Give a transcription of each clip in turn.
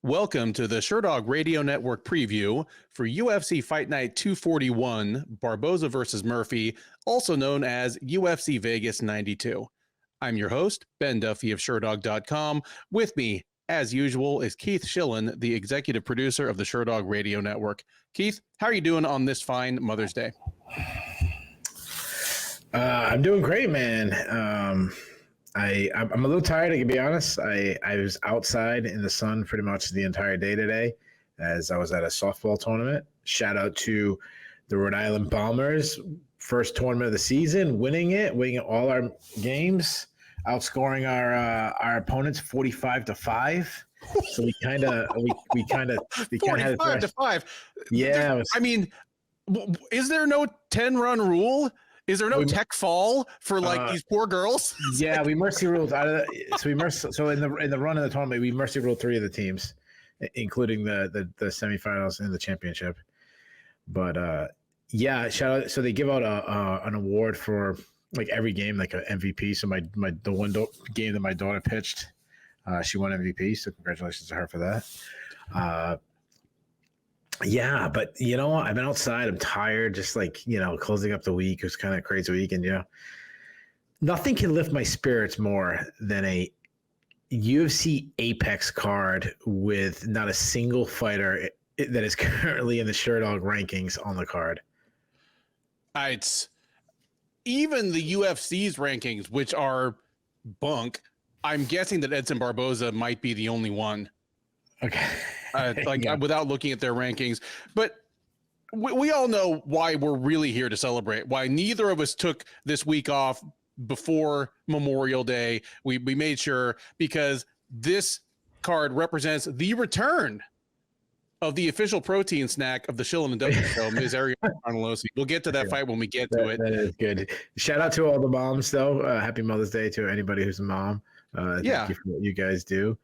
Welcome to the Sherdog Radio Network preview for UFC Fight Night 241, Barboza versus Murphy, also known as UFC Vegas 92. I'm your host, Ben Duffy of Sherdog.com. With me, as usual, is Keith Shillan, the executive producer of the Sherdog Radio Network. Keith, how are you doing on this fine Mother's Day? I'm doing great, man. I'm a little tired, I can be honest. I was outside in the sun pretty much the entire day today as I was at a softball tournament. Shout out to the Rhode Island Bombers, first tournament of the season, winning all our games, outscoring our opponents 45-5. So we kind of had 45-5. Yeah, I mean, is there no 10-run rule? Is there no tech fall for these poor girls? Yeah, we mercy ruled out of that. So in the run of the tournament, we mercy ruled 3 of the teams, including the semifinals and the championship. But yeah, shout out. So they give out an award for like every game, like an MVP. So the one game that my daughter pitched, she won MVP. So congratulations to her for that. Yeah, but I've been outside. I'm tired, just closing up the week. It was kind of a crazy week. And, nothing can lift my spirits more than a UFC Apex card with not a single fighter that is currently in the Sherdog rankings on the card. It's even the UFC's rankings, which are bunk. I'm guessing that Edson Barboza might be the only one. Okay. Yeah. Without looking at their rankings, but we all know why we're really here to celebrate, why neither of us took this week off before Memorial Day. We made sure, because this card represents the return of the official protein snack of the Shillan Duffy show, Ms. Ariane Carnelossi. We'll get to that fight when we get to it. That is good. Shout out to all the moms, though. Happy Mother's Day to anybody who's a mom. Thank you for what you guys do.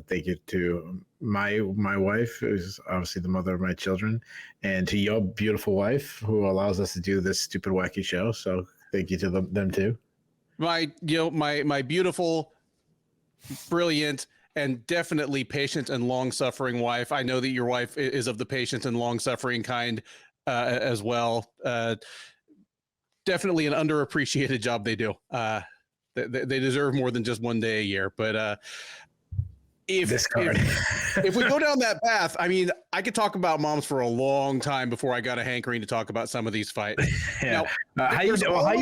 Thank you to my wife, who's obviously the mother of my children, and to your beautiful wife, who allows us to do this stupid, wacky show. So thank you to them too. My beautiful, brilliant, and definitely patient and long-suffering wife. I know that your wife is of the patient and long-suffering kind as well. Definitely an underappreciated job they do. They deserve more than just one day a year, but. If we go down that path, I mean, I could talk about moms for a long time before I got a hankering to talk about some of these fights. Yeah. Now, how you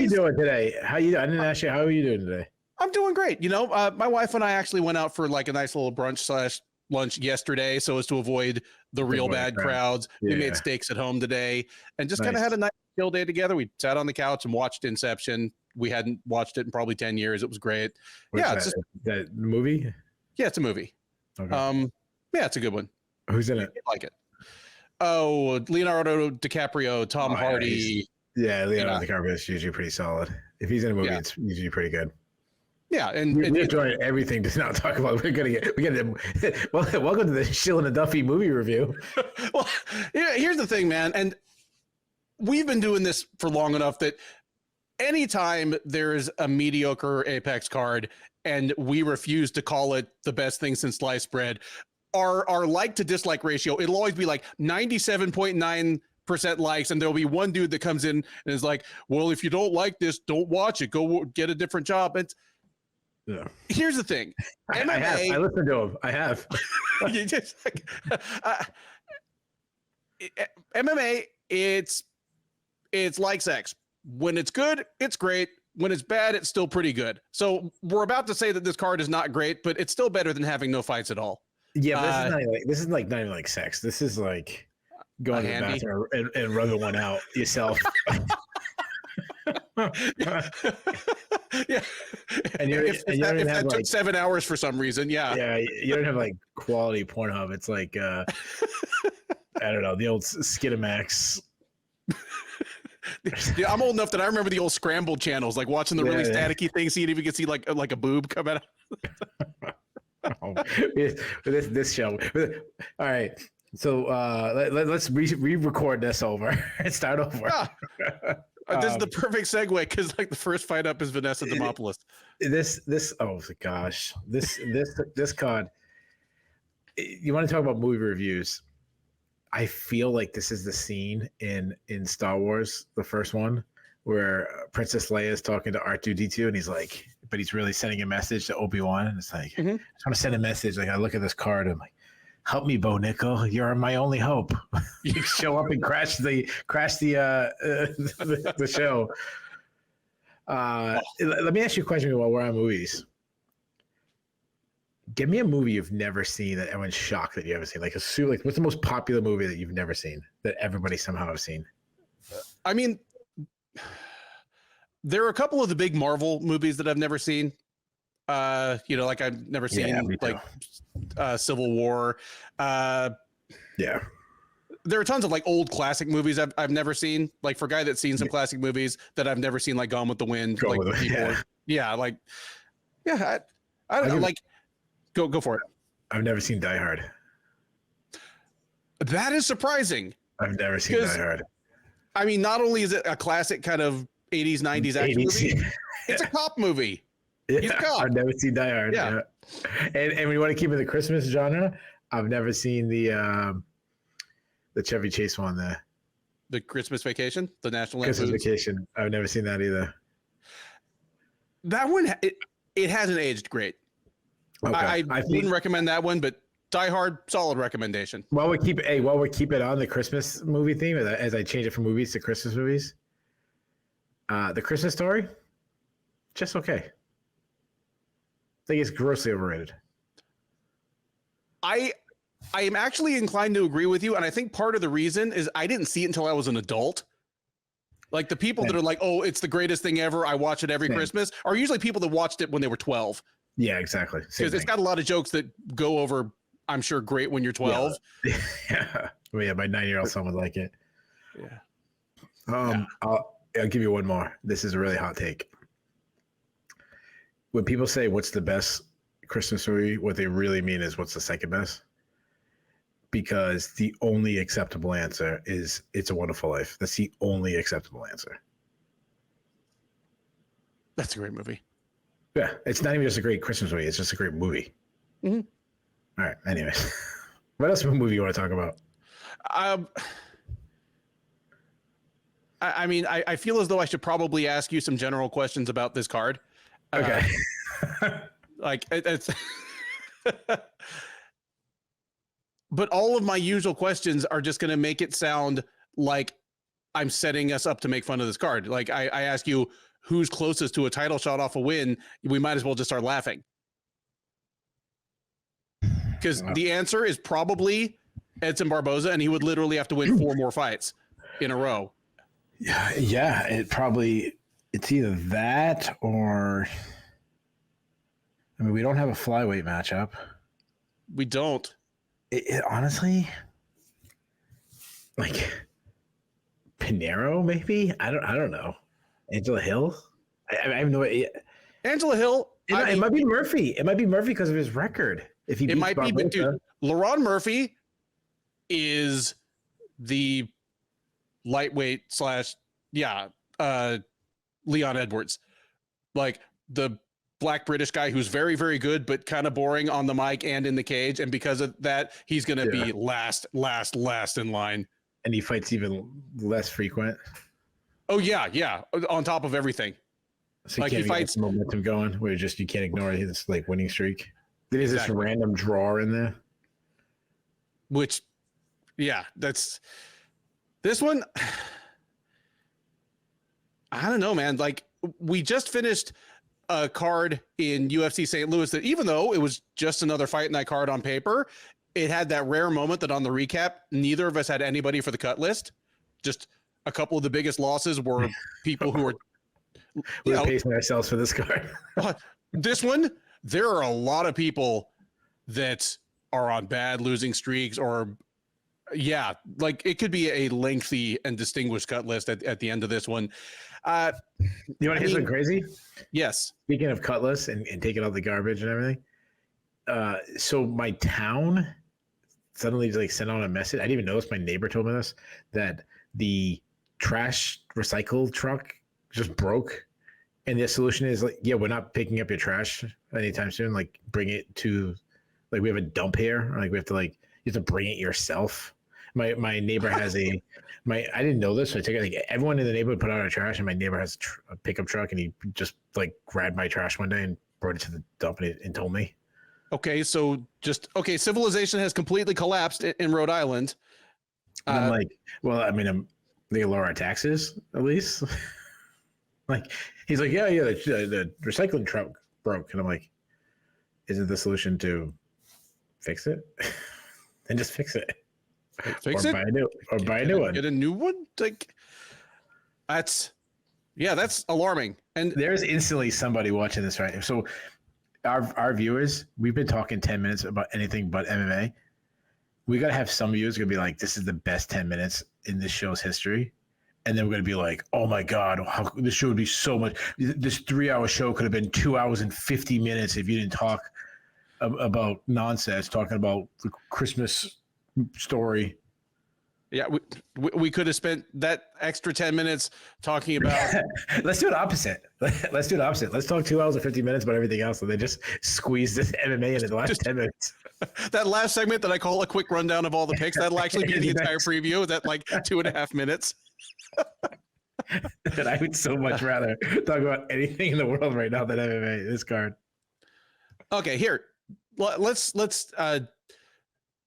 doing today? I didn't ask you, how are you doing today? I'm doing great. My wife and I actually went out for like a nice little brunch/lunch yesterday, so as to avoid the real bad crowds. Yeah. We made steaks at home today and just kind of had a nice chill day together. We sat on the couch and watched Inception. We hadn't watched it in probably 10 years. It was great. It's that movie. Yeah, it's a movie. Okay. Yeah, it's a good one. Who's in it? I like it. Oh, Leonardo DiCaprio, Tom Hardy. Leonardo DiCaprio is usually pretty solid. If he's in a movie, it's usually pretty good. Yeah, and we're enjoying everything to not talk about. Welcome to the Shillan Duffy movie review. Well, here's the thing, man, and we've been doing this for long enough that anytime there's a mediocre Apex card and we refuse to call it the best thing since sliced bread, our like to dislike ratio, it'll always be like 97.9% likes, and there'll be one dude that comes in and is like, well, if you don't like this, don't watch it. Go get a different job. And here's the thing. MMA, I listened to him. I have. MMA, it's like sex. When it's good, it's great. When it's bad, it's still pretty good. So we're about to say that this card is not great, but it's still better than having no fights at all. Yeah, but this is not even like sex. This is like going to the bathroom and rubbing one out yourself. Yeah. And if that took 7 hours for some reason, Yeah, you don't have like quality Pornhub. It's like I don't know, the old Skinamax. Yeah, I'm old enough that I remember the old scrambled channels, like watching the really staticky things. So you even could see like a boob come out. This show. All right, so let's re-record this over and start over. This is the perfect segue because like the first fight up is Vanessa Demopoulos. This oh gosh, this card. you want to talk about movie reviews? I feel like this is the scene in Star Wars, the first one, where Princess Leia is talking to R2-D2, and he's like, but he's really sending a message to Obi-Wan, and it's like, I just want to send a message. Like, I look at this card, and I'm like, help me, Bo Nickal. You're my only hope. You show up and crash the show. Let me ask you a question while we're on movies. Give me a movie you've never seen that everyone's shocked that you haven't seen. Like, what's the most popular movie that you've never seen that everybody somehow has seen? I mean, there are a couple of the big Marvel movies that I've never seen. Like I've never seen Civil War. There are tons of like old classic movies I've never seen. Like for a guy that's seen some classic movies that I've never seen, like Gone with the Wind. I don't know. Like, go for it. I've never seen Die Hard. That is surprising. I've never seen Die Hard. I mean, not only is it a classic kind of 80s, 90s action movie, it's a cop movie. He's a cop. I've never seen Die Hard. Yeah. And we want to keep in the Christmas genre. I've never seen the Chevy Chase one there. The Christmas Vacation, the National Christmas Vacation. I've never seen that either. That one, it hasn't aged great. Okay. I wouldn't recommend that one, but Die Hard, solid recommendation. While we keep it on the Christmas movie theme, as I change it from movies to Christmas movies, The Christmas Story, just okay. I think it's grossly overrated. I am actually inclined to agree with you, and I think part of the reason is I didn't see it until I was an adult. Like the people that are like, "Oh, it's the greatest thing ever. I watch it every Christmas," are usually people that watched it when they were 12. Yeah, exactly. Because it's got a lot of jokes that go over, I'm sure, great when you're 12. Yeah. Well, yeah, my 9-year-old son would like it. Yeah. I'll give you one more. This is a really hot take. When people say what's the best Christmas movie, what they really mean is what's the second best. Because the only acceptable answer is It's a Wonderful Life. That's the only acceptable answer. That's a great movie. Yeah, it's not even just a great Christmas movie. It's just a great movie. Mm-hmm. All right. Anyway, what else movie you want to talk about? I mean, I feel as though I should probably ask you some general questions about this card. Okay. Like it's, but all of my usual questions are just going to make it sound like I'm setting us up to make fun of this card. Like I ask you, who's closest to a title shot off a win? We might as well just start laughing. Because the answer is probably Edson Barboza, and he would literally have to win 4 more fights in a row. Yeah, it's either that or, I mean, we don't have a flyweight matchup. We don't. It honestly, like Pinheiro, maybe. I don't know. Angela Hill. I have no idea. Angela Hill. It might be Murphy. It might be Murphy because of his record. If he it might be, but dude, Laron Murphy is the lightweight / Leon Edwards, like the black British guy who's very, very good, but kind of boring on the mic and in the cage. And because of that, he's going to be last in line. And he fights even less frequent. Oh yeah. Yeah. On top of everything. So like he fights momentum going where you can't ignore his like winning streak. There's this random draw in there. Which, yeah, that's this one. I don't know, man. Like we just finished a card in UFC St. Louis that even though it was just another fight in that card on paper, it had that rare moment that on the recap, neither of us had anybody for the cut list. Just a couple of the biggest losses were people who were we're pacing ourselves for this card. This one, there are a lot of people that are on bad losing streaks or like it could be a lengthy and distinguished cut list at the end of this one. You want to hear something crazy? Yes. Speaking of cut lists and taking out the garbage and everything. So my town suddenly like sent out a message. I didn't even notice. My neighbor told me this, that the trash recycle truck just broke. And the solution is like, yeah, we're not picking up your trash anytime soon. Like bring it to Like we have a dump here. Like we have to you have to bring it yourself. My neighbor has I didn't know this. So I took it. Like everyone in the neighborhood put out our trash, and my neighbor has a pickup truck, and he just grabbed my trash one day and brought it to the dump and told me. Okay, so civilization has completely collapsed in Rhode Island. And I'm like, well, I mean, they lower our taxes at least. He's like, yeah, the recycling truck broke, and I'm like, isn't the solution to fix it? Then just fix it. Buy a new one. Get a new one. That's alarming. And there's instantly somebody watching this, right? So our viewers, we've been talking 10 minutes about anything but MMA. We got to have some viewers going to be like, this is the best 10 minutes in this show's history. And then we're going to be like, oh my God, this show would be so much. This 3-hour show could have been 2 hours and 50 minutes if you didn't talk about nonsense, talking about the Christmas story. Yeah, we could have spent that extra 10 minutes talking about. Let's do it opposite. Let's do it opposite. Let's talk 2 hours and 50 minutes about everything else, and then just squeeze this MMA into the last 10 minutes. That last segment that I call a quick rundown of all the picks, that'll actually be the entire preview. Is that 2.5 minutes? And I would so much rather talk about anything in the world right now than MMA. This card. Okay, here. Let's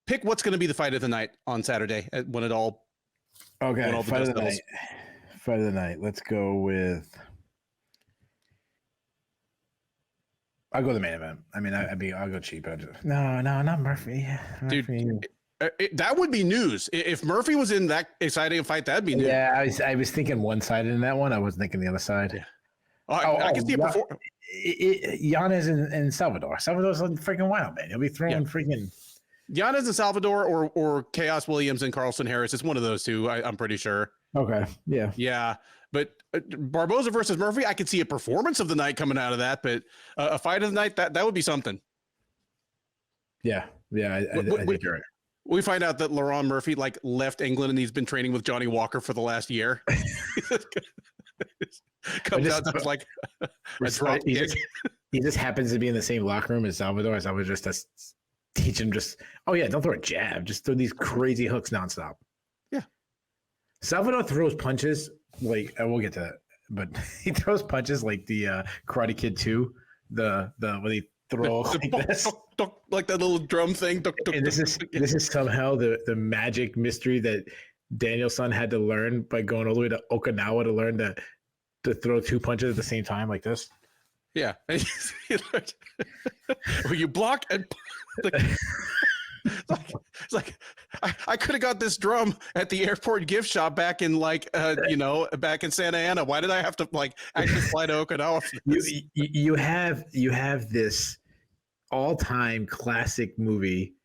pick what's going to be the fight of the night on Saturday when it all. Okay, fight of the night. Fight of the night. Let's go with. I'll go the main event. I mean, I'll go cheap. No, not Murphy. Dude, that would be news. If Murphy was in that exciting a fight, that'd be news. Yeah, I was thinking one-sided in that one. I wasn't thinking the other side. Yeah. I can see it before. Yanez and Salvador. Salvador's a freaking wild man. He'll be throwing freaking. Yanez and Salvador or Chaos Williams and Carlson Harris. It's one of those two. I'm pretty sure. Okay. Yeah. Yeah. But Barboza versus Murphy, I could see a performance of the night coming out of that. But a fight of the night, that would be something. Yeah. Yeah. I think you're right. We find out that Laurent Murphy left England and he's been training with Johnny Walker for the last year. Comes out that's like a drop kick. He just happens to be in the same locker room as Salvador. As I was just to teach him don't throw a jab. Just throw these crazy hooks nonstop. Yeah. Salvador throws punches we'll get to that, but he throws punches like the Karate Kid 2, when he throw like that little drum thing. And this is somehow the magic mystery that Danielson had to learn by going all the way to Okinawa to learn to throw two punches at the same time like this. Yeah. Well, you block and it's like I could have got this drum at the airport gift shop back in back in Santa Ana. Why did I have to actually fly to Okinawa? You have this all-time classic movie.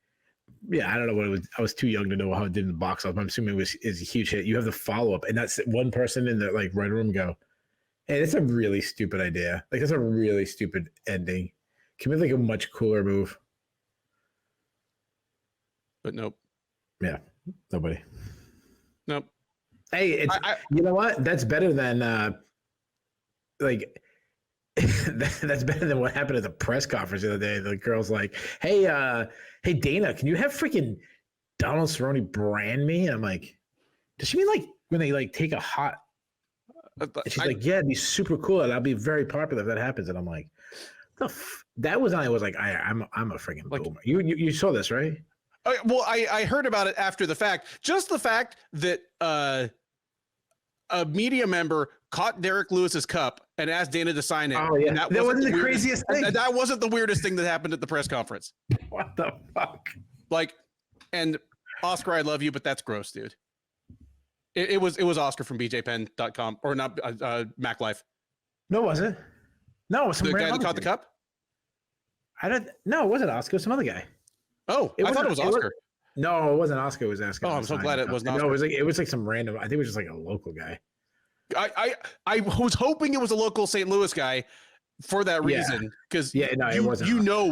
Yeah, I don't know what it was. I was too young to know how it did in the box office. I'm assuming is a huge hit. You have the follow-up, and that's one person in the writer room go, hey, that's a really stupid idea. That's a really stupid ending. Can we a much cooler move? But nope. Yeah, nobody. Nope. Hey, you know what? That's better than that's better than what happened at the press conference the other day. The girl's like, hey Dana, can you have freaking Donald Cerrone brand me? And I'm like, does she mean when they take a hot? And she's yeah, it'd be super cool and I'll be very popular if that happens. And I'm like, that was I was like, I'm a freaking boomer. You saw this, right? Well, I heard about it after the fact. Just the fact that a media member caught Derek Lewis's cup and asked Dana to sign it. Oh, yeah. That wasn't the craziest thing. That wasn't the weirdest thing that happened at the press conference. What the fuck? And Oscar, I love you, but that's gross, dude. It was Oscar from bjpen.com or not Mac Life. No, was it? No, it was some the guy that caught the cup. No, it wasn't Oscar. It was some other guy. Oh, I thought it was Oscar. No, it wasn't Oscar. It was asking. Oh, I'm so glad it was not. No, it was some random. I think it was just a local guy. I was hoping it was a local St. Louis guy for that reason because it wasn't. You know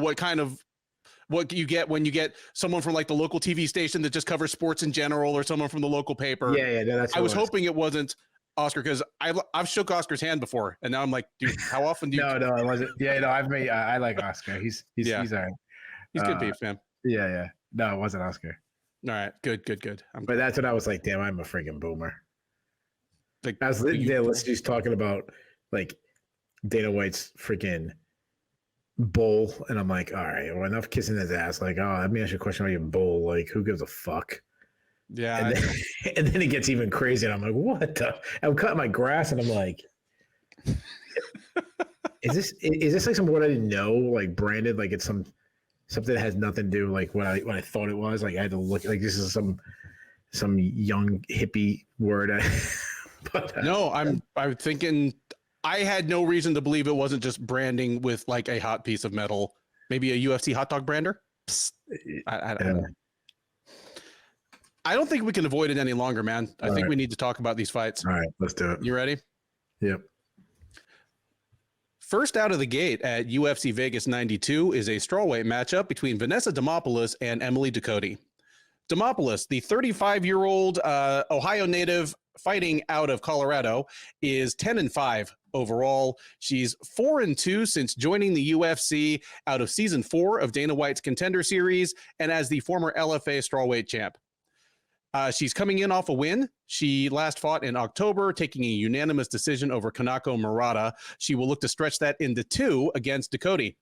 what you get when you get someone from the local TV station that just covers sports in general or someone from the local paper. Yeah, that's. I was hoping it wasn't Oscar because I've shook Oscar's hand before and now I'm like, dude, how often do you? No, it wasn't. Yeah, no, I like Oscar. He's all right. He's good beef, man. Yeah. No, it wasn't Oscar. All right, good. But that's what I was like. Damn, I'm a freaking boomer. Like, I was just talking about like Dana White's freaking bull, and I'm like, all right, well, enough kissing his ass. Like, oh, let me ask you a question about your bull. Like, who gives a fuck? Yeah. And then it gets even crazier. And I'm like, what the? I'm cutting my grass, and I'm like, is this like some word I didn't know? Like branded, like it's something that has nothing to do like what I thought it was. Like I had to look like this is some young hippie word. But no, I'm thinking I had no reason to believe it wasn't just branding with like a hot piece of metal, maybe a UFC hot dog brander. I don't think we can avoid it any longer, man. I think we need to talk about these fights. All right, let's do it. You ready? Yep. First out of the gate at UFC Vegas 92 is a strawweight matchup between Vanessa Demopoulos and Emily Ducote. Demopoulos, the 35-year-old Ohio native fighting out of Colorado, is 10-5 overall. She's 4-2 since joining the UFC out of season 4 of Dana White's Contender Series and as the former LFA strawweight champ. She's coming in off a win. She last fought in October, taking a unanimous decision over Kanako Murata. She will look to stretch that into 2 against Ducote.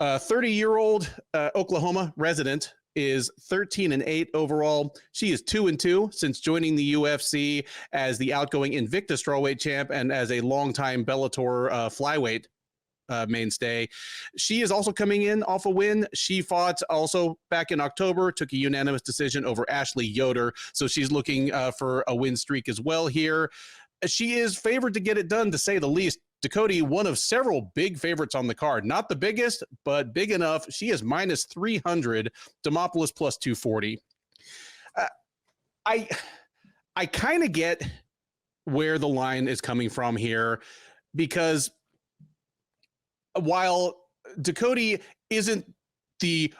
30-year-old Oklahoma resident is 13-8 overall. She is 2-2 since joining the UFC as the outgoing Invicta strawweight champ and as a longtime Bellator flyweight mainstay. She is also coming in off a win. She fought also back in October, took a unanimous decision over Ashley Yoder. So she's looking for a win streak as well here. She is favored to get it done, to say the least. Ducote, one of several big favorites on the card. Not the biggest, but big enough. She is minus 300. Demopoulos plus 240. I kind of get where the line is coming from here, because while Ducote isn't the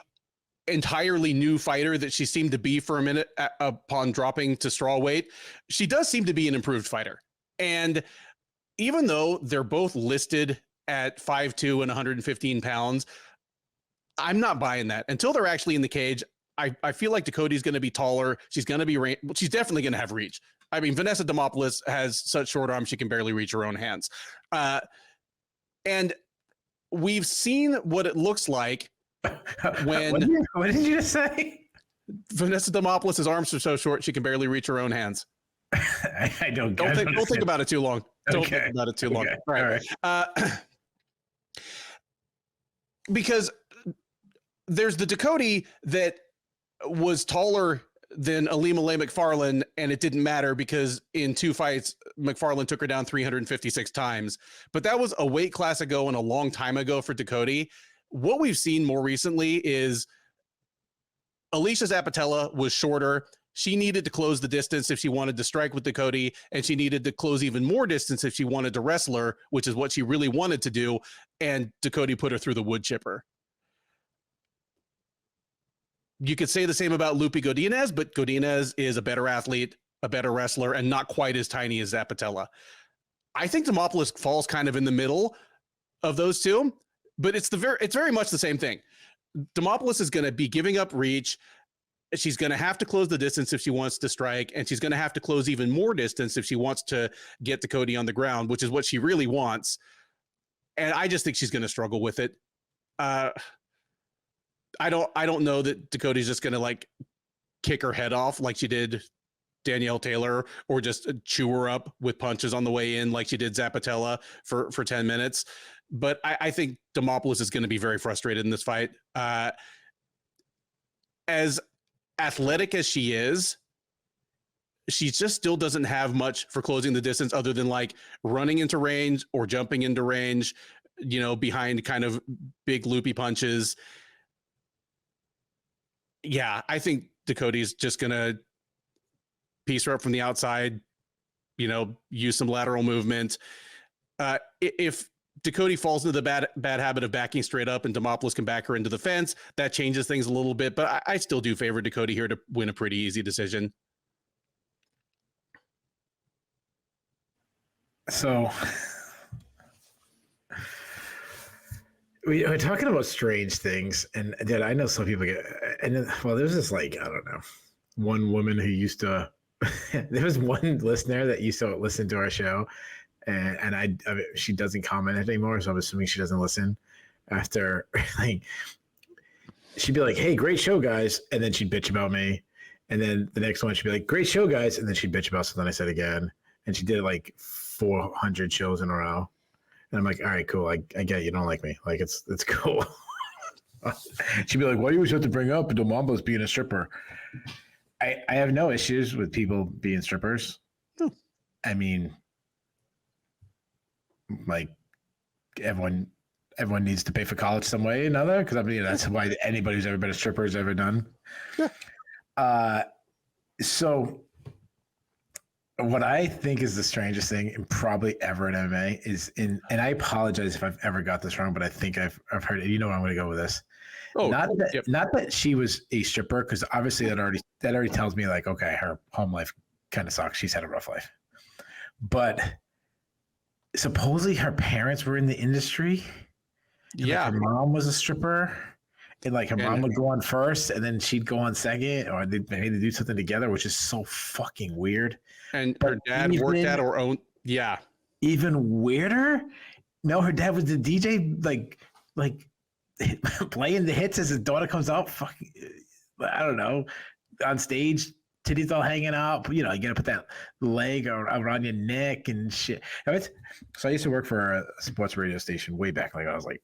entirely new fighter that she seemed to be for a minute upon dropping to strawweight, she does seem to be an improved fighter. And even though they're both listed at 5'2" and 115 pounds, I'm not buying that until they're actually in the cage. I feel like Ducote's going to be taller. She's going to be she's definitely going to have reach. I mean, Vanessa Demopoulos has such short arms she can barely reach her own hands. And we've seen what it looks like when what did you just say? Vanessa Demopoulos' arms are so short she can barely reach her own hands. I don't think about it too long. Don't think about it too long. All right. Because there's the Ducote that was taller than Ilima-Lei Macfarlane, and it didn't matter because in 2 fights, Macfarlane took her down 356 times. But that was a weight class ago and a long time ago for Ducote. What we've seen more recently is Alicia Zappitella was shorter. She needed to close the distance if she wanted to strike with Ducote, and she needed to close even more distance if she wanted to wrestle her, which is what she really wanted to do. And Ducote put her through the wood chipper. You could say the same about Lupi Godinez, but Godinez is a better athlete, a better wrestler, and not quite as tiny as Zappitella. I think Demopoulos falls kind of in the middle of those two, but it's very much the same thing. Demopoulos is going to be giving up reach. She's going to have to close the distance if she wants to strike, and she's going to have to close even more distance if she wants to get Ducote on the ground, which is what she really wants. And I just think she's going to struggle with it. I don't know that Ducote's just going to like kick her head off like she did Danielle Taylor, or just chew her up with punches on the way in like she did Zappitella for 10 minutes. But I think Demopoulos is going to be very frustrated in this fight. As athletic as she is, she just still doesn't have much for closing the distance other than like running into range or jumping into range, behind kind of big loopy punches. Yeah, I think Ducote's just going to piece her up from the outside, use some lateral movement. If Ducote falls into the bad habit of backing straight up and Demopoulos can back her into the fence, that changes things a little bit, but I still do favor Ducote here to win a pretty easy decision. So we're talking about strange things, and dude, I know some people get, and then, well, there's this like I don't know, one woman who used to. There was one listener that used to listen to our show, and I mean, she doesn't comment anymore, so I'm assuming she doesn't listen. After like, she'd be like, "Hey, great show, guys," and then she'd bitch about me, and then the next one she'd be like, "Great show, guys," and then she'd bitch about something I said again, and she did it like 400 shows in a row. And I'm like, all right, cool. I get it. You don't like me. Like, it's cool. She'd be like, why do you always have to bring up Demopoulos being a stripper? I have no issues with people being strippers. Hmm. I mean, like, everyone needs to pay for college some way or another. Because, I mean, that's why anybody who's ever been a stripper has ever done. Yeah. So what I think is the strangest thing and probably ever in MMA is and I apologize if I've ever got this wrong, but I think I've heard it. You know where I'm going to go with this. Oh, not that yep. not that she was a stripper, because obviously that already tells me like, okay, her home life kind of sucks. She's had a rough life. But supposedly her parents were in the industry. Yeah. Like her mom was a stripper. And like her mom would go on first and then she'd go on second, or maybe they do something together, which is so fucking weird. And her dad worked at her own. Yeah. Even weirder? No, her dad was the DJ, like playing the hits as his daughter comes out. Fucking, I don't know, on stage, titties all hanging out. You know, you gotta put that leg around your neck and shit. So I used to work for a sports radio station way back. Like I was like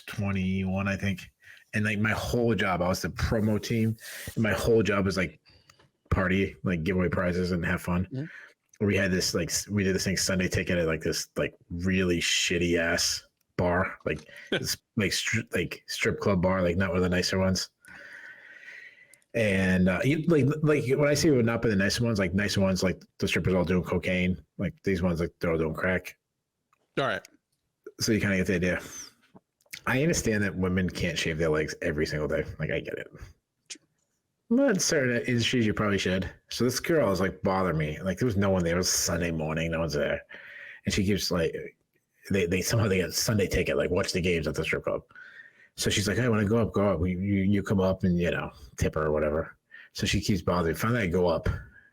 21, I think. And like my whole job, I was the promo team, and my whole job was like party, like give away prizes and have fun. Mm-hmm. We had this we did this thing Sunday Ticket at like this like really shitty ass bar, like this like strip club bar, like not one of the nicer ones. And like when I say it would not be the nicer ones, like nicer ones, like the strippers all doing cocaine, like these ones like they're all doing crack. All right. So you kind of get the idea. I understand that women can't shave their legs every single day. Like, I get it. But in certain industries, you probably should. So this girl is like bothering me. Like, there was no one there. It was Sunday morning. No one's there. And she keeps like, they somehow they get Sunday Ticket, like watch the games at the strip club. So she's like, hey, when I go up, you come up and, you know, tip her or whatever. So she keeps bothering me. Finally, I go up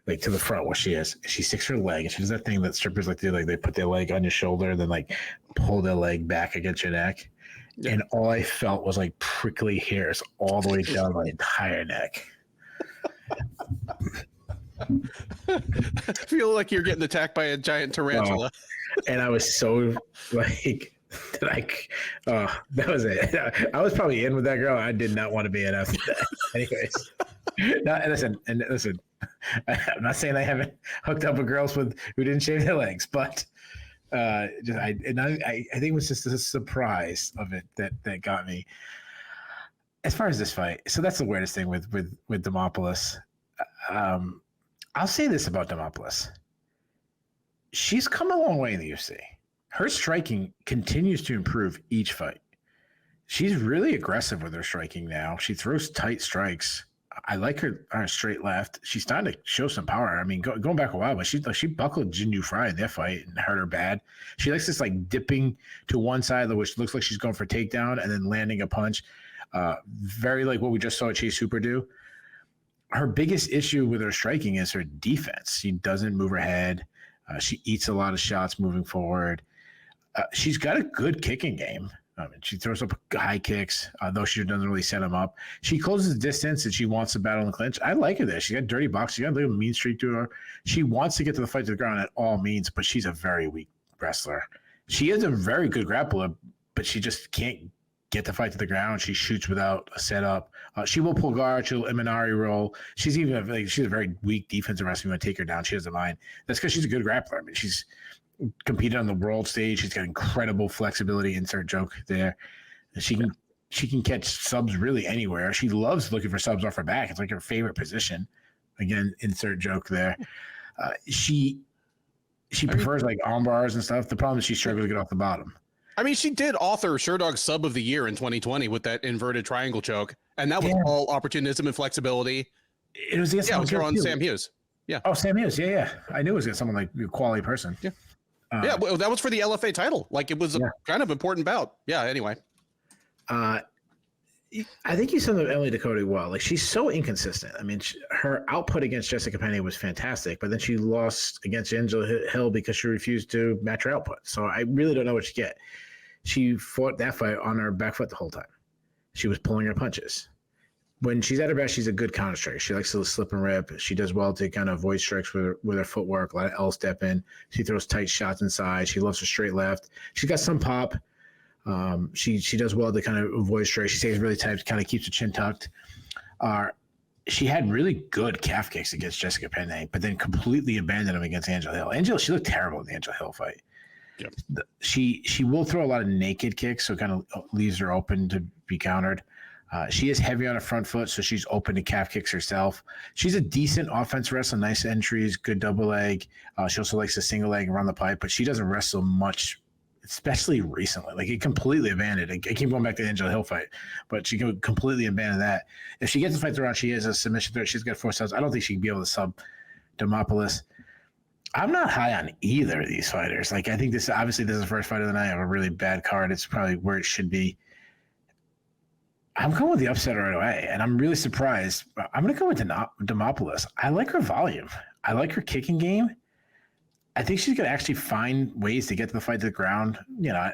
like to the front where she is. And she sticks her leg. And she does that thing that strippers like to do. Like, they put their leg on your shoulder and then like pull their leg back against your neck. Yeah. And all I felt was like prickly hairs all the way down my entire neck. I feel like you're getting attacked by a giant tarantula. And I was so like, that was it. I was probably in with that girl. I did not want to be in after that. Anyways, listen. I'm not saying I haven't hooked up with girls who didn't shave their legs, but I think it was just a surprise of it that got me. As far as this fight, so that's the weirdest thing with Demopoulos. I'll say this about Demopoulos: she's come a long way in the UFC. Her striking continues to improve each fight. She's really aggressive with her striking now. She throws tight strikes. I like her straight left. She's starting to show some power. I mean, going back a while, but she buckled Jinyu Fry in their fight and hurt her bad. She likes this like dipping to one side, which looks like she's going for takedown and then landing a punch. Very like what we just saw Chase Hooper do. Her biggest issue with her striking is her defense. She doesn't move her head. She eats a lot of shots moving forward. She's got a good kicking game. She throws up high kicks, though she doesn't really set them up. She closes the distance and she wants to battle and clinch. I like her there. She got dirty box. She got a little mean streak to her. She wants to get to the fight to the ground at all means, but she's a very weak wrestler. She is a very good grappler, but she just can't get the fight to the ground. She shoots without a setup. She will pull guard. She'll Imanari roll. She's a very weak defensive wrestler. You want to take her down. She doesn't mind. That's because she's a good grappler. I mean, she's competed on the world stage. She's got incredible flexibility. Insert joke there. She can catch subs really anywhere. She loves looking for subs off her back. It's like her favorite position. Again, insert joke there. She prefers like arm bars and stuff. The problem is she struggles to get off the bottom. I mean, she did author Sherdog's Sub of the Year in 2020 with that inverted triangle choke, and that was all opportunism and flexibility. It was against it was on Sam Hughes. Yeah. Oh, Sam Hughes. Yeah. I knew it was against someone like a quality person. Yeah. Yeah, well, that was for the LFA title. Like it was a kind of important bout. Yeah. Anyway, I think you summed up Emily Ducote well. Like she's so inconsistent. I mean, her output against Jessica Penne was fantastic, but then she lost against Angela Hill because she refused to match her output. So I really don't know what she get. She fought that fight on her back foot the whole time. She was pulling her punches. When she's at her best, she's a good counter striker. She likes to slip and rip. She does well to kind of avoid strikes with her footwork, a lot of L step in. She throws tight shots inside. She loves her straight left. She's got some pop. She does well to kind of avoid strikes. She stays really tight, kind of keeps her chin tucked. She had really good calf kicks against Jessica Penne, but then completely abandoned them against Angela Hill. Angela, she looked terrible in the Angela Hill fight. Yep. She will throw a lot of naked kicks, so it kind of leaves her open to be countered. She is heavy on her front foot, so she's open to calf kicks herself. She's a decent offense wrestler, nice entries, good double leg. She also likes to single leg and run the pipe, but she doesn't wrestle much, especially recently. Like it completely abandoned. I keep going back to the Angela Hill fight, but she can completely abandon that. If she gets the fight around, she is a submission threat. She's got 4 subs. I don't think she can be able to sub Demopoulos. I'm not high on either of these fighters. Like I think this is the first fight of the night. I have a really bad card. It's probably where it should be. I'm going with the upset right away, and I'm really surprised. I'm going to go with Demopoulos. I like her volume. I like her kicking game. I think she's going to actually find ways to get the fight to the ground. You know,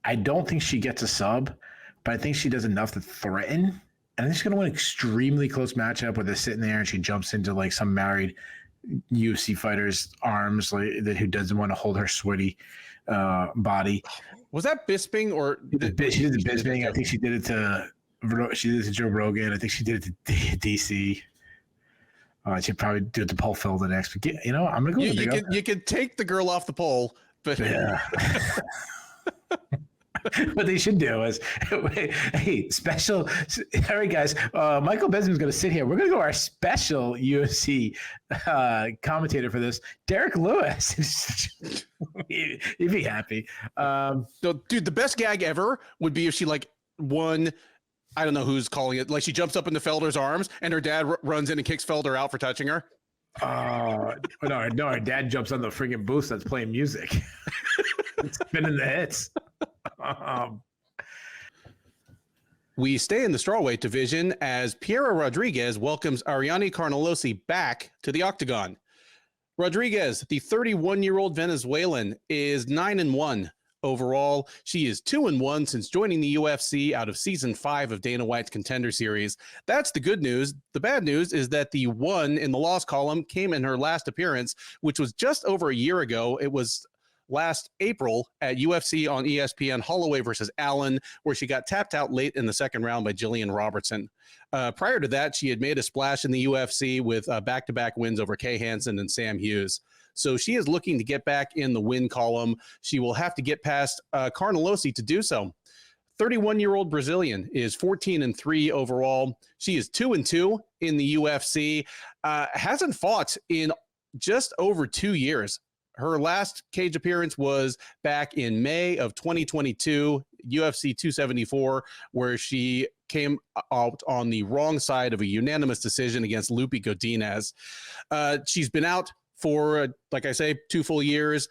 I don't think she gets a sub, but I think she does enough to threaten. And I think she's going to win an extremely close matchup where they're sitting there and she jumps into like some married UFC fighter's arms, like who doesn't want to hold her sweaty body. Was that Bisping or she did the Bisping? I think she did it to Joe Rogan. I think she did it to DC. She'd probably do it to Paul Felder next. But you know, I'm gonna go. You could take the girl off the pole, but yeah. What they should do is, hey, special. All right, guys. Michael Bisping's going to sit here. We're going to go our special UFC commentator for this, Derek Lewis. He'd be happy. So, dude, the best gag ever would be if she like won. I don't know who's calling it. Like she jumps up into Felder's arms and her dad runs in and kicks Felder out for touching her. No, her dad jumps on the friggin' booth that's playing music. It's spinning the hits. We stay in the strawweight division as Piera Rodrigues welcomes Ariane Carnelossi back to the octagon. Rodrigues, the 31-year-old Venezuelan, is 9-1 overall. She is 2-1 since joining the UFC out of season 5 of Dana White's Contender Series. That's the good news. The bad news is that the 1 in the loss column came in her last appearance, which was just over a year ago. It was last April at UFC on ESPN, Holloway versus Allen, where she got tapped out late in the second round by Jillian Robertson. Prior to that, she had made a splash in the UFC with back-to-back wins over Kay Hansen and Sam Hughes. So she is looking to get back in the win column. She will have to get past Carnelossi to do so. 31-year-old Brazilian is 14-3 overall. She is 2-2 in the UFC. Hasn't fought in just over 2 years. Her last cage appearance was back in May of 2022, UFC 274, where she came out on the wrong side of a unanimous decision against Lupi Godinez. She's been out for, like I say, 2 full years.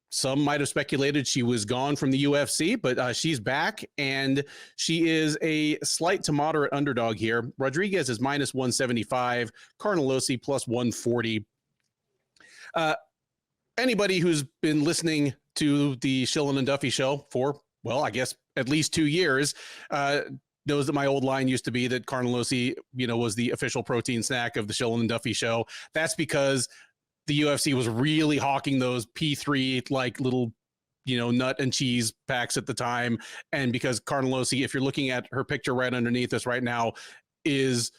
Some might have speculated she was gone from the UFC, but she's back, and she is a slight to moderate underdog here. Rodrigues is minus 175, Carnelossi plus 140. Anybody who's been listening to the Shillan and Duffy show for, well, I guess at least 2 years, knows that my old line used to be that Carnelossi, was the official protein snack of the Shillan and Duffy show. That's because the UFC was really hawking those P3 like little, nut and cheese packs at the time. And because Carnelossi, if you're looking at her picture right underneath us right now, is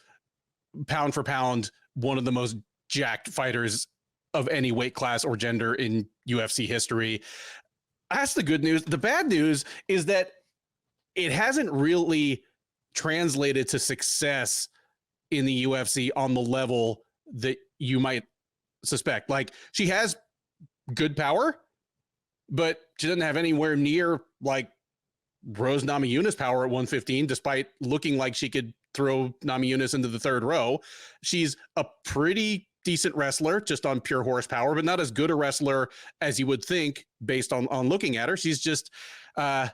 pound for pound one of the most jacked fighters of any weight class or gender in UFC history. That's the good news. The bad news is that it hasn't really translated to success in the UFC on the level that you might suspect. Like, she has good power, but she doesn't have anywhere near like Rose Namajunas power at 115, despite looking like she could throw Namajunas into the third row. She's a pretty decent wrestler just on pure horsepower, but not as good a wrestler as you would think based on looking at her. She's just, as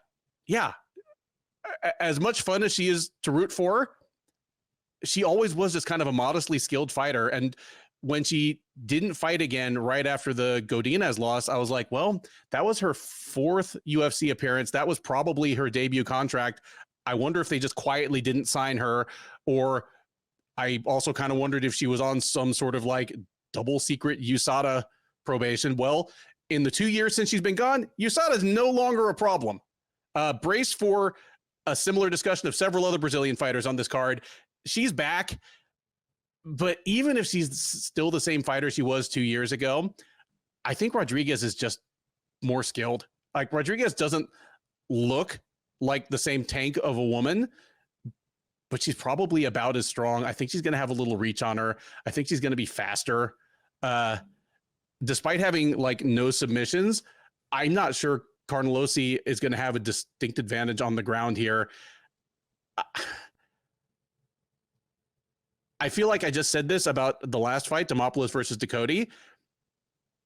much fun as she is to root for, she always was just kind of a modestly skilled fighter. And when she didn't fight again right after the Godinez loss, I was like, well, that was her 4th UFC appearance. That was probably her debut contract. I wonder if they just quietly didn't sign her, or I also kind of wondered if she was on some sort of like double secret USADA probation. Well, in the 2 years since she's been gone, USADA is no longer a problem. Brace for a similar discussion of several other Brazilian fighters on this card. She's back, but even if she's still the same fighter she was 2 years ago, I think Rodrigues is just more skilled. Like, Rodrigues doesn't look like the same tank of a woman, but she's probably about as strong. I think she's going to have a little reach on her. I think she's going to be faster. Despite having like no submissions, I'm not sure Carnelossi is going to have a distinct advantage on the ground here. I feel like I just said this about the last fight, Demopoulos versus Ducote,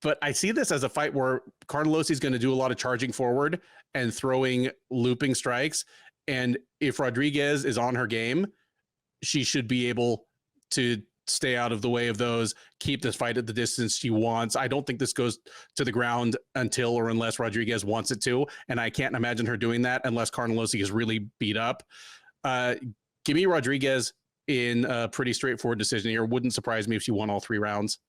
but I see this as a fight where Carnelossi is going to do a lot of charging forward and throwing looping strikes. And if Rodrigues is on her game, she should be able to stay out of the way of those, keep this fight at the distance she wants. I don't think this goes to the ground until or unless Rodrigues wants it to. And I can't imagine her doing that unless Carnelossi is really beat up. Give me Rodrigues in a pretty straightforward decision here. Wouldn't surprise me if she won all 3 rounds.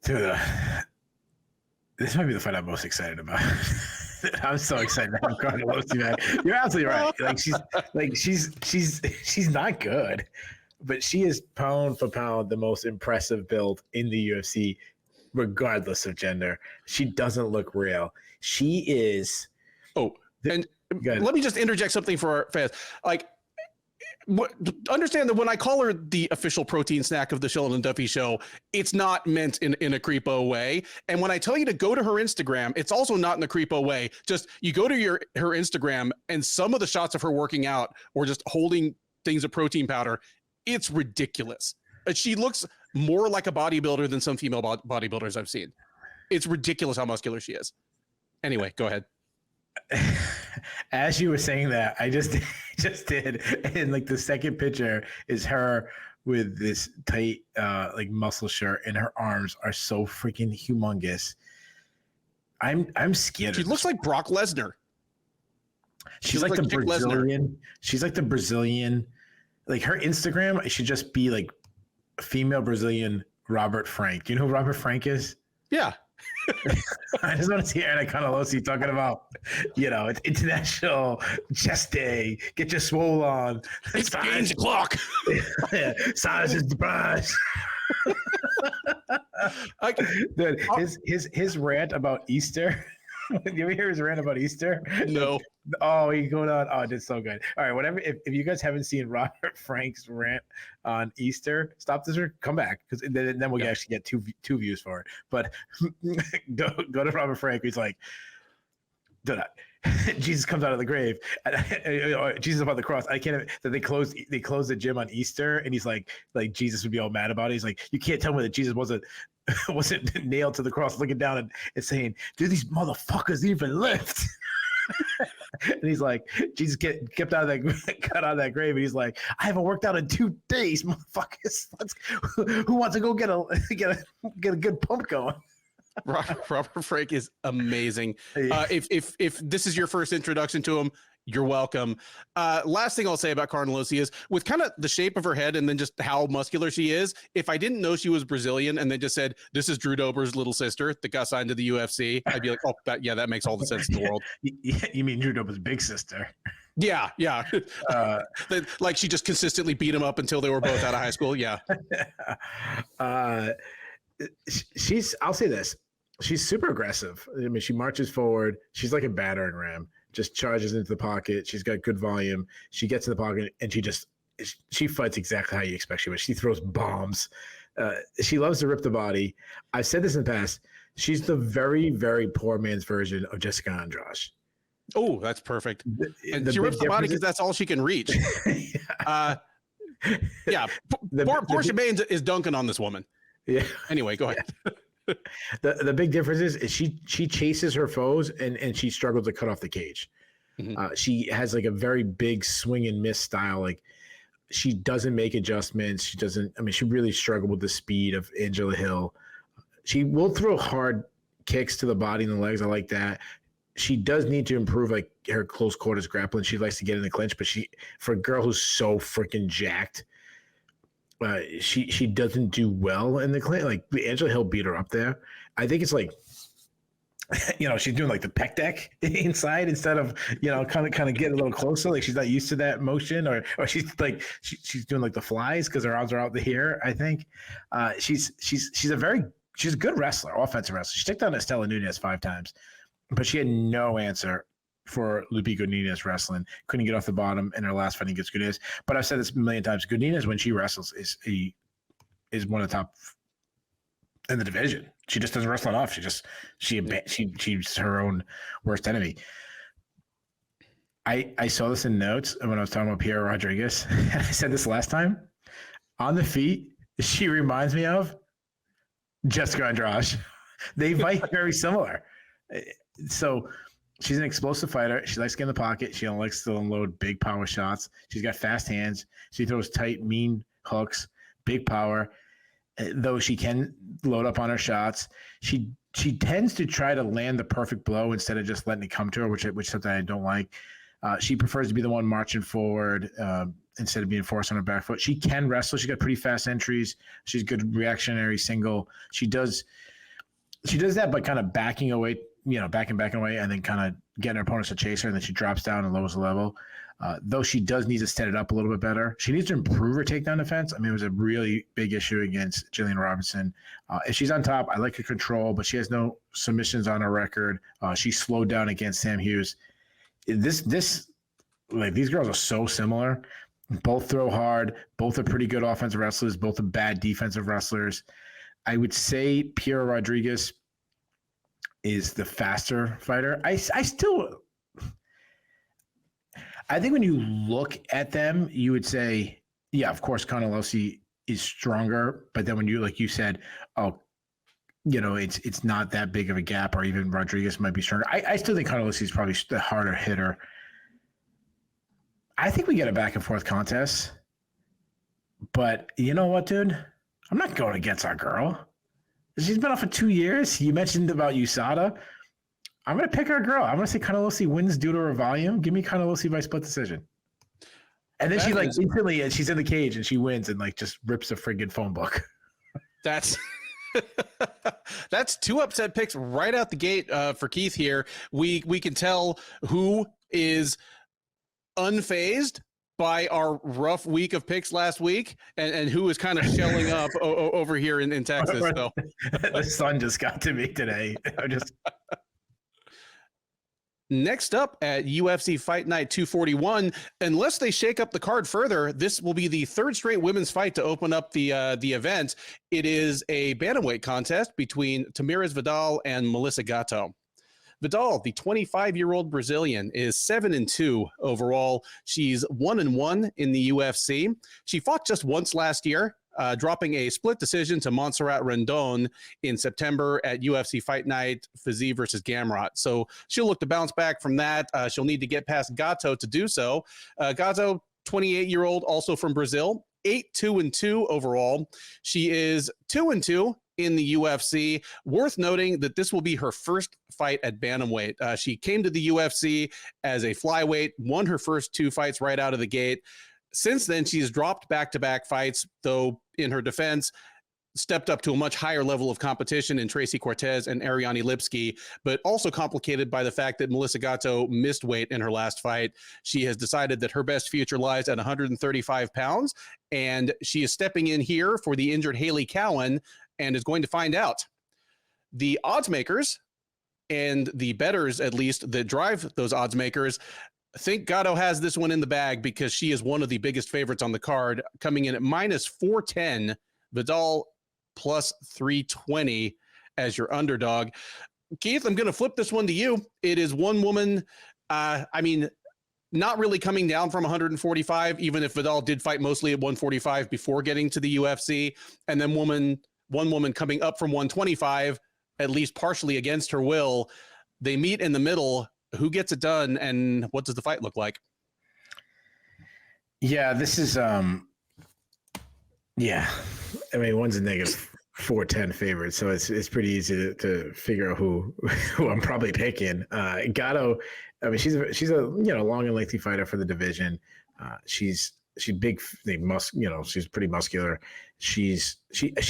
Dude, this might be the fight I'm most excited about. I'm so excited to have Carnelossi back. You're absolutely right. She's not good, but she is pound for pound the most impressive build in the UFC, regardless of gender. She doesn't look real. She is. And let me just interject something for our fans. Like, understand that when I call her the official protein snack of the Shillan Duffy show, it's not meant in a creepo way. And when I tell you to go to her Instagram, it's also not in a creepo way. Just you go to her Instagram, and some of the shots of her working out or just holding things of protein powder, it's ridiculous. She looks more like a bodybuilder than some female bodybuilders I've seen. It's ridiculous how muscular she is. Anyway, go ahead. As you were saying that, I just did, and like the second picture is her with this tight like muscle shirt, and her arms are so freaking humongous. I'm scared. She looks like Brock Lesnar. She's like the Brazilian. She's like the Brazilian. Like, her Instagram should just be like female Brazilian Robert Frank. You know who Robert Frank is? Yeah. I just want to see Ariane Carnelossi talking about, it's International Chest Day. Get your swole on. It's the clock. Size is the prize. Dude, his rant about Easter. You ever hear his rant about Easter? No. Oh, he going on. Oh, it's so good. All right, whatever. If you guys haven't seen Robert Frank's rant on Easter, stop this or come back, because then we'll actually get two views for it. But go to Robert Frank. He's like, Jesus comes out of the grave. Jesus about the cross. I can't. That they closed the gym on Easter, and he's like Jesus would be all mad about it. He's like, you can't tell me that Jesus wasn't nailed to the cross, looking down and saying, "Do these motherfuckers even lift?" And he's like, Jesus got out of that grave, and he's like, I haven't worked out in 2 days, motherfuckers. Who wants to go get a good pump going? Robert Frank is amazing. If this is your first introduction to him, you're welcome. Last thing I'll say about Carnelossi is, with kind of the shape of her head and then just how muscular she is, if I didn't know she was Brazilian and they just said, this is Drew Dober's little sister that got signed to the UFC, I'd be like, oh, that makes all the sense in the world. You mean Drew Dober's big sister? Yeah. Like, she just consistently beat him up until they were both out of high school. Yeah. I'll say this. She's super aggressive. I mean, she marches forward. She's like a battering ram. Just charges into the pocket. She's got good volume. She gets in the pocket, and she fights exactly how you expect she would. She throws bombs. She loves to rip the body. I've said this in the past. She's the very, very poor man's version of Jessica Andrade. Oh, that's perfect. And she rips the body because that's all she can reach. Yeah, Portia Baines is dunking on this woman. Yeah. Anyway, go ahead. The big difference is she chases her foes and she struggles to cut off the cage. Mm-hmm. She has like a very big swing and miss style. Like she doesn't make adjustments. She doesn't. I mean, she really struggled with the speed of Angela Hill. She will throw hard kicks to the body and the legs. I like that. She does need to improve like her close quarters grappling. She likes to get in the clinch, but for a girl who's so freaking jacked, she doesn't do well in the clinch. Like Angela Hill beat her up there. I think it's like, she's doing like the pec deck inside instead of, kind of get a little closer. Like she's not used to that motion, or she's like, she's doing like the flies because her arms are out here. I think she's a good wrestler, offensive wrestler. She took down Estela Nunez 5 times, but she had no answer for Lupita Godinez wrestling. Couldn't get off the bottom in her last fight against Godinez. But I've said this a million times. Godinez, when she wrestles, is one of the top in the division. She just doesn't wrestle enough. She's her own worst enemy. I saw this in notes when I was talking about Piera Rodrigues. And I said this last time. On the feet, she reminds me of Jessica Andrade. They fight very similar. So she's an explosive fighter. She likes to get in the pocket. She likes to unload big power shots. She's got fast hands. She throws tight, mean hooks, big power. Though she can load up on her shots, she tends to try to land the perfect blow instead of just letting it come to her, which is something I don't like. She prefers to be the one marching forward instead of being forced on her back foot. She can wrestle. She's got pretty fast entries. She's good reactionary single. She does that by kind of backing away, backing away, and then kind of getting her opponents to chase her, and then she drops down and lowers the level. Though she does need to set it up a little bit better. She needs to improve her takedown defense. I mean, it was a really big issue against Jillian Robinson. If she's on top, I like her control, but she has no submissions on her record. She slowed down against Sam Hughes. These girls are so similar. Both throw hard. Both are pretty good offensive wrestlers. Both are bad defensive wrestlers. I would say Piera Rodrigues is the faster fighter. I think when you look at them, you would say, yeah, of course, Carnelossi is stronger. But then when you, like you said, it's not that big of a gap, or even Rodrigues might be stronger. I still think Carnelossi is probably the harder hitter. I think we get a back and forth contest. But you know what, dude? I'm not going against our girl. She's been off for 2 years. You mentioned about USADA. I'm going to pick our girl. I'm going to say Carnelossi wins due to her volume. Give me Carnelossi by split decision. And then instantly, she's in the cage and she wins and just rips a friggin' phone book. That's 2 upset picks right out the gate for Keith here. We can tell who is unfazed by our rough week of picks last week and who is kind of shelling up over here in Texas. So the sun just got to me today. Next up at UFC Fight Night 241, unless they shake up the card further, this will be the 3rd straight women's fight to open up the event. It is a bantamweight contest between Tamires Vidal and Melissa Gatto. Vidal, the 25-year-old Brazilian, is 7-2 overall. She's 1-1 in the UFC. She fought just once last year, dropping a split decision to Montserrat Rendon in September at UFC Fight Night, Fizzy versus Gamrot. So she'll look to bounce back from that. She'll need to get past Gatto to do so. Gatto, 28-year-old, also from Brazil, 8-2-2 overall. She is 2-2 in the UFC. Worth noting that this will be her first fight at bantamweight. She came to the UFC as a flyweight, won her first 2 fights right out of the gate. Since then, she's dropped back-to-back fights, though in her defense, stepped up to a much higher level of competition in Tracy Cortez and Ariane Lipski, but also complicated by the fact that Melissa Gatto missed weight in her last fight. She has decided that her best future lies at 135 pounds, and she is stepping in here for the injured Heili Cowan and is going to find out. The odds makers and the bettors, at least, that drive those odds makers, think Gatto has this one in the bag because she is one of the biggest favorites on the card, coming in at -410, Vidal +320 as your underdog. Keith, I'm going to flip this one to you. It is one woman. not really coming down from 145, even if Vidal did fight mostly at 145 before getting to the UFC. And then one woman coming up from 125, at least partially against her will. They meet in the middle. Who gets it done, and what does the fight look like? Yeah, this is yeah. I mean, one's a negative 410 favorite, so it's pretty easy to figure out who I'm probably picking. Gatto, I mean, she's a long and lengthy fighter for the division. She's big, she's pretty muscular. She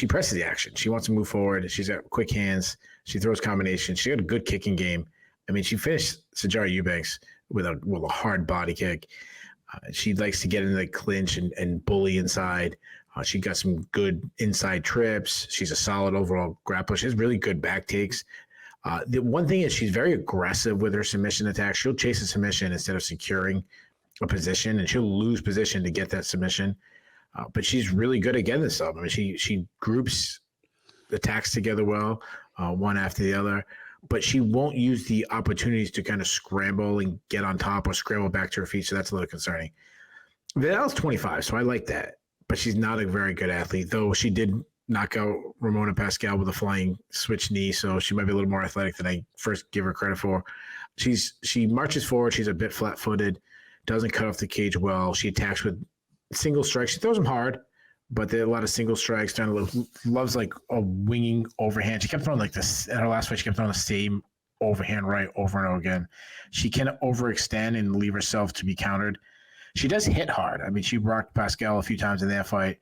presses the action. She wants to move forward. She's got quick hands. She throws combinations. She got a good kicking game. I mean, she finished Sijara Eubanks with a hard body kick. She likes to get into the clinch and bully inside. She got some good inside trips. She's a solid overall grappler. She has really good back takes. The one thing is she's very aggressive with her submission attack. She'll chase a submission instead of securing a position, and she'll lose position to get that submission. But she's really good at getting this up. I mean, she groups attacks together well, one after the other. But she won't use the opportunities to kind of scramble and get on top or scramble back to her feet. So that's a little concerning. Vidal's 25, so I like that. But she's not a very good athlete, though she did knock out Ramona Pascal with a flying switch knee. So she might be a little more athletic than I first give her credit for. She marches forward. She's a bit flat-footed, doesn't cut off the cage well. She attacks with single strikes. She throws them hard, but there are a lot of single strikes. Loves like a winging overhand. She kept throwing like this in her last fight. She kept throwing the same overhand right over and over again. She can overextend and leave herself to be countered. She does hit hard. I mean, she rocked Pascal a few times in that fight.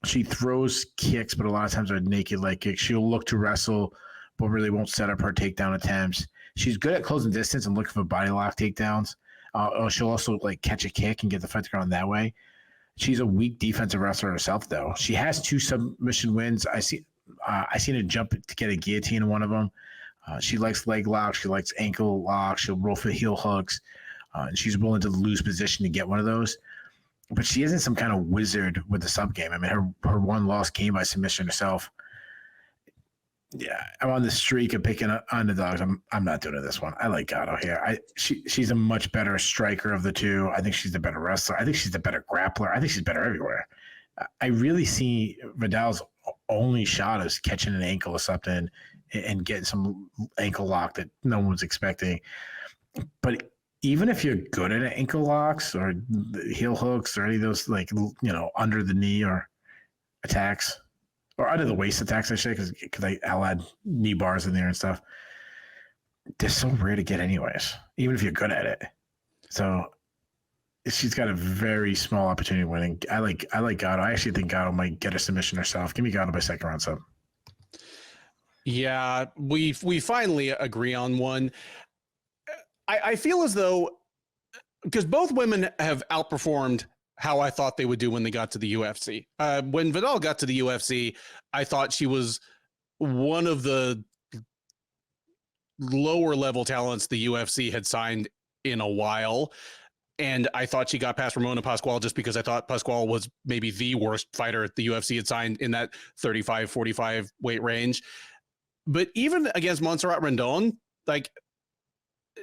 She throws kicks, but a lot of times are naked leg kicks. She'll look to wrestle, but really won't set up her takedown attempts. She's good at closing distance and looking for body lock takedowns. She'll also like catch a kick and get the fight to go on that way. She's a weak defensive wrestler herself, though. She has 2 submission wins. I seen her jump to get a guillotine in one of them. She likes leg locks. She likes ankle locks. She'll roll for heel hooks. And she's willing to lose position to get one of those. But she isn't some kind of wizard with the sub game. I mean, her one loss came by submission herself. Yeah, I'm on the streak of picking underdogs. I'm not doing this one. I like Gatto here. She's a much better striker of the two. I think she's the better wrestler. I think she's the better grappler. I think she's better everywhere. I really see Vidal's only shot is catching an ankle or something and getting some ankle lock that no one was expecting. But even if you're good at ankle locks or heel hooks or any of those, like, under the knee or attacks, or under the waist attacks, I should, because I'll add knee bars in there and stuff. They're so rare to get anyways, even if you're good at it. So she's got a very small opportunity winning. I like Gatto. I actually think Gatto might get a submission herself. Give me Gatto by second round sub. Yeah, we finally agree on one. I feel as though, because both women have outperformed how I thought they would do when they got to the UFC. When Vidal got to the UFC, I thought she was one of the lower level talents the UFC had signed in a while. And I thought she got past Ramona Pascual just because I thought Pascual was maybe the worst fighter the UFC had signed in that 35-45 weight range. But even against Montserrat Rendon, like,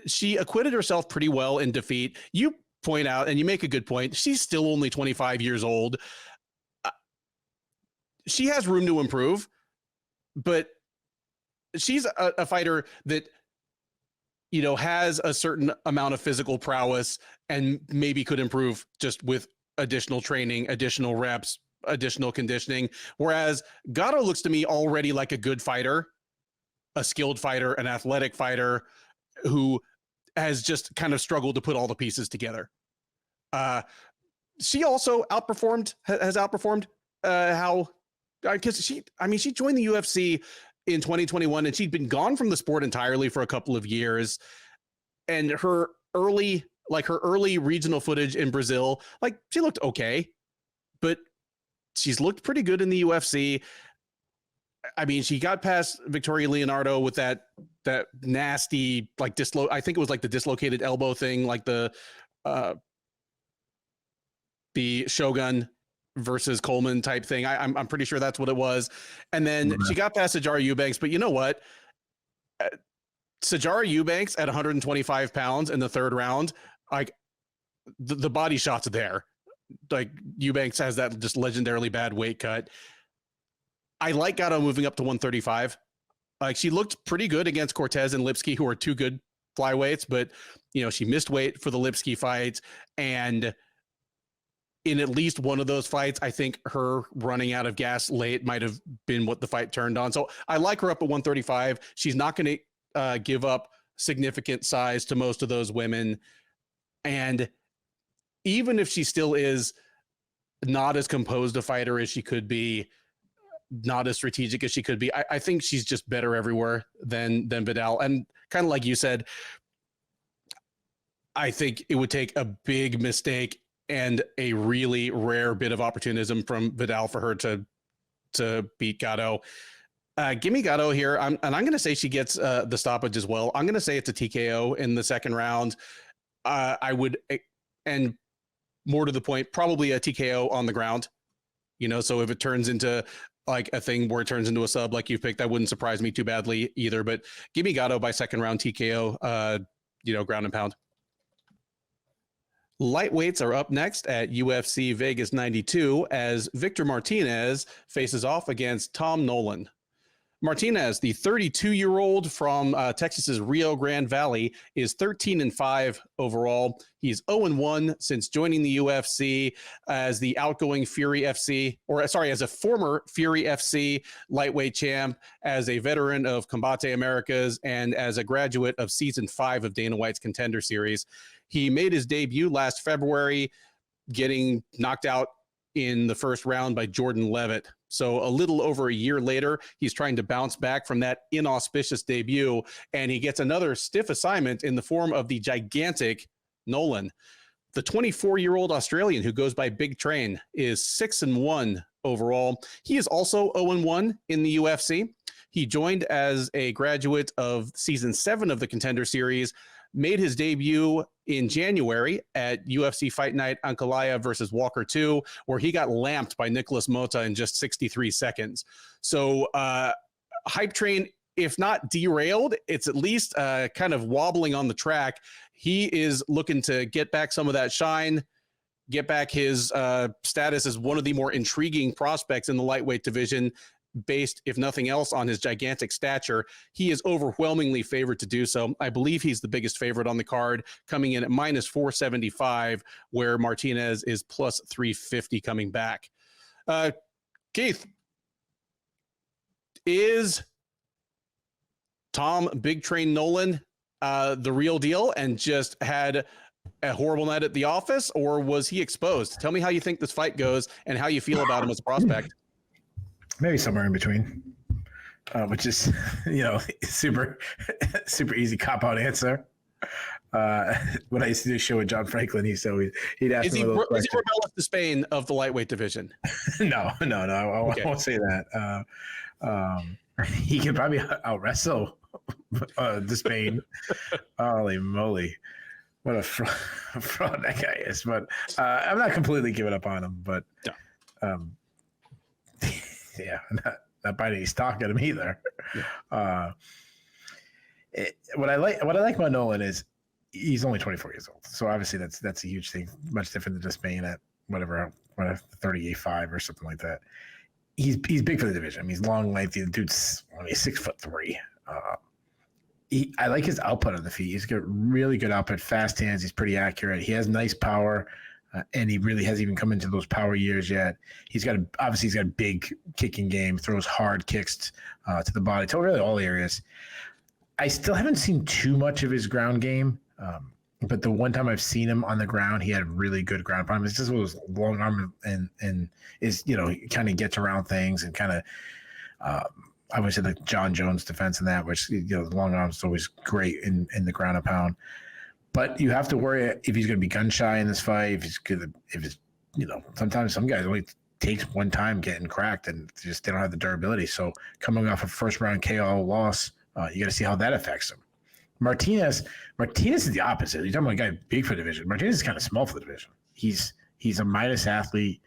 she acquitted herself pretty well in defeat. You point out, and you make a good point, she's still only 25 years old. She has room to improve, but she's a fighter that, has a certain amount of physical prowess and maybe could improve just with additional training, additional reps, additional conditioning. Whereas Gatto looks to me already like a good fighter, a skilled fighter, an athletic fighter who has just kind of struggled to put all the pieces together. She also has outperformed because she joined the UFC in 2021 and she'd been gone from the sport entirely for a couple of years. And her early regional footage in Brazil, like, she looked okay, but she's looked pretty good in the UFC. I mean, she got past Victoria Leonardo with that nasty, like, I think it was like the dislocated elbow thing, like the Shogun versus Coleman type thing. I'm pretty sure that's what it was. And then she got past Sijara Eubanks, but you know what? Sijara Eubanks at 125 pounds in the third round, like, the body shots there. Like Eubanks has that just legendarily bad weight cut. I like Gatto moving up to 135. Like she looked pretty good against Cortez and Lipsky, who are two good flyweights, but she missed weight for the Lipsky fight. And in at least one of those fights, I think her running out of gas late might have been what the fight turned on. So I like her up at 135. She's not going to give up significant size to most of those women. And even if she still is not as composed a fighter as she could be, not as strategic as she could be, I think she's just better everywhere than Vidal. And kind of like you said, I think it would take a big mistake and a really rare bit of opportunism from Vidal for her to beat Gatto. Give me Gatto here. I'm going to say she gets the stoppage as well. I'm going to say it's a TKO in the second round. I would, and more to the point, probably a TKO on the ground. So if it turns into like a thing where it turns into a sub like you picked, that wouldn't surprise me too badly either. But give me Gatto by second round TKO, ground and pound. Lightweights are up next at UFC Vegas 92 as Victor Martinez faces off against Tom Nolan. Martinez, the 32-year-old from Texas's Rio Grande Valley, is 13-5 overall. He's 0-1 since joining the UFC as the outgoing Fury FC, as a former Fury FC lightweight champ, as a veteran of Combate Americas, and as a graduate of season 5 of Dana White's Contender Series. He made his debut last February, getting knocked out in the first round by Jordan Levitt. So a little over a year later, he's trying to bounce back from that inauspicious debut, and he gets another stiff assignment in the form of the gigantic Nolan. The 24-year-old Australian who goes by Big Train is 6-1 overall. He is also 0-1 in the UFC. He joined as a graduate of season 7 of the Contender Series, made his debut in January at UFC Fight Night Ankalaev versus Walker 2, where he got lamped by Nicholas Mota in just 63 seconds. So hype train, if not derailed, it's at least kind of wobbling on the track. He is looking to get back some of that shine, get back his status as one of the more intriguing prospects in the lightweight division, based, if nothing else, on his gigantic stature. He is overwhelmingly favored to do so. I believe he's the biggest favorite on the card, coming in at minus 475, where Martinez is plus 350 coming back. Keith, is Tom Big Train Nolan the real deal and just had a horrible night at the office, or was he exposed? Tell me how you think this fight goes and how you feel about him as a prospect. Maybe somewhere in between, which is, super easy cop-out answer. When I used to do a show with John Franklin, he'd ask me is he Rebellis to Spain of the lightweight division? No, I won't say that. He could probably out-wrestle Despain. Holy moly. What a fraud that guy is. But I'm not completely giving up on him, but yeah, not buying any stock at him either. Yeah. What I like about Nolan is he's only 24 years old. So obviously that's a huge thing, much different than Despain at whatever 38.5 or something like that. He's big for the division. I mean, he's long, lengthy. The dude's only 6'3". I like his output on the feet. He's got really good output, fast hands. He's pretty accurate. He has nice power, and he really hasn't even come into those power years yet. He's got a big kicking game. Throws hard kicks to the body, to really all areas. I still haven't seen too much of his ground game, but the one time I've seen him on the ground, he had really good ground problem. It's just with his long arm and is he kind of gets around things and kind of. I would say the John Jones defense in that, which the long arms is always great in the ground and pound. But you have to worry if he's going to be gun shy in this fight. Sometimes some guys only takes one time getting cracked and they don't have the durability. So coming off a first round KO loss, you got to see how that affects him. Martinez is the opposite. You're talking about a guy big for the division. Martinez is kind of small for the division. He's a Midas athlete.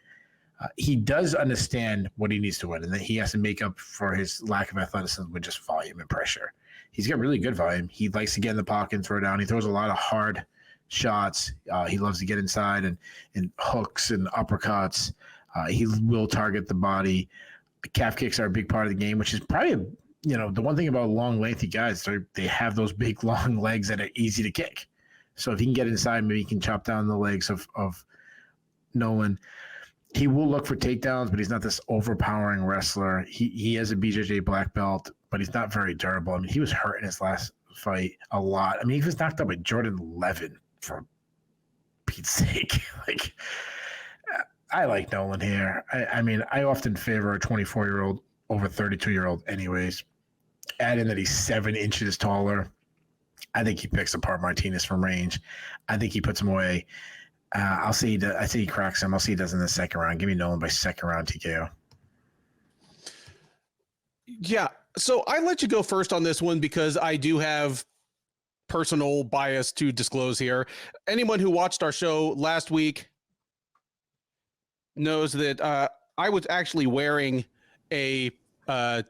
He does understand what he needs to win, and that he has to make up for his lack of athleticism with just volume and pressure. He's got really good volume. He likes to get in the pocket and throw down. He throws a lot of hard shots. He loves to get inside and hooks and uppercuts. He will target the body. Calf kicks are a big part of the game, which is probably, the one thing about long, lengthy guys, they have those big, long legs that are easy to kick. So if he can get inside, maybe he can chop down the legs of Nolan. He will look for takedowns, but he's not this overpowering wrestler. He has a BJJ black belt, but he's not very durable. I mean, he was hurt in his last fight a lot. I mean, he was knocked out by Jordan Levin, for Pete's sake. Like, I like Nolan here. I mean, I often favor a 24-year-old over 32-year-old anyways. Add in that he's 7 inches taller. I think he picks apart Martinez from range. I think he puts him away. I say he cracks him. I'll see he does in the second round. Give me Nolan by second round TKO. Yeah. So I let you go first on this one because I do have personal bias to disclose here. Anyone who watched our show last week knows that I was actually wearing a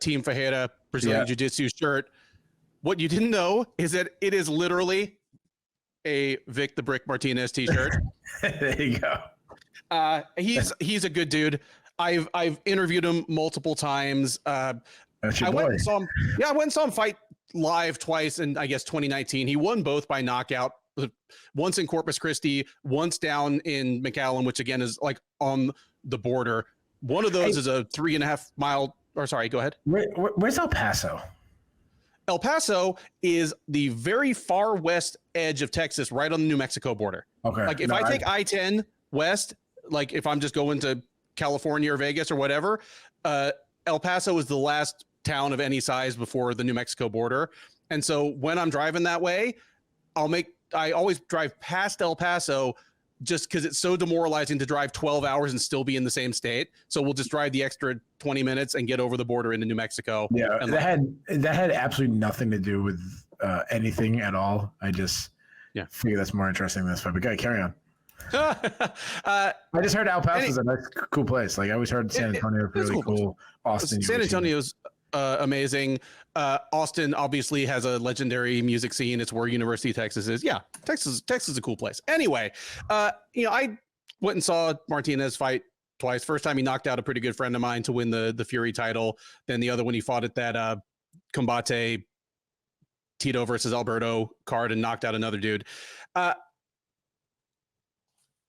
Team Ferreira Brazilian Jiu-Jitsu shirt. What you didn't know is that it is literally a Vic the Brick Martinez t-shirt. There you go. He's a good dude. I've interviewed him multiple times. That's your boy. I went and saw him fight live twice in, I guess, 2019. He won both by knockout. Once in Corpus Christi, once down in McAllen, which again is like on the border. One of those is a 3.5 mile. Or sorry, go ahead. Where's El Paso? El Paso is the very far west edge of Texas, right on the New Mexico border. Okay. Like if I take I-10 west, like if I'm just going to California or Vegas or whatever, El Paso is the last town of any size before the New Mexico border. And so when I'm driving that way, I always drive past El Paso just because it's so demoralizing to drive 12 hours and still be in the same state. So we'll just drive the extra 20 minutes and get over the border into New Mexico. Yeah, that had absolutely nothing to do with anything at all. I just figure that's more interesting than this fight. But go ahead, carry on. I just heard El Paso is a nice, cool place. Like I always heard San Antonio really cool. Austin, San Antonio's amazing. Austin obviously has a legendary music scene. It's where University of Texas is. Yeah, Texas is a cool place. Anyway, I went and saw Martinez fight twice. First time he knocked out a pretty good friend of mine to win the Fury title. Then the other one he fought at that Combate Tito versus Alberto card and knocked out another dude.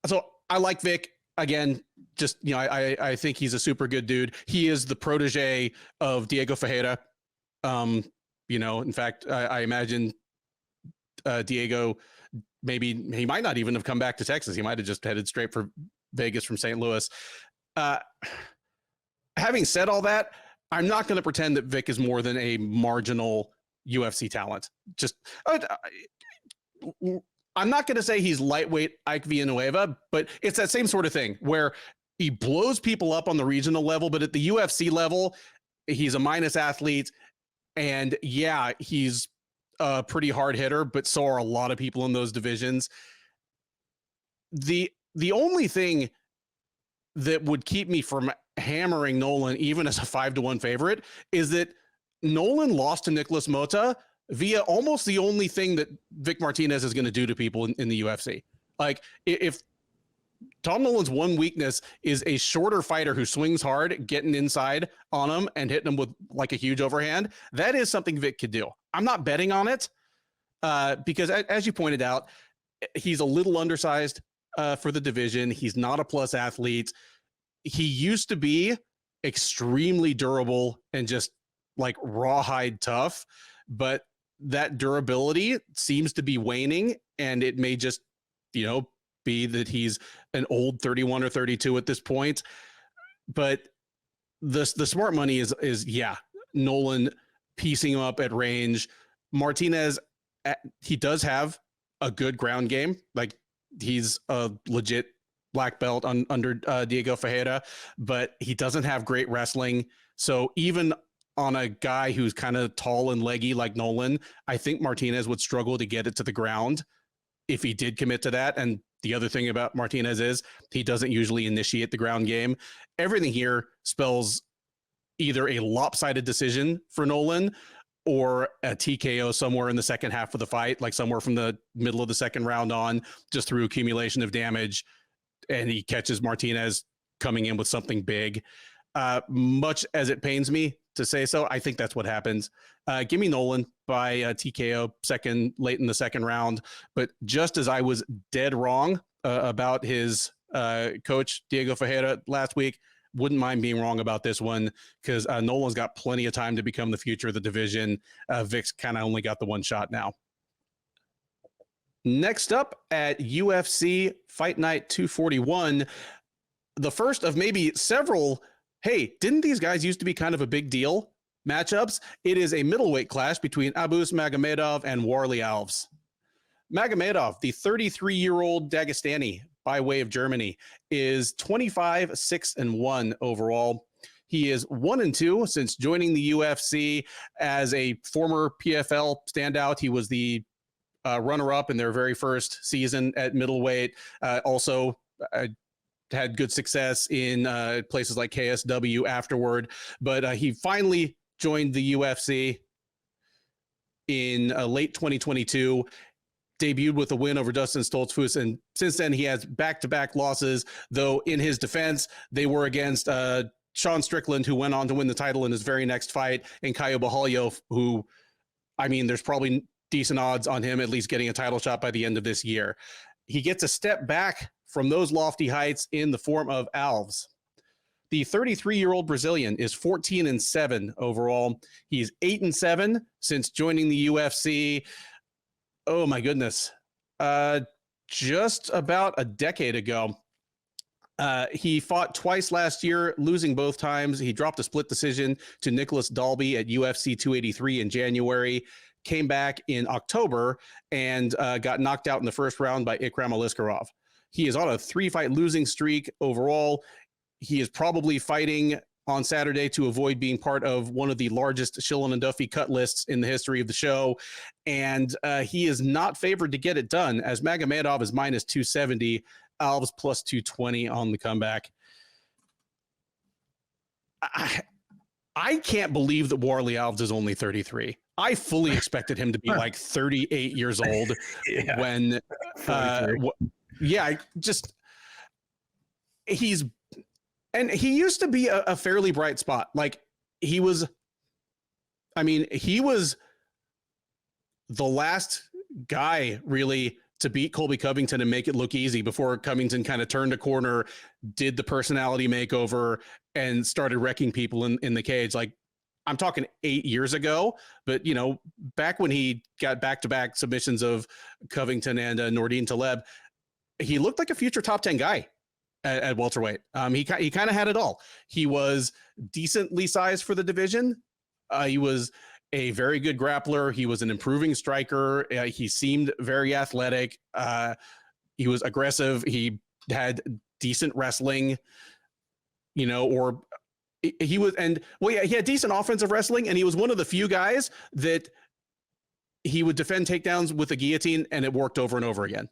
So I like Vic. Again, just, I think he's a super good dude. He is the protege of Diego Ferreira. In fact, I imagine Diego, maybe he might not even have come back to Texas. He might have just headed straight for Vegas from St. Louis. Having said all that, I'm not going to pretend that Vic is more than a marginal UFC talent. I'm not going to say he's lightweight Ike Villanueva, but it's that same sort of thing where he blows people up on the regional level, but at the UFC level, he's a minus athlete. And yeah, he's a pretty hard hitter, but so are a lot of people in those divisions. The only thing that would keep me from hammering Nolan, even as a 5-1 favorite, is that Nolan lost to Nicholas Mota via almost the only thing that Vic Martinez is going to do to people in the UFC. Like if Tom Nolan's one weakness is a shorter fighter who swings hard, getting inside on him and hitting him with like a huge overhand, that is something Vic could do. I'm not betting on it because as you pointed out, he's a little undersized for the division. He's not a plus athlete. He used to be extremely durable and just like rawhide tough, but that durability seems to be waning, and it may just, be that he's an old 31 or 32 at this point. But the smart money is Nolan piecing him up at range. Martinez, he does have a good ground game. Like he's a legit black belt under Diego Ferreira, but he doesn't have great wrestling. So even on a guy who's kind of tall and leggy like Nolan, I think Martinez would struggle to get it to the ground if he did commit to that. And the other thing about Martinez is he doesn't usually initiate the ground game. Everything here spells either a lopsided decision for Nolan or a TKO somewhere in the second half of the fight, like somewhere from the middle of the second round on, just through accumulation of damage. And he catches Martinez coming in with something big. Much as it pains me to say so, I think that's what happens. Give me Nolan by TKO late in the second round. But just as I was dead wrong about his coach, Diego Ferreira, last week, wouldn't mind being wrong about this one, because Nolan's got plenty of time to become the future of the division. Vic's kind of only got the one shot now. Next up at UFC Fight Night 241, the first of maybe several, hey, didn't these guys used to be kind of a big deal matchups? It is a middleweight clash between Magomedov and Warlley Alves. Magomedov, the 33-year-old Dagestani by way of Germany, is 25-6-1 overall. He is 1-2 since joining the UFC as a former PFL standout. He was the runner-up in their very first season at middleweight. Also had good success in places like KSW afterward. But he finally joined the UFC in late 2022. Debuted with a win over Dustin Stoltzfus, and since then he has back-to-back losses, though in his defense, they were against Sean Strickland, who went on to win the title in his very next fight, and Caio Borralho, who, I mean, there's probably decent odds on him at least getting a title shot by the end of this year. He gets a step back from those lofty heights in the form of Alves. The 33-year-old Brazilian is 14-7 overall. He's 8-7 since joining the UFC. Oh my goodness. Just about a decade ago. He fought twice last year, losing both times. He dropped a split decision to Nicholas Dalby at UFC 283 in January, came back in October, and got knocked out in the first round by Ikram Aliskerov. He is on a 3-fight losing streak overall. He is probably fighting on Saturday to avoid being part of one of the largest Shillan Duffy cut lists in the history of the show. And he is not favored to get it done, as Magomedov is minus 270, Alves plus 220 on the comeback. I can't believe that Warlley Alves is only 33. I fully expected him to be like 38 years old when, he used to be a fairly bright spot. Like he was the last guy really to beat Colby Covington and make it look easy before Covington kind of turned a corner, did the personality makeover, and started wrecking people in the cage. Like, I'm talking 8 years ago, but you know, back when he got back-to-back submissions of Covington and Nordine Taleb, he looked like a future top 10 guy at welterweight. He kind of had it all. He was decently sized for the division. He was a very good grappler. He was an improving striker. He seemed very athletic. He was aggressive. He had decent wrestling, you know, or he was, he had decent offensive wrestling, and he was one of the few guys that he would defend takedowns with a guillotine, and it worked over and over again.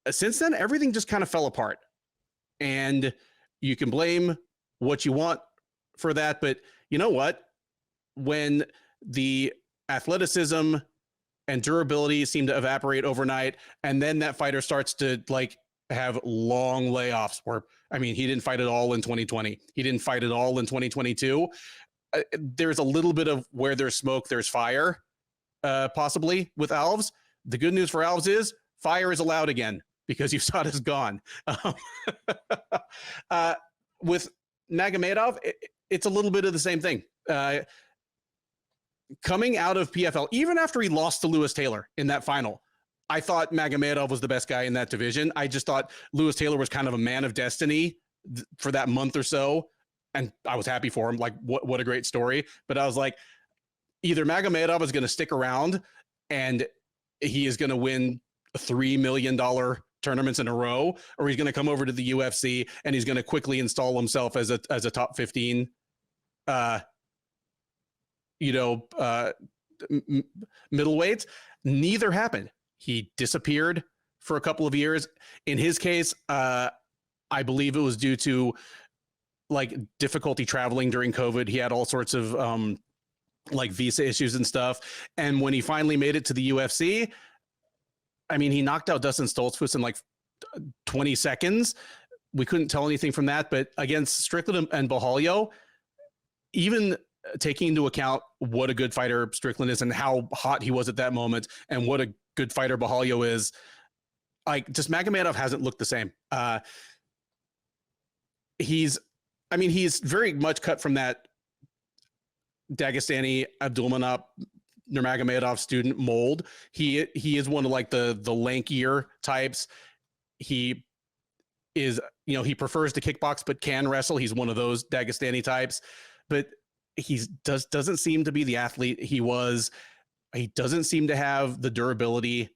Since then, everything just kind of fell apart, and you can blame what you want for that. But you know what? When the athleticism and durability seem to evaporate overnight, and then that fighter starts to like have long layoffs where, I mean, he didn't fight at all in 2020. He didn't fight at all in 2022. There's a little bit of where there's smoke, there's fire, possibly with Alves. The good news for Alves is fire is allowed again because USADA is gone. With Magomedov, it's a little bit of the same thing. Coming out of PFL, even after he lost to Lewis Taylor in that final, I thought Magomedov was the best guy in that division. I just thought Lewis Taylor was kind of a man of destiny for that month or so, and I was happy for him. Like, what a great story. But I was like, either Magomedov is going to stick around and he is going to win $3 million tournaments in a row, or he's going to come over to the UFC and he's going to quickly install himself as a top 15 middleweights. Neither happened. He disappeared for a couple of years. In his case, I believe it was due to like difficulty traveling during COVID. He had all sorts of like visa issues and stuff. And when he finally made it to the UFC, I mean, he knocked out Dustin Stoltzfus in like 20 seconds. We couldn't tell anything from that, but against Strickland and Borralho, even taking into account what a good fighter Strickland is and how hot he was at that moment and what a good fighter Borralho is, like, just Magomedov hasn't looked the same. He's very much cut from that Dagestani Abdulmanap Nurmagomedov student mold. He is one of like the lankier types. He is, he prefers to kickbox but can wrestle. He's one of those Dagestani types, but he doesn't seem to be the athlete he was. He doesn't seem to have the durability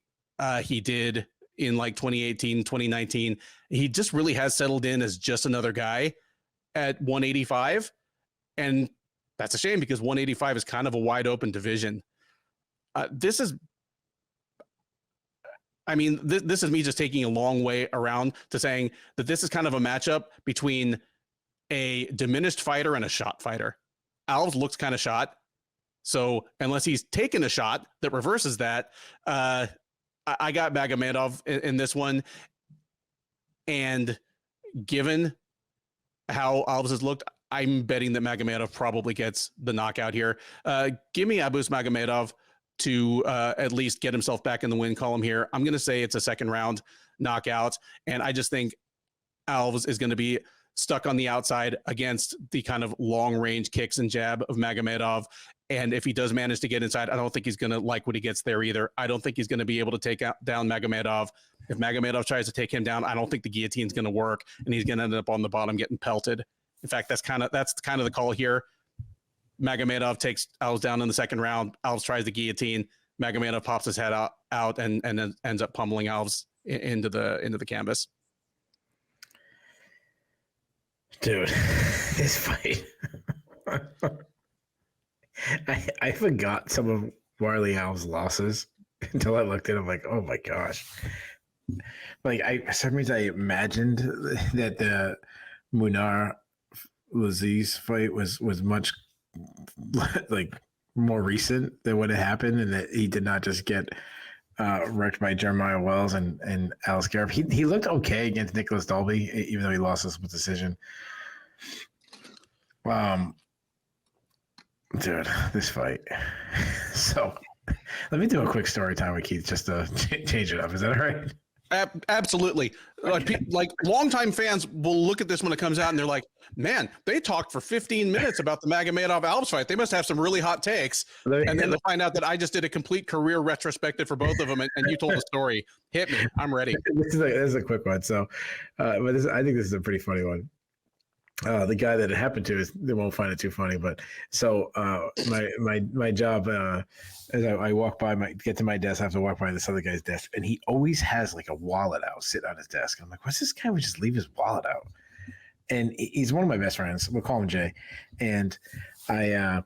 he did in like 2018, 2019. He just really has settled in as just another guy at 185. And that's a shame because 185 is kind of a wide open division. This is me just taking a long way around to saying that this is kind of a matchup between a diminished fighter and a shot fighter. Alves looks kind of shot. So unless he's taken a shot that reverses that, I got Magomedov in this one. And given how Alves has looked, I'm betting that Magomedov probably gets the knockout here. Give me Abus Magomedov to at least get himself back in the win column here. I'm going to say it's a second round knockout. And I just think Alves is going to be stuck on the outside against the kind of long range kicks and jab of Magomedov. And if he does manage to get inside, I don't think he's going to like what he gets there either. I don't think he's going to be able to take down Magomedov. If Magomedov tries to take him down, I don't think the guillotine's going to work, and he's going to end up on the bottom getting pelted. In fact, that's kind of the call here. Magomedov takes Alves down in the second round. Alves tries the guillotine. Magomedov pops his head out and then ends up pummeling Alves into the canvas. Dude, this fight. I forgot some of Warlley Alves' losses until I looked at him like, oh my gosh. Like for some reason I imagined that the Munar Laziz fight was much like more recent than what had happened, and that he did not just get wrecked by Jeremiah Wells and Alice Garib. He looked okay against Nicholas Dalby, even though he lost this with decision. Dude, this fight. So let me do a quick story time with Keith just to change it up. Is that all right? Absolutely. Like longtime fans will look at this when it comes out and they're like, man, they talked for 15 minutes about the Magomedov Alves fight. They must have some really hot takes. And then they find out that I just did a complete career retrospective for both of them. And you told the story. Hit me. I'm ready. This is a quick one. So, but I think this is a pretty funny one. The guy that it happened to they won't find it too funny, but so my job as I walk by get to my desk, I have to walk by this other guy's desk, and he always has like a wallet out sitting on his desk. I'm like, what's this guy would just leave his wallet out? And he's one of my best friends. We'll call him Jay, and I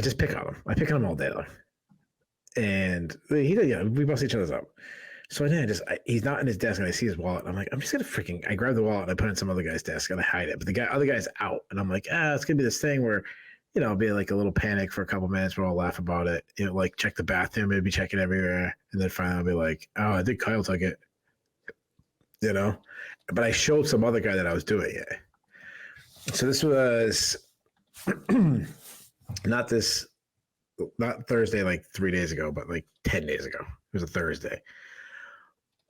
just pick on him. I pick on him all day long, and we bust each other's up. So then he's not in his desk and I see his wallet. I'm like, I'm just going to I grab the wallet and I put it in some other guy's desk and I hide it. But other guy's out. And I'm like, it's going to be this thing where, I'll be like a little panic for a couple minutes. We'll all laugh about it. Like check the bathroom, maybe check it everywhere. And then finally I'll be like, oh, I think Kyle took it. But I showed some other guy that I was doing it. So this was not Thursday, like 3 days ago, but like 10 days ago. It was a Thursday.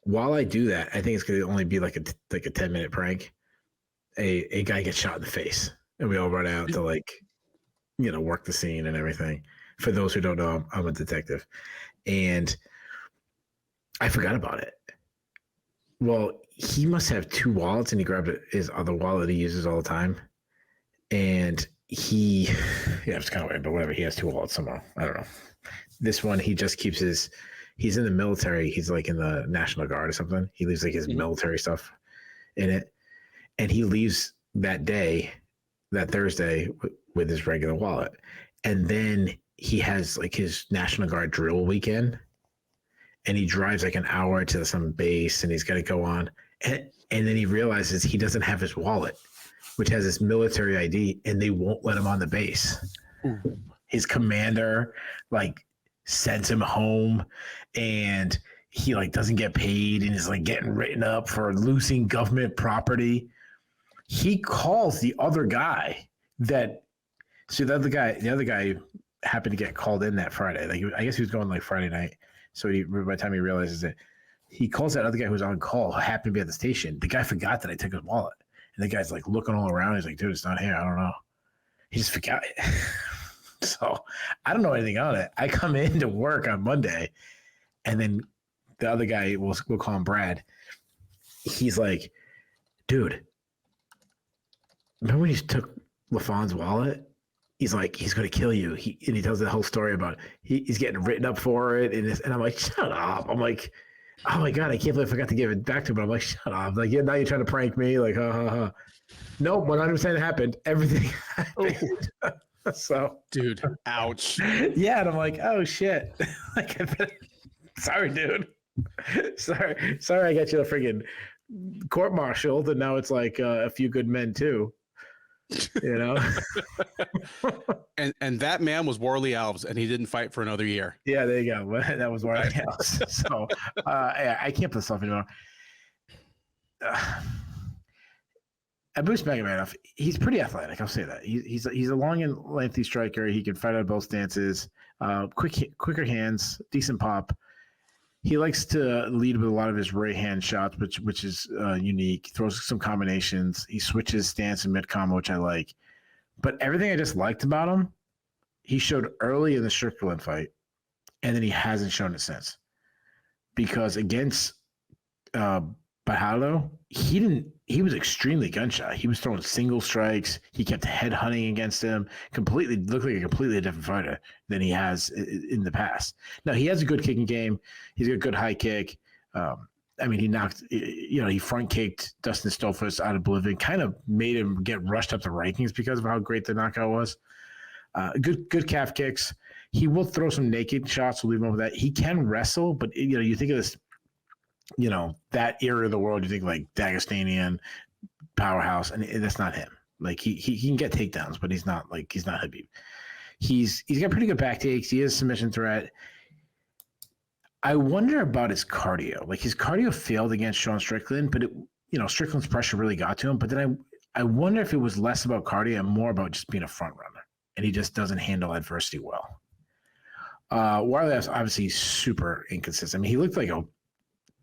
While I do that, I think it's going to only be like a 10-minute prank. A guy gets shot in the face, and we all run out to work the scene and everything. For those who don't know, I'm a detective, and I forgot about it. Well, he must have two wallets, and he grabbed his other wallet he uses all the time, and it's kind of weird, but whatever. He has two wallets somehow. I don't know. This one, he just keeps he's in the military. He's like in the National Guard or something. He leaves like his military stuff in it. And he leaves that Thursday with his regular wallet. And then he has like his National Guard drill weekend. And he drives like an hour to some base and he's got to go on. And then he realizes he doesn't have his wallet, which has his military ID, and they won't let him on the base. his commander like sends him home, and he like doesn't get paid and is like getting written up for losing government property. He calls the other guy that. So the other guy happened to get called in that Friday. Like I guess he was going like Friday night. So by the time he realizes it, he calls that other guy who was on call, who happened to be at the station. The guy forgot that I took his wallet. And the guy's like looking all around. He's like, dude, it's not here. I don't know. He just forgot it. So I don't know anything on it. I come in to work on Monday, and then the other guy, we'll call him Brad. He's like, dude, remember when you took LaFawn's wallet? He's like, he's going to kill you. And he tells the whole story about he's getting written up for it. And I'm like, shut up. I'm like, oh my God, I can't believe I forgot to give it back to him. But I'm like, shut up. Like, now you're trying to prank me. Like, ha, ha, ha. No, 100% happened. Everything happened. So, dude, ouch. Yeah. And I'm like, oh shit. Like, sorry, dude. Sorry, I got you a friggin' court-martialed. And now it's like a few good men too. You know. and that man was Warlley Alves, and he didn't fight for another year. Yeah, there you go. That was Warlley Alves. So I can't put this off anymore. Magomedov, he's pretty athletic. I'll say that. He's a long and lengthy striker. He can fight on both stances. Quicker hands, decent pop. He likes to lead with a lot of his right hand shots, which is unique. He throws some combinations. He switches stance and mid combo, which I like. But everything I just liked about him, he showed early in the Strickland fight, and then he hasn't shown it since. Because against Bajalo, he was extremely gunshot. He was throwing single strikes. He kept head hunting against him. Looked like a completely different fighter than he has in the past. Now, he has a good kicking game. He's got a good high kick. I mean, he front kicked Dustin Stolfus out of oblivion, kind of made him get rushed up the rankings because of how great the knockout was. Good calf kicks. He will throw some naked shots. We'll leave him with that. He can wrestle, but you think of this, that era of the world, you think like Dagestanian powerhouse, and that's not him. Like he can get takedowns, but he's not Habib. He's got pretty good back takes. He is a submission threat. I wonder about his cardio. Like his cardio failed against Sean Strickland, but Strickland's pressure really got to him. But then I wonder if it was less about cardio and more about just being a front runner, and he just doesn't handle adversity well. Warlley is obviously super inconsistent. I mean, he looked like a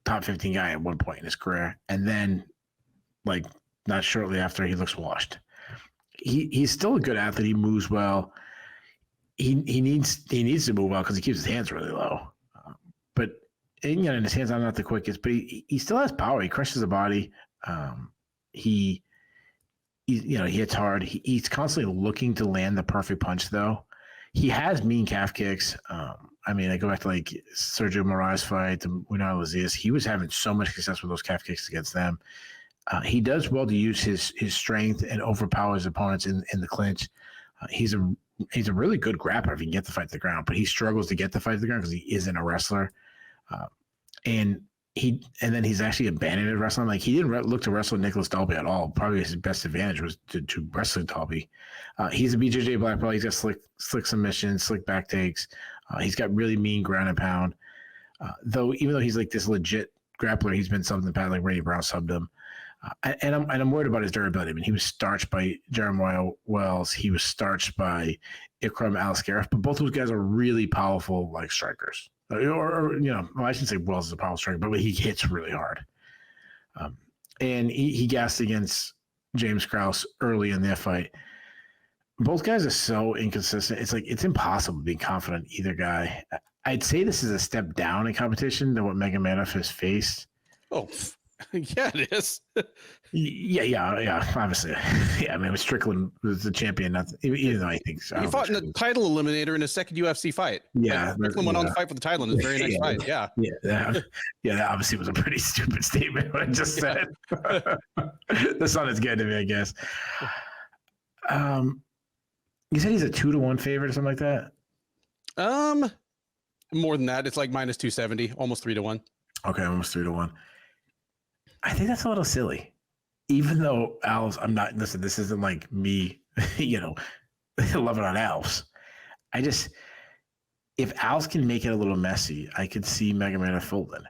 top 15 guy at one point in his career, and then like not shortly after, he looks washed. He's still a good athlete. He moves well. He needs to move well because he keeps his hands really low. But and his hands are not the quickest, but he still has power. He crushes the body. He hits hard. He's constantly looking to land the perfect punch, though. He has mean calf kicks. I mean, I go back to like Sergio Moraes fight, the Unai Lazias. He was having so much success with those calf kicks against them. He does well to use his strength and overpower his opponents in the clinch. He's a really good grappler if he can get the fight to the ground, but he struggles to get the fight to the ground because he isn't a wrestler. And then he's actually abandoned wrestling. Like he didn't look to wrestle Nicholas Dalby at all. Probably his best advantage was to wrestle Dalby. He's a BJJ black belt. He's got slick submissions, slick back takes. He's got really mean ground and pound. Even though he's like this legit grappler, he's been subbed in the past, like Randy Brown subbed him. And I'm worried about his durability. I mean, he was starched by Jeremiah Wells. He was starched by Ikram Aliskerov. But both those guys are really powerful, like strikers. I shouldn't say Wells is a powerful striker, but he hits really hard. And he gassed against James Krause early in their fight. Both guys are so inconsistent. It's like it's impossible to be confident in either guy. I'd say this is a step down in competition than what Magomedov has faced. Oh, yeah, it is. Yeah. Obviously, yeah. I mean, Strickland was the champion. Even though I think so. He fought in a title eliminator in his second UFC fight. Yeah, Strickland went on to fight for the title in his very next fight. Yeah. That obviously was a pretty stupid statement. What I just said. The sun is good to me, I guess. You said he's a 2-1 favorite or something like that. More than that. It's like minus 270, almost 3-1. Okay, almost 3-1. I think that's a little silly. Even though Alves, I'm not, listen, this isn't like me, loving on Alves. if Alves can make it a little messy, I could see Magomedov folding.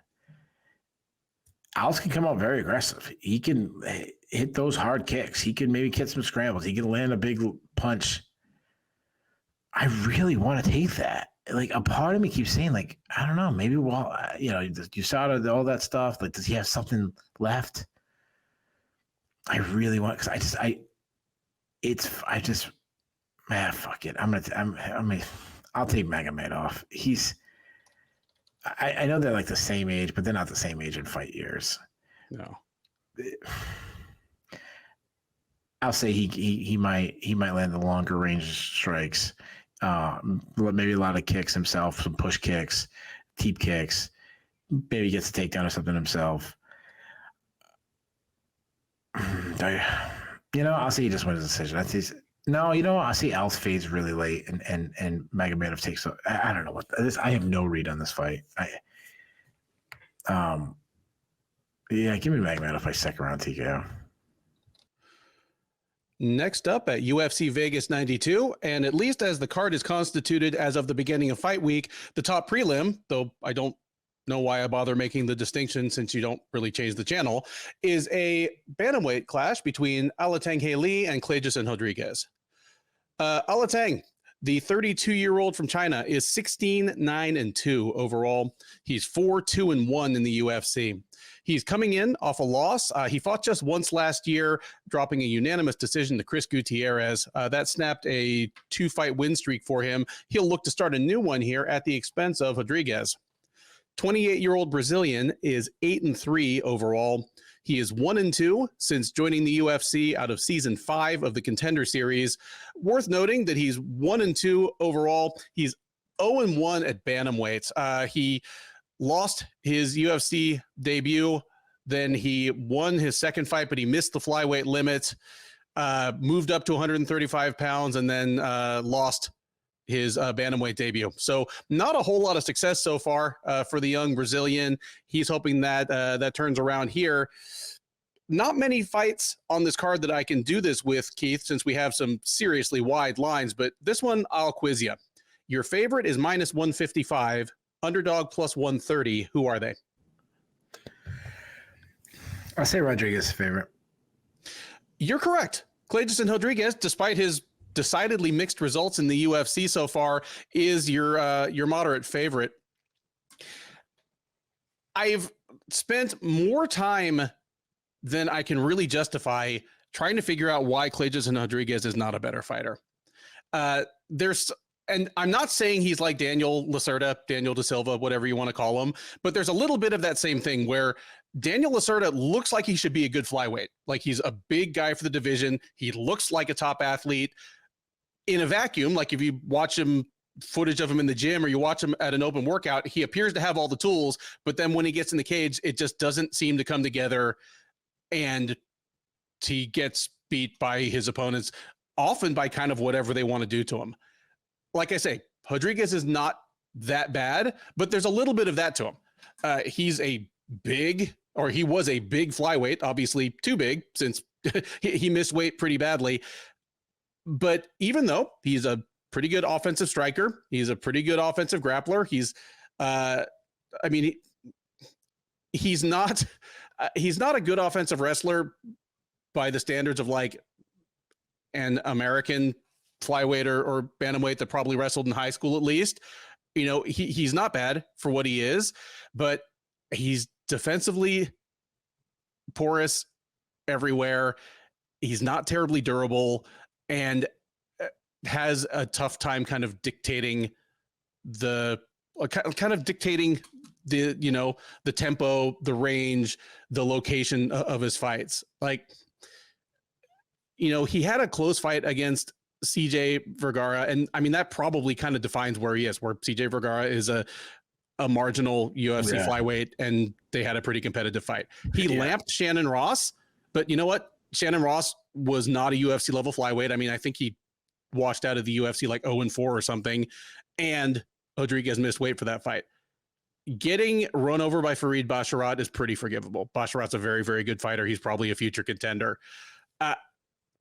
Alves can come out very aggressive. He can hit those hard kicks. He can maybe get some scrambles. He can land a big punch. I really want to take that. Like, a part of me keeps saying, like, I don't know, maybe, well, you saw all that stuff. Like, does he have something left? I really want, because man, fuck it. I'll take Magomedov. I know they're like the same age, but they're not the same age in fight years. No. I'll say he might land the longer range strikes. Maybe a lot of kicks himself, some push kicks, teep kicks. Maybe he gets a takedown or something himself. I'll say he just wins the decision. I see Alves fades really late, and Magomedov takes. I don't know what this. I have no read on this fight. Give me Magomedov by second round TKO. Next up at UFC Vegas 92, and at least as the card is constituted as of the beginning of fight week, the top prelim, though I don't know why I bother making the distinction since you don't really change the channel, is a bantamweight clash between Alateng Heili and Kleydson Rodrigues. Alateng, the 32-year-old from China, is 16-9-2 overall. He's 4-2-1 in the UFC. He's coming in off a loss. He fought just once last year, dropping a unanimous decision to Chris Gutierrez. That snapped a 2-fight win streak for him. He'll look to start a new one here at the expense of Rodrigues. 28-year-old Brazilian is 8-3 overall. He is 1-2 since joining the UFC out of season 5 of the Contender Series. Worth noting that he's 1-2 overall. He's 0-1 at bantamweights. He lost his UFC debut. Then he won his second fight, but he missed the flyweight limit, moved up to 135 pounds, and then lost his bantamweight debut. So not a whole lot of success so far for the young Brazilian. He's hoping that that turns around here. Not many fights on this card that I can do this with, Keith, since we have some seriously wide lines, but this one I'll quiz you. Your favorite is -155, underdog +130. Who are they? I'll say Rodrigues' favorite. You're correct. Kleydson Rodrigues, despite his decidedly mixed results in the UFC so far, is your moderate favorite. I've spent more time than I can really justify trying to figure out why Kleydson Rodrigues is not a better fighter. And I'm not saying he's like Daniel Lacerda, Daniel Da Silva, whatever you want to call him, but there's a little bit of that same thing where Daniel Lacerda looks like he should be a good flyweight. Like, he's a big guy for the division. He looks like a top athlete in a vacuum. Like, if you watch him, footage of him in the gym, or you watch him at an open workout, he appears to have all the tools, but then when he gets in the cage, it just doesn't seem to come together, and he gets beat by his opponents, often by kind of whatever they want to do to him. Like I say, Rodrigues is not that bad, but there's a little bit of that to him. He was a big flyweight, obviously too big since he missed weight pretty badly. But even though he's a pretty good offensive striker, he's a pretty good offensive grappler. He's not a good offensive wrestler by the standards of like an American flyweight or bantamweight that probably wrestled in high school at least. He's not bad for what he is, but he's defensively porous everywhere. He's not terribly durable and has a tough time kind of dictating the tempo, the range, the location of his fights. Like, he had a close fight against CJ Vergara, and I mean that probably kind of defines where he is, where CJ Vergara is a marginal UFC flyweight, and they had a pretty competitive fight. He lamped Shannon Ross, but you know what? Shannon Ross was not a UFC level flyweight. I mean, I think he washed out of the UFC like 0-4 or something, and Rodrigues missed weight for that fight. Getting run over by Farid Basharat is pretty forgivable. Basharat's a very, very good fighter. He's probably a future contender.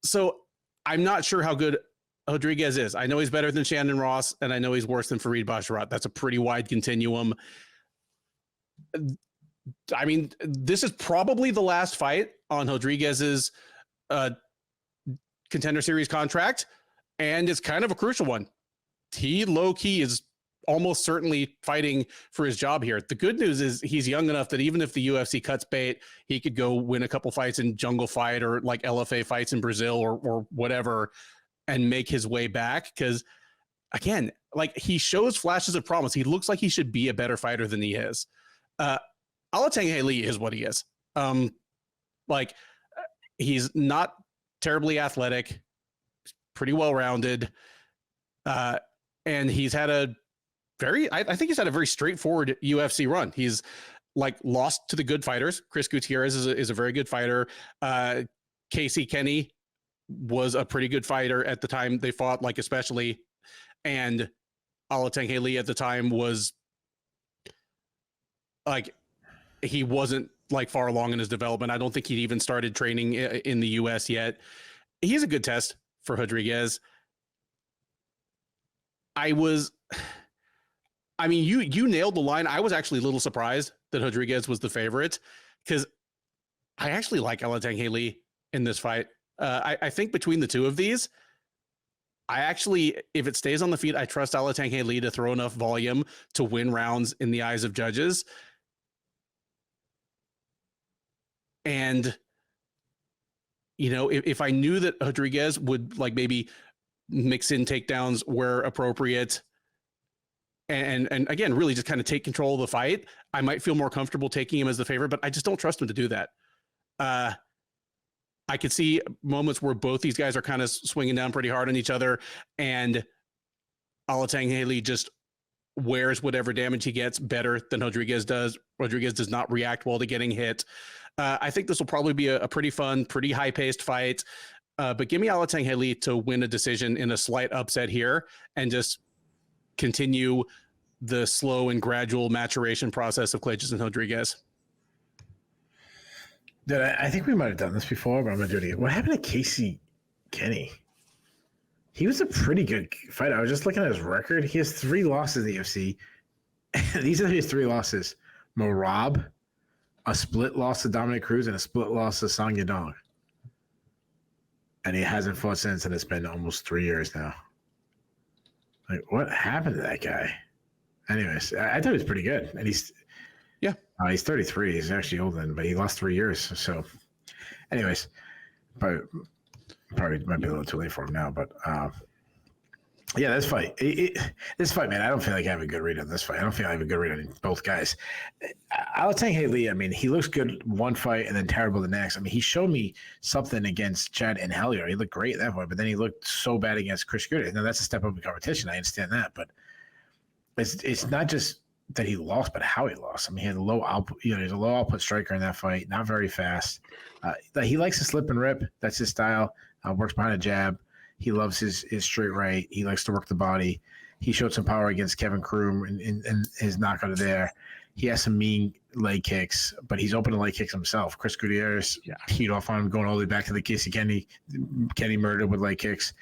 So I'm not sure how good Rodrigues is. I know he's better than Shannon Ross, and I know he's worse than Farid Basharat. That's a pretty wide continuum. I mean, this is probably the last fight on Rodriguez's Contender Series contract, and it's kind of a crucial one. He low-key is almost certainly fighting for his job here. The good news is he's young enough that even if the UFC cuts bait, he could go win a couple fights in Jungle Fight or like LFA fights in Brazil or whatever and make his way back. Because again, like he shows flashes of promise. He looks like he should be a better fighter than he is. Alateng Heili is what he is. He's not terribly athletic, pretty well-rounded. And he's had I think he's had a very straightforward UFC run. He's like lost to the good fighters. Chris Gutierrez is a very good fighter. Casey Kenny was a pretty good fighter at the time they fought, like especially. And Alateng Heili at the time was like, he wasn't like far along in his development. I don't think he'd even started training in the US yet. He's a good test for Rodrigues. You nailed the line. I was actually a little surprised that Rodrigues was the favorite because I actually like Alateng Heili in this fight. I think between the two of these, if it stays on the feet, I trust Alateng Heili to throw enough volume to win rounds in the eyes of judges. And, if I knew that Rodrigues would like maybe mix in takedowns where appropriate, and again, really just kind of take control of the fight, I might feel more comfortable taking him as the favorite, but I just don't trust him to do that. I could see moments where both these guys are kind of swinging down pretty hard on each other, and Alateng Heili just wears whatever damage he gets better than Rodrigues does. Rodrigues does not react well to getting hit. I think this will probably be a pretty fun, pretty high-paced fight, but give me Alateng Heili to win a decision in a slight upset here and just continue the slow and gradual maturation process of Kleydson and Rodrigues. Dude, I think we might have done this before, but I'm going to do it again. What happened to Casey Kenny? He was a pretty good fighter. I was just looking at his record. He has 3 losses in the UFC. These are his 3 losses. Marab, a split loss to Dominic Cruz, and a split loss to Song Yadong. And he hasn't fought since, and it's been almost 3 years now. Like, what happened to that guy? Anyways, I thought he was pretty good. And he's 33. He's actually older than, but he lost 3 years. So, anyways, probably might be a little too late for him now. But yeah, this fight, man, I don't feel like I have a good read on this fight. I don't feel I have a good read on both guys. Alateng Heili, I mean, he looks good one fight and then terrible the next. I mean, he showed me something against Chad and Hellier. He looked great at that point, but then he looked so bad against Chris Gutierrez. Now, that's a step up in competition. I understand that, but it's not just that he lost, but how he lost. I mean, he had a low output. He's a low output striker in that fight, not very fast. He likes to slip and rip. That's his style. Works behind a jab. He loves his straight right. He likes to work the body. He showed some power against Kevin Kroom and his knockout of there. He has some mean leg kicks, but he's open to leg kicks himself. Chris Gutierrez teed off on him, going all the way back to the Casey Kenny murder with leg kicks.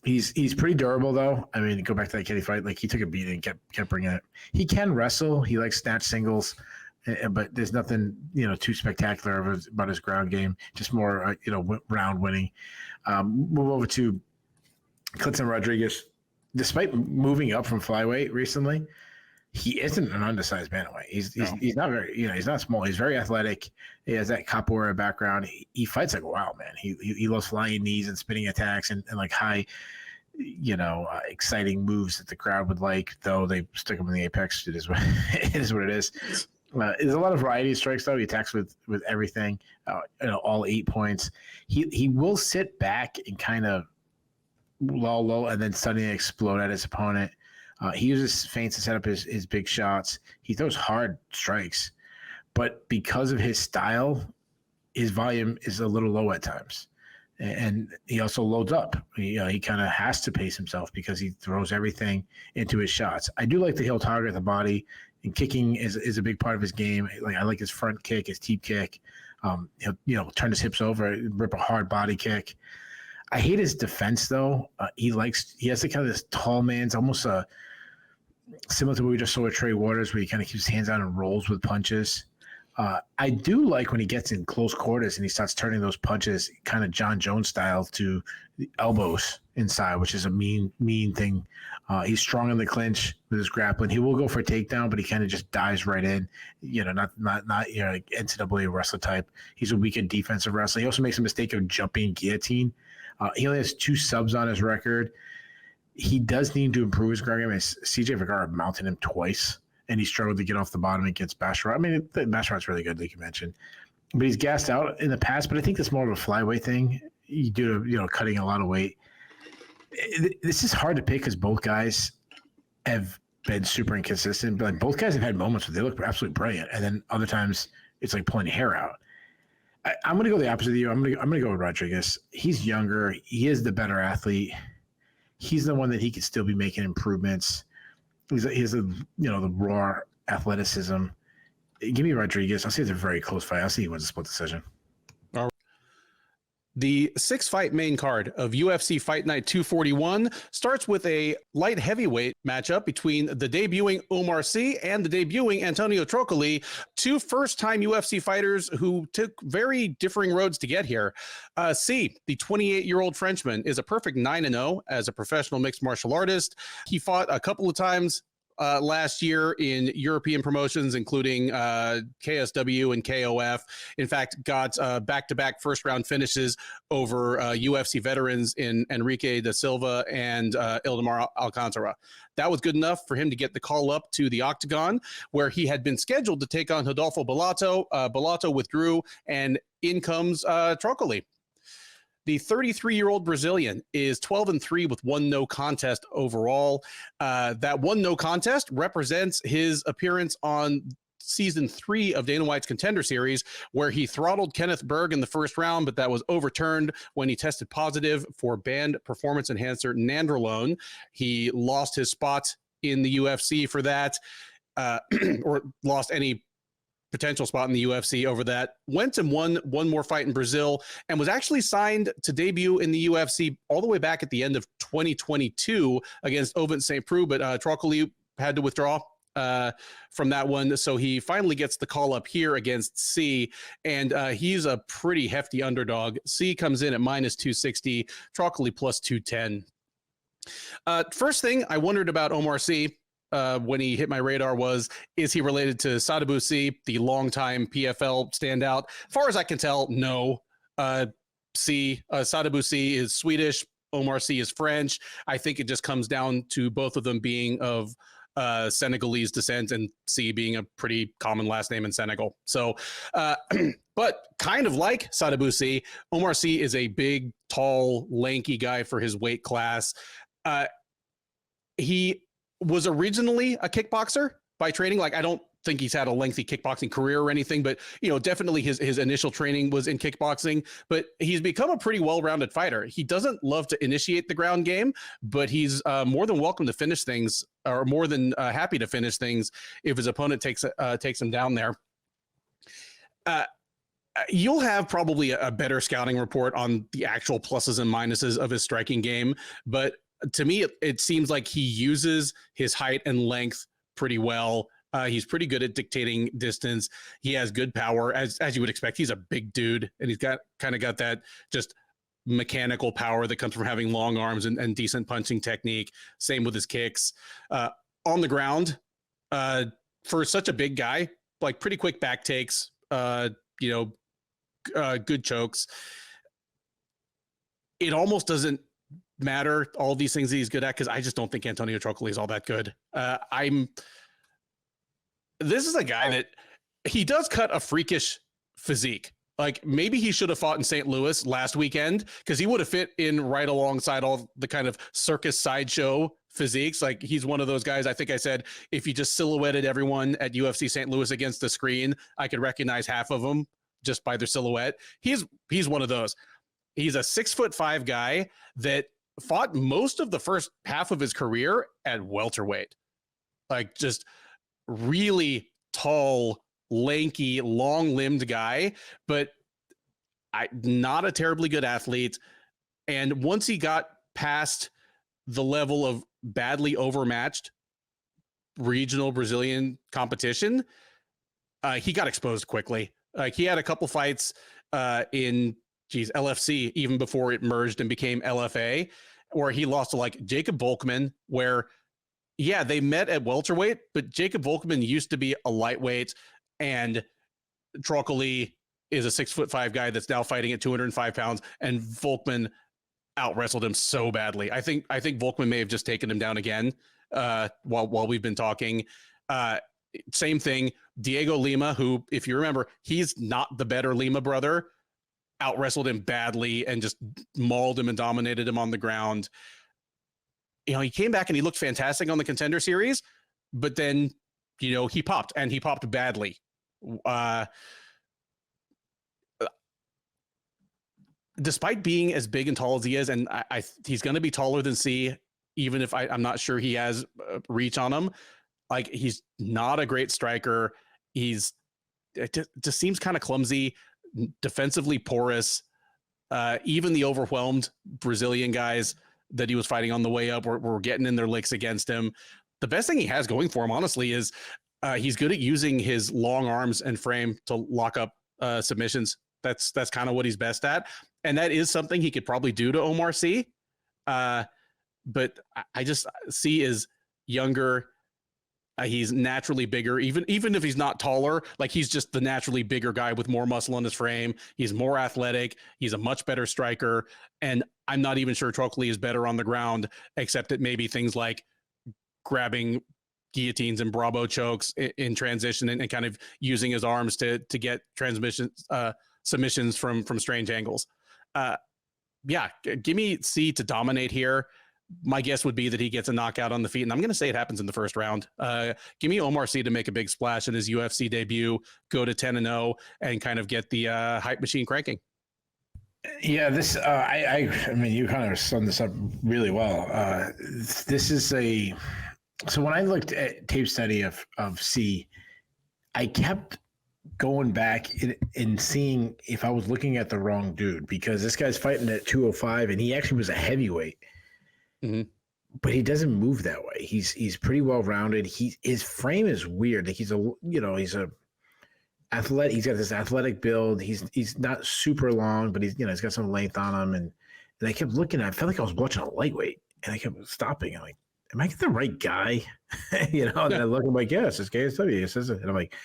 He's pretty durable, though. I mean, go back to that Kenny fight. Like, he took a beating, kept bringing it. He can wrestle. He likes snatch singles, but there's nothing, too spectacular about his ground game. Just more, round winning. Move over to Kleydson Rodrigues. Despite moving up from flyweight recently, he isn't an undersized bantamweight. He's not very, he's not small. He's very athletic. He has that capoeira background. He fights like a wild man. He loves flying knees and spinning attacks and like high, exciting moves that the crowd would like, though they stick him in the apex. It is what it is. There's a lot of variety of strikes, though. He attacks with everything, all 8 points. He will sit back and kind of low, and then suddenly explode at his opponent. He uses feints to set up his big shots. He throws hard strikes, but because of his style, his volume is a little low at times. And he also loads up. He kind of has to pace himself because he throws everything into his shots. I do like the heel target the body, and kicking is a big part of his game. Like, I like his front kick, his teep kick. He'll turn his hips over, rip a hard body kick. I hate his defense though. He has the kind of this tall man's almost similar to what we just saw with Trey Waters, where he kind of keeps his hands out and rolls with punches. I do like when he gets in close quarters and he starts turning those punches kind of John Jones style to the elbows inside, which is a mean thing. He's strong in the clinch with his grappling. He will go for a takedown, but he kind of just dives right in. Not like NCAA wrestler type. He's a weak in defensive wrestling. He also makes a mistake of jumping guillotine. He only has 2 subs on his record. He does need to improve his ground game. CJ Vergara mounted him twice, and he struggled to get off the bottom against Basharat. I mean, Basharat's really good, like you mentioned. But he's gassed out in the past, but I think that's more of a flyweight thing. You do, cutting a lot of weight. This is hard to pick because both guys have been super inconsistent. But like, both guys have had moments where they look absolutely brilliant, and then other times it's like pulling your hair out. I'm going to go the opposite of you. I'm going to go with Rodrigues. He's younger. He is the better athlete. He's the one that he could still be making improvements. He has the raw athleticism. Give me Rodrigues. I'll say it's a very close fight. I'll see he wins a split decision. The 6-fight main card of UFC Fight Night 241 starts with a light heavyweight matchup between the debuting Oumar Sy and the debuting Antonio Trocoli, 2 first-time UFC fighters who took very differing roads to get here. Sy, the 28-year-old Frenchman, is a perfect 9-0 as a professional mixed martial artist. He fought a couple of times last year in European promotions, including KSW and KOF. In fact, got back-to-back first-round finishes over UFC veterans in Enrique da Silva and Ildemar Alcantara. That was good enough for him to get the call up to the Octagon, where he had been scheduled to take on Rodolfo Bellato. Bellato withdrew, and in comes Trocoli. The 33-year-old Brazilian is 12-3 with 1 no contest overall. That 1 no contest represents his appearance on season 3 of Dana White's Contender Series, where he throttled Kenneth Berg in the first round, but that was overturned when he tested positive for banned performance enhancer nandrolone. He lost his spot in the UFC for that, or lost any potential spot in the UFC over that. Went and won one more fight in Brazil and was actually signed to debut in the UFC all the way back at the end of 2022 against Ovin St. Preux, but Trocoli had to withdraw from that one. So he finally gets the call up here against Sy, and he's a pretty hefty underdog. Sy comes in at -260, Trocoli +210. First thing I wondered about Oumar Sy when he hit my radar was, is he related to Sadibou Sy, the longtime PFL standout? As far as I can tell, no. Sadibou Sy is Swedish, Oumar Sy is French. I think it just comes down to both of them being of Senegalese descent, and Sy being a pretty common last name in Senegal. So, but kind of like Sadibou Sy, Oumar Sy is a big, tall, lanky guy for his weight class. He was originally a kickboxer by training. Like, I don't think he's had a lengthy kickboxing career or anything, but definitely his initial training was in kickboxing. But he's become a pretty well-rounded fighter. He doesn't love to initiate the ground game, but he's more than welcome to finish things, or more than happy to finish things if his opponent takes him down there. You'll have probably a better scouting report on the actual pluses and minuses of his striking game, but to me, it seems like he uses his height and length pretty well. He's pretty good at dictating distance. He has good power, as you would expect. He's a big dude, and he's got that just mechanical power that comes from having long arms and decent punching technique. Same with his kicks. On the ground, for such a big guy, like pretty quick back takes, good chokes. It almost doesn't matter all these things that he's good at, because I just don't think Antonio Trocoli is all that good. This is a guy that he does cut a freakish physique. Like, maybe he should have fought in St. Louis last weekend, because he would have fit in right alongside all the kind of circus sideshow physiques. Like, he's one of those guys. I think I said, if you just silhouetted everyone at UFC St. Louis against the screen, I could recognize half of them just by their silhouette. He's one of those. He's a 6'5" guy that fought most of the first half of his career at welterweight. Like, just really tall, lanky, long-limbed guy, but not a terribly good athlete. And once he got past the level of badly overmatched regional Brazilian competition, he got exposed quickly. Like he had a couple fights in LFC even before it merged and became LFA, where he lost to like Jacob Volkman, where they met at welterweight, but Jacob Volkman used to be a lightweight, and Trocoli is a 6'5" guy that's now fighting at 205 pounds, and Volkman out wrestled him so badly. I think Volkman may have just taken him down again while we've been talking. Same thing. Diego Lima, who, if you remember, he's not the better Lima brother, out wrestled him badly and just mauled him and dominated him on the ground. You know, he came back and he looked fantastic on the Contender Series, but then, you know, he popped badly. Despite being as big and tall as he is, and he's going to be taller than C, even if I'm not sure he has reach on him. Like, he's not a great striker. It just seems kind of clumsy, defensively porous. Even the overwhelmed Brazilian guys that he was fighting on the way up were getting in their licks against him. The best thing he has going for him, honestly, is he's good at using his long arms and frame to lock up submissions. That's kind of what he's best at. And that is something he could probably do to Oumar Sy. But I just see is younger. He's naturally bigger, even if he's not taller. Like, he's just the naturally bigger guy with more muscle on his frame. He's more athletic. He's a much better striker. And I'm not even sure Trocoli is better on the ground, except that maybe things like grabbing guillotines and Bravo chokes in transition and kind of using his arms to get submissions from strange angles. Give me C to dominate here. My guess would be that he gets a knockout on the feet, and I'm going to say it happens in the first round. Give me Oumar Sy to make a big splash in his UFC debut, go to 10-0, and kind of get the hype machine cranking. Yeah, this I mean, you kind of summed this up really well. This is so when I looked at tape study of C, I kept going back and seeing if I was looking at the wrong dude, because this guy's fighting at 205 and he actually was a heavyweight. Mm-hmm. But he doesn't move that way. He's pretty well rounded. His frame is weird. Like, he's a athletic. He's got this athletic build. He's not super long, but he's got some length on him. And I kept looking at. I felt like I was watching a lightweight, and I kept stopping. I'm like, am I the right guy? And I look. I'm like, yes, it's KSW. It says it. And I'm like,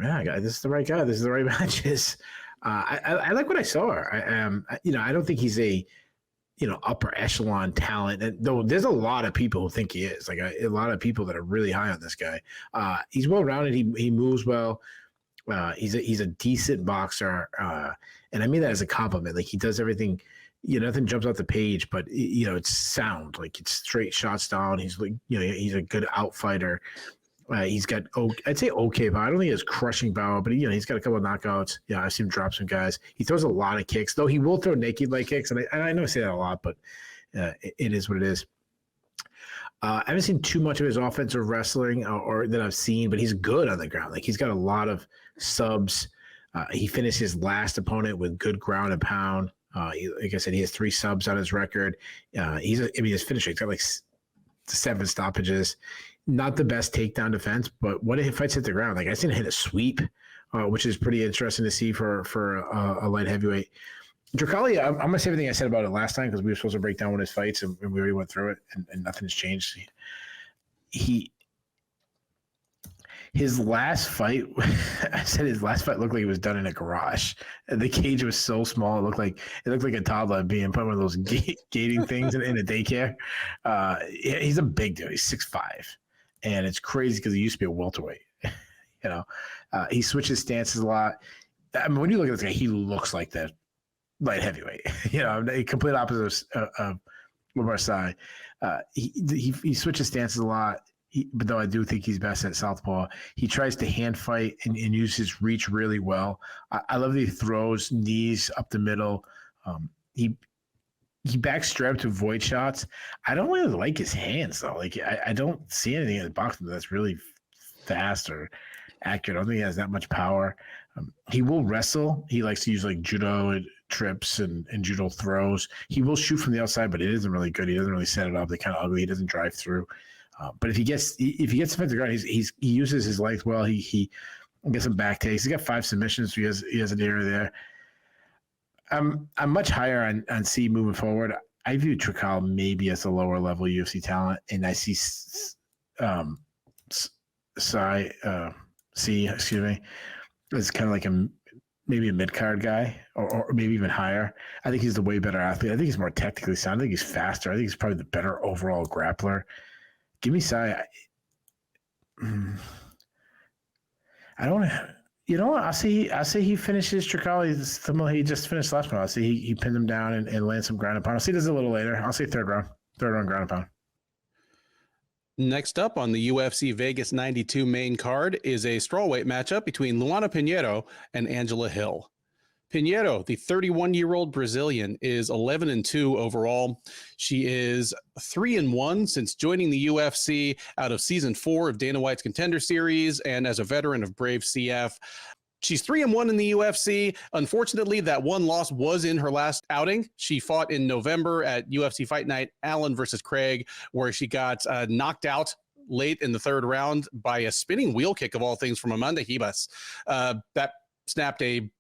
yeah, this is the right guy. This is the right matches. I like what I saw. I don't think he's a upper echelon talent. And though there's a lot of people who think he is, like a lot of people that are really high on this guy. He's well rounded. He moves well. He's a decent boxer. And I mean that as a compliment. Like, he does everything, nothing jumps off the page, but it's sound, like it's straight shots down. He's like, he's a good outfighter. He's got, I'd say okay power. I don't think he has crushing power, but he's got a couple of knockouts. Yeah, I've seen him drop some guys. He throws a lot of kicks, though he will throw naked leg kicks, and I know I say that a lot, but it is what it is. I haven't seen too much of his offensive wrestling or that I've seen, but he's good on the ground. Like, he's got a lot of subs. He finished his last opponent with good ground and pound. Like I said, he has 3 subs on his record. His finisher, he's got like 7 stoppages. Not the best takedown defense, but what if fights hit the ground? Like, I seen him hit a sweep, which is pretty interesting to see for a light heavyweight. Trocoli, I'm going to say everything I said about it last time, because we were supposed to break down one of his fights, and we already went through it, and nothing's changed. His last fight, I said his last fight looked like it was done in a garage. And the cage was so small, it looked like a toddler being put in one of those gating things in a daycare. He's a big dude. He's 6'5", and it's crazy because he used to be a welterweight. He switches stances a lot. I mean, when you look at this guy, he looks like that light heavyweight. A complete opposite of Oumar Sy. He switches stances a lot. But though I do think he's best at southpaw, he tries to hand fight and use his reach really well. I love that he throws knees up the middle. He backstrap to avoid shots. I don't really like his hands, though. Like, I don't see anything in the boxing that's really fast or accurate. I don't think he has that much power. He will wrestle. He likes to use like judo trips and judo throws. He will shoot from the outside, but it isn't really good. He doesn't really set it up. They're kind of ugly. He doesn't drive through. But if he gets defensive ground, he uses his legs well. He gets some back takes. He's got 5 submissions. So he has an area there. I'm much higher on C moving forward. I view Trocoli maybe as a lower level UFC talent, and I see C, excuse me, as kind of like maybe a mid-card guy or maybe even higher. I think he's the way better athlete. I think he's more technically sound. I think he's faster. I think he's probably the better overall grappler. Give me Sai. I don't know. You know what? I'll say he finishes Trocoli similar. He just finished last one. I'll say he pinned him down and lands some ground and pound. I'll see this a little later. I'll say third round ground and pound. Next up on the UFC Vegas 92 main card is a strawweight matchup between Luana Pinheiro and Angela Hill. Pinheiro, the 31-year-old Brazilian, is 11-2 overall. She is 3-1 since joining the UFC out of season 4 of Dana White's Contender Series and as a veteran of Brave CF. She's 3-1 in the UFC. Unfortunately, that one loss was in her last outing. She fought in November at UFC Fight Night, Allen versus Craig, where she got knocked out late in the third round by a spinning wheel kick of all things from Amanda Ribas. That snapped a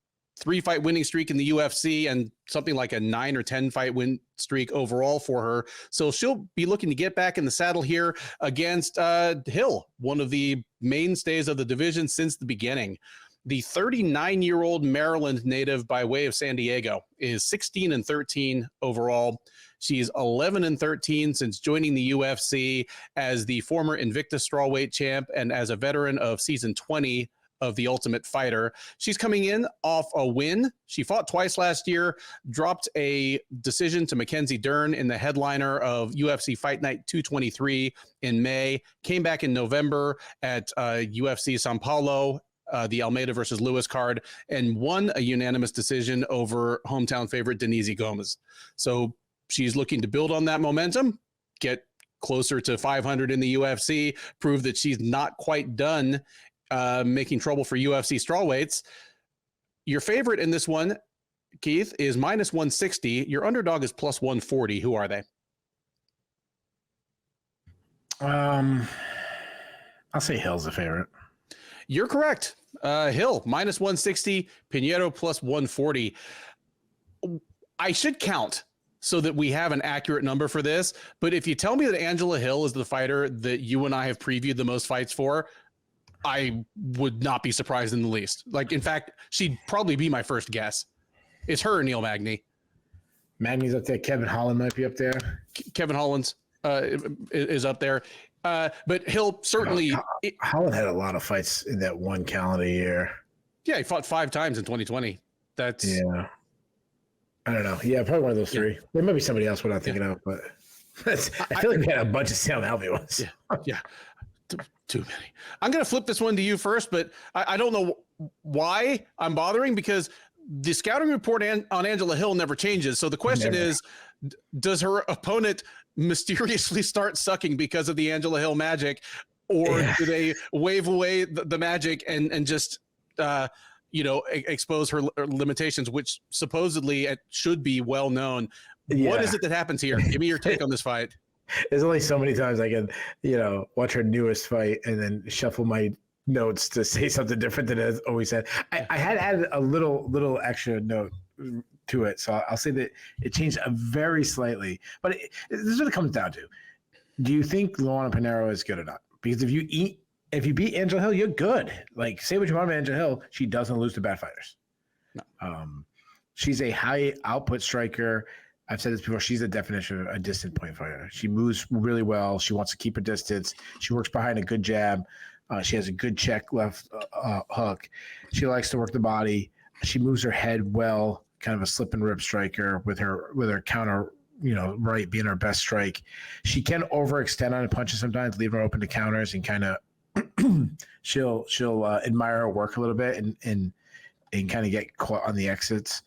3-fight winning streak in the UFC and something like a 9 or 10 fight win streak overall for her. So she'll be looking to get back in the saddle here against Hill, one of the mainstays of the division since the beginning. The 39-year-old Maryland native by way of San Diego is 16-13 overall. She's 11-13 since joining the UFC as the former Invicta strawweight champ and as a veteran of season 20 of The Ultimate Fighter. She's coming in off a win. She fought twice last year, dropped a decision to Mackenzie Dern in the headliner of UFC Fight Night 223 in May, came back in November at UFC Sao Paulo, the Almeida versus Lewis card, and won a unanimous decision over hometown favorite Denise Gomez. So she's looking to build on that momentum, get closer to 500 in the UFC, prove that she's not quite done making trouble for UFC strawweights. Your favorite in this one, Keith, is minus 160. Your underdog is plus 140. Who are they? I'll say Hill's the favorite. You're correct. Hill minus 160, Pinheiro plus 140. I should count so that we have an accurate number for this. But if you tell me that Angela Hill is the fighter that you and I have previewed the most fights for, I would not be surprised in the least. Like, in fact, she'd probably be my first guess. It's her or Neil Magny. Magny's up there. Kevin Holland might be up there. Kevin Holland's is up there. But Hill certainly... Holland had a lot of fights in that one calendar year. Yeah, he fought 5 times in 2020. That's... Yeah. I don't know. Yeah, probably one of those 3. There might be somebody else we're not thinking of, but I feel like we had a bunch of Sam Alvey ones. Yeah. Too many. I'm going to flip this one to you first, but I don't know why I'm bothering, because the scouting report on Angela Hill never changes. So the question is, does her opponent mysteriously start sucking because of the Angela Hill magic, or do they wave away the magic and just, expose her limitations, which supposedly it should be well known. Yeah. What is it that happens here? Give me your take on this fight. There's only so many times I can, watch her newest fight and then shuffle my notes to say something different than it always said. I had added a little extra note to it, so I'll say that it changed very slightly. But this is what it comes down to: do you think Luana Pinheiro is good or not? Because if you beat Angela Hill, you're good. Like, say what you want about Angela Hill, she doesn't lose to bad fighters. No. She's a high output striker. I've said this before. She's the definition of a distant point fighter. She moves really well. She wants to keep her distance. She works behind a good jab. She has a good check left hook. She likes to work the body. She moves her head well, kind of a slip and rip striker with her counter, right being her best strike. She can overextend on punches sometimes, leave her open to counters, and kind of she'll admire her work a little bit and kind of get caught on the exits.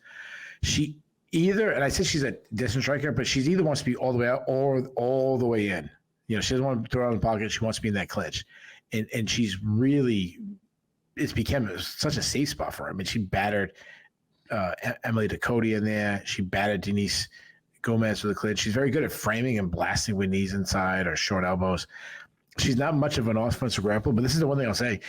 And I said she's a distance striker, but she's either wants to be all the way out or all the way in. She doesn't want to throw out in the pocket. She wants to be in that clinch. And she's really, it's become such a safe spot for her. I mean, she battered Emily Ducote in there. She batted Denise Gomez with a clinch. She's very good at framing and blasting with knees inside or short elbows. She's not much of an offensive grappler, but this is the one thing I'll say.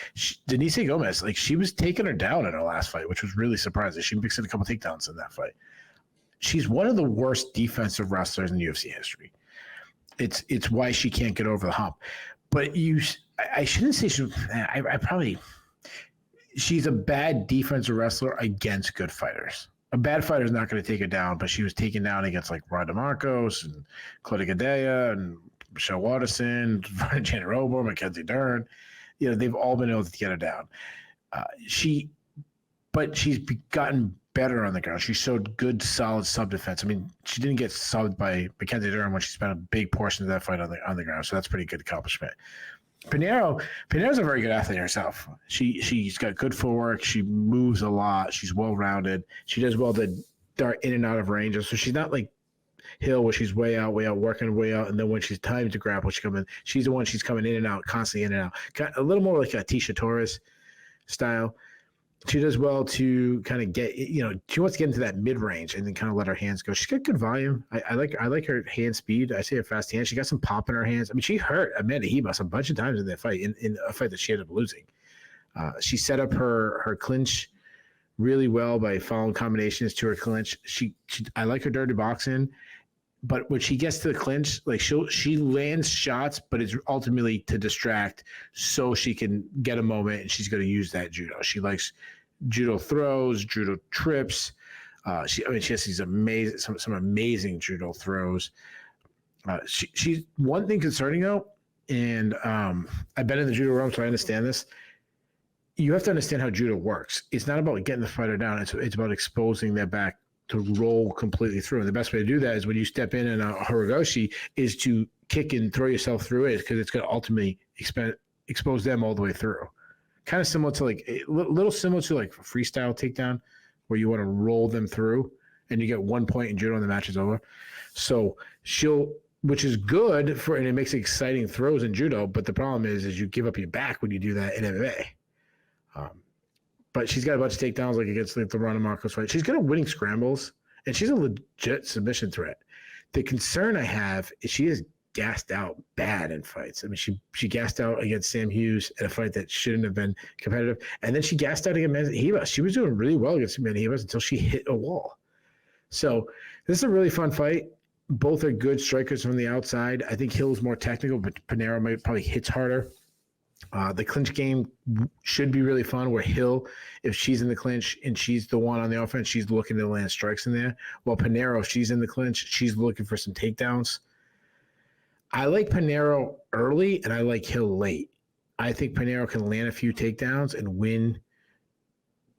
Denise Gomez, like, she was taking her down in her last fight, which was really surprising. She mixed in a couple takedowns in that fight. She's one of the worst defensive wrestlers in UFC history. It's why she can't get over the hump. But I shouldn't say she's a bad defensive wrestler against good fighters. A bad fighter is not going to take her down, but she was taken down against like Ronda Marcos and Claudia Gadea and Michelle Watterson, Janet Robo, Mackenzie Dern. They've all been able to get her down. But she's gotten better on the ground. She showed good, solid sub defense. I mean, she didn't get subbed by Mackenzie Dern when she spent a big portion of that fight on the ground, so that's a pretty good accomplishment. Pinheiro's a very good athlete herself. She's got good footwork. She moves a lot. She's well-rounded. She does well to dart in and out of ranges. So she's not like Hill where she's way out, working her way out, and then when she's timed to grapple, she's the one she's coming in and out, constantly in and out. A little more like a Tisha Torres style. She does well to kind of get, she wants to get into that mid-range and then kind of let her hands go. She's got good volume. I like her hand speed. I say her fast hand. She got some pop in her hands. I mean, she hurt Amanda Ribas a bunch of times in that fight, in a fight that she ended up losing. She set up her clinch really well by following combinations to her clinch. I like her dirty boxing, but when she gets to the clinch, like she lands shots, but it's ultimately to distract so she can get a moment, and she's going to use that judo. She likes judo throws, judo trips. She has these amazing, some amazing judo throws. She's one thing concerning though, and I've been in the judo realm, so I understand this. You have to understand how judo works. It's not about getting the fighter down. It's about exposing their back to roll completely through. And the best way to do that is when you step in a Horogoshi is to kick and throw yourself through it, because it's going to ultimately expose them all the way through. Kind of similar to a little similar to like a freestyle takedown where you want to roll them through and you get 1 point in judo and the match is over. So which is good and it makes exciting throws in judo. But the problem is you give up your back when you do that in MMA. But she's got a bunch of takedowns like against the Ronda Marcos fight. She's good at winning scrambles, and she's a legit submission threat. The concern I have is she is gassed out bad in fights. I mean, she gassed out against Sam Hughes in a fight that shouldn't have been competitive, and then she gassed out against Amanda Ribas. She was doing really well against Amanda Ribas until she hit a wall. So this is a really fun fight. Both are good strikers from the outside. I think Hill's more technical, but Pinheiro probably hits harder. The clinch game should be really fun where Hill, if she's in the clinch and she's the one on the offense, she's looking to land strikes in there. While Pinheiro, if she's in the clinch, she's looking for some takedowns. I like Pinheiro early and I like Hill late. I think Pinheiro can land a few takedowns and win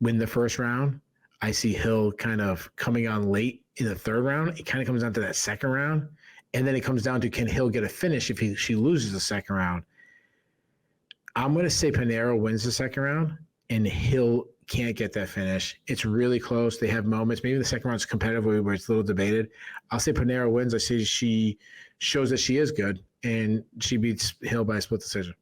the first round. I see Hill kind of coming on late in the third round. It kind of comes down to that second round. And then it comes down to, can Hill get a finish if she loses the second round? I'm going to say Pinheiro wins the second round, and Hill can't get that finish. It's really close. They have moments. Maybe the second round's competitive where it's a little debated. I'll say Pinheiro wins. I say she shows that she is good, and she beats Hill by a split decision.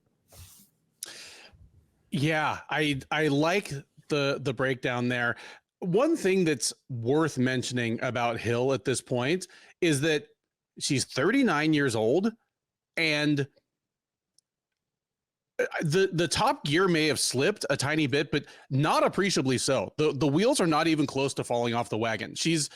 Yeah, I like the breakdown there. One thing that's worth mentioning about Hill at this point is that she's 39 years old, and the top gear may have slipped a tiny bit, but not appreciably so. The wheels are not even close to falling off the wagon. She's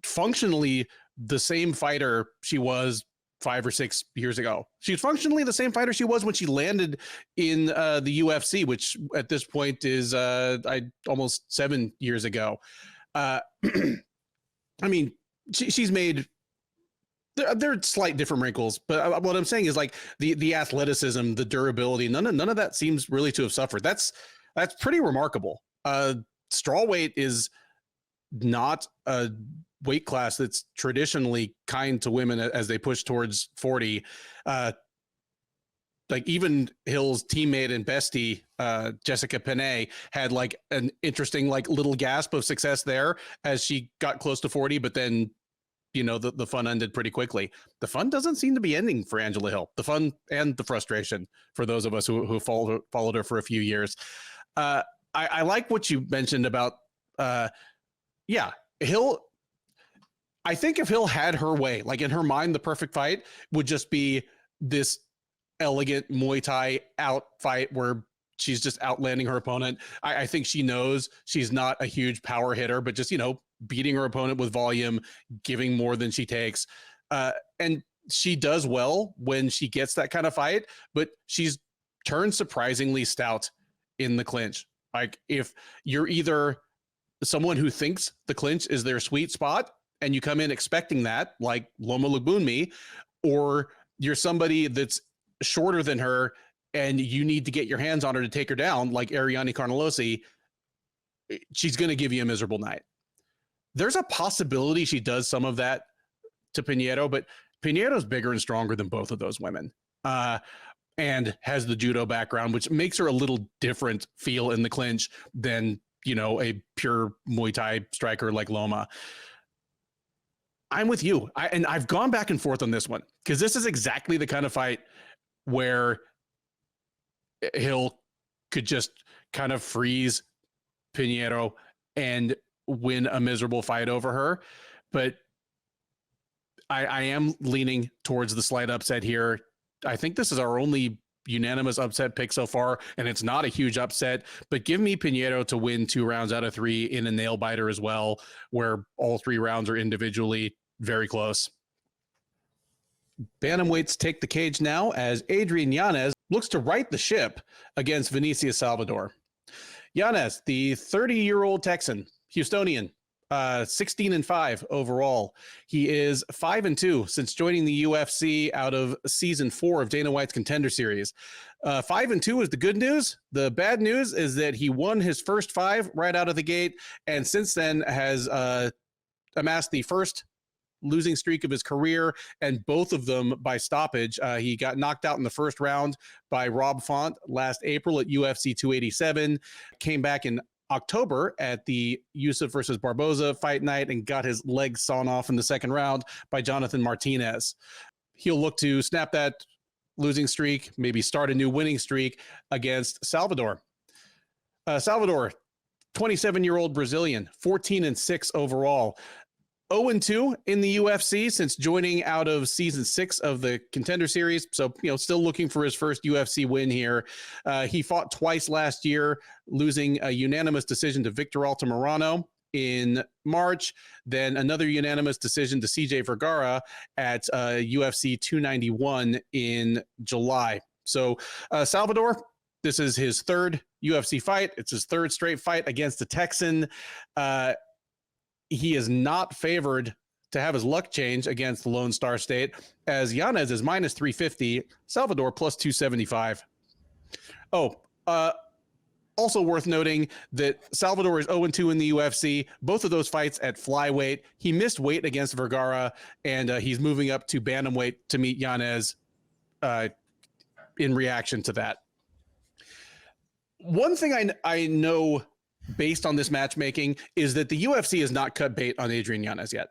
functionally the same fighter she was 5 or 6 years ago. She's functionally the same fighter she was when she landed in the UFC, which at this point is almost 7 years ago. I mean, she's made. There are slight different wrinkles, but what I'm saying is like the athleticism, the durability, none of that seems really to have suffered. That's pretty remarkable. Strawweight is not a weight class that's traditionally kind to women as they push towards 40. Like even Hill's teammate and bestie, Jessica Penne, had like an interesting like little gasp of success there as she got close to 40, but then the fun ended pretty quickly. The fun doesn't seem to be ending for Angela Hill. The fun and the frustration for those of us who followed her for a few years. I like what you mentioned about Yeah, I think if Hill had her way, like in her mind, the perfect fight would just be this elegant Muay Thai out fight where she's just outlanding her opponent. I think she knows she's not a huge power hitter, but just, beating her opponent with volume, giving more than she takes. And she does well when she gets that kind of fight, but she's turned surprisingly stout in the clinch. Like if you're either someone who thinks the clinch is their sweet spot and you come in expecting that, like Loma Lookboonmee, or you're somebody that's shorter than her and you need to get your hands on her to take her down, like Ariane Carnelossi, she's going to give you a miserable night. There's a possibility she does some of that to Pinheiro, but Pinheiro's bigger and stronger than both of those women, and has the judo background, which makes her a little different feel in the clinch than, a pure Muay Thai striker like Loma. I'm with you. And I've gone back and forth on this one because this is exactly the kind of fight where Hill could just kind of freeze Pinheiro and win a miserable fight over her. But I am leaning towards the slight upset here. I think this is our only unanimous upset pick so far, and it's not a huge upset, but give me Pinheiro to win 2 rounds out of 3 in a nail biter as well, where all 3 rounds are individually very close. Bantamweights take the cage now as Adrian Yanez looks to right the ship against Vinicius Salvador. Yanez, the 30-year-old Texan, Houstonian, 16-5 overall. He is 5-2 since joining the UFC out of season 4 of Dana White's Contender Series. 5-2 is the good news. The bad news is that he won his first 5 right out of the gate, and since then has amassed the first losing streak of his career, and both of them by stoppage. He got knocked out in the first round by Rob Font last April at UFC 287, came back in October at the Yusuf versus Barboza fight night and got his legs sawn off in the second round by Jonathan Martinez. He'll look to snap that losing streak, maybe start a new winning streak against Salvador. Salvador, 27-year-old Brazilian, 14-6 overall. 0-2 in the UFC since joining out of season 6 of the Contender Series. So, still looking for his first UFC win here. He fought twice last year, losing a unanimous decision to Victor Altamirano in March, then another unanimous decision to CJ Vergara at UFC 291 in July. So, Salvador, this is his 3rd UFC fight. It's his 3rd straight fight against the Texan. He is not favored to have his luck change against the Lone Star State, as Yanez is minus 350, Salvador plus 275. Also worth noting that Salvador is 0-2 in the UFC, both of those fights at flyweight. He missed weight against Vergara, and he's moving up to bantamweight to meet Yanez in reaction to that. One thing I know based on this matchmaking is that the UFC has not cut bait on Adrian Yanez yet.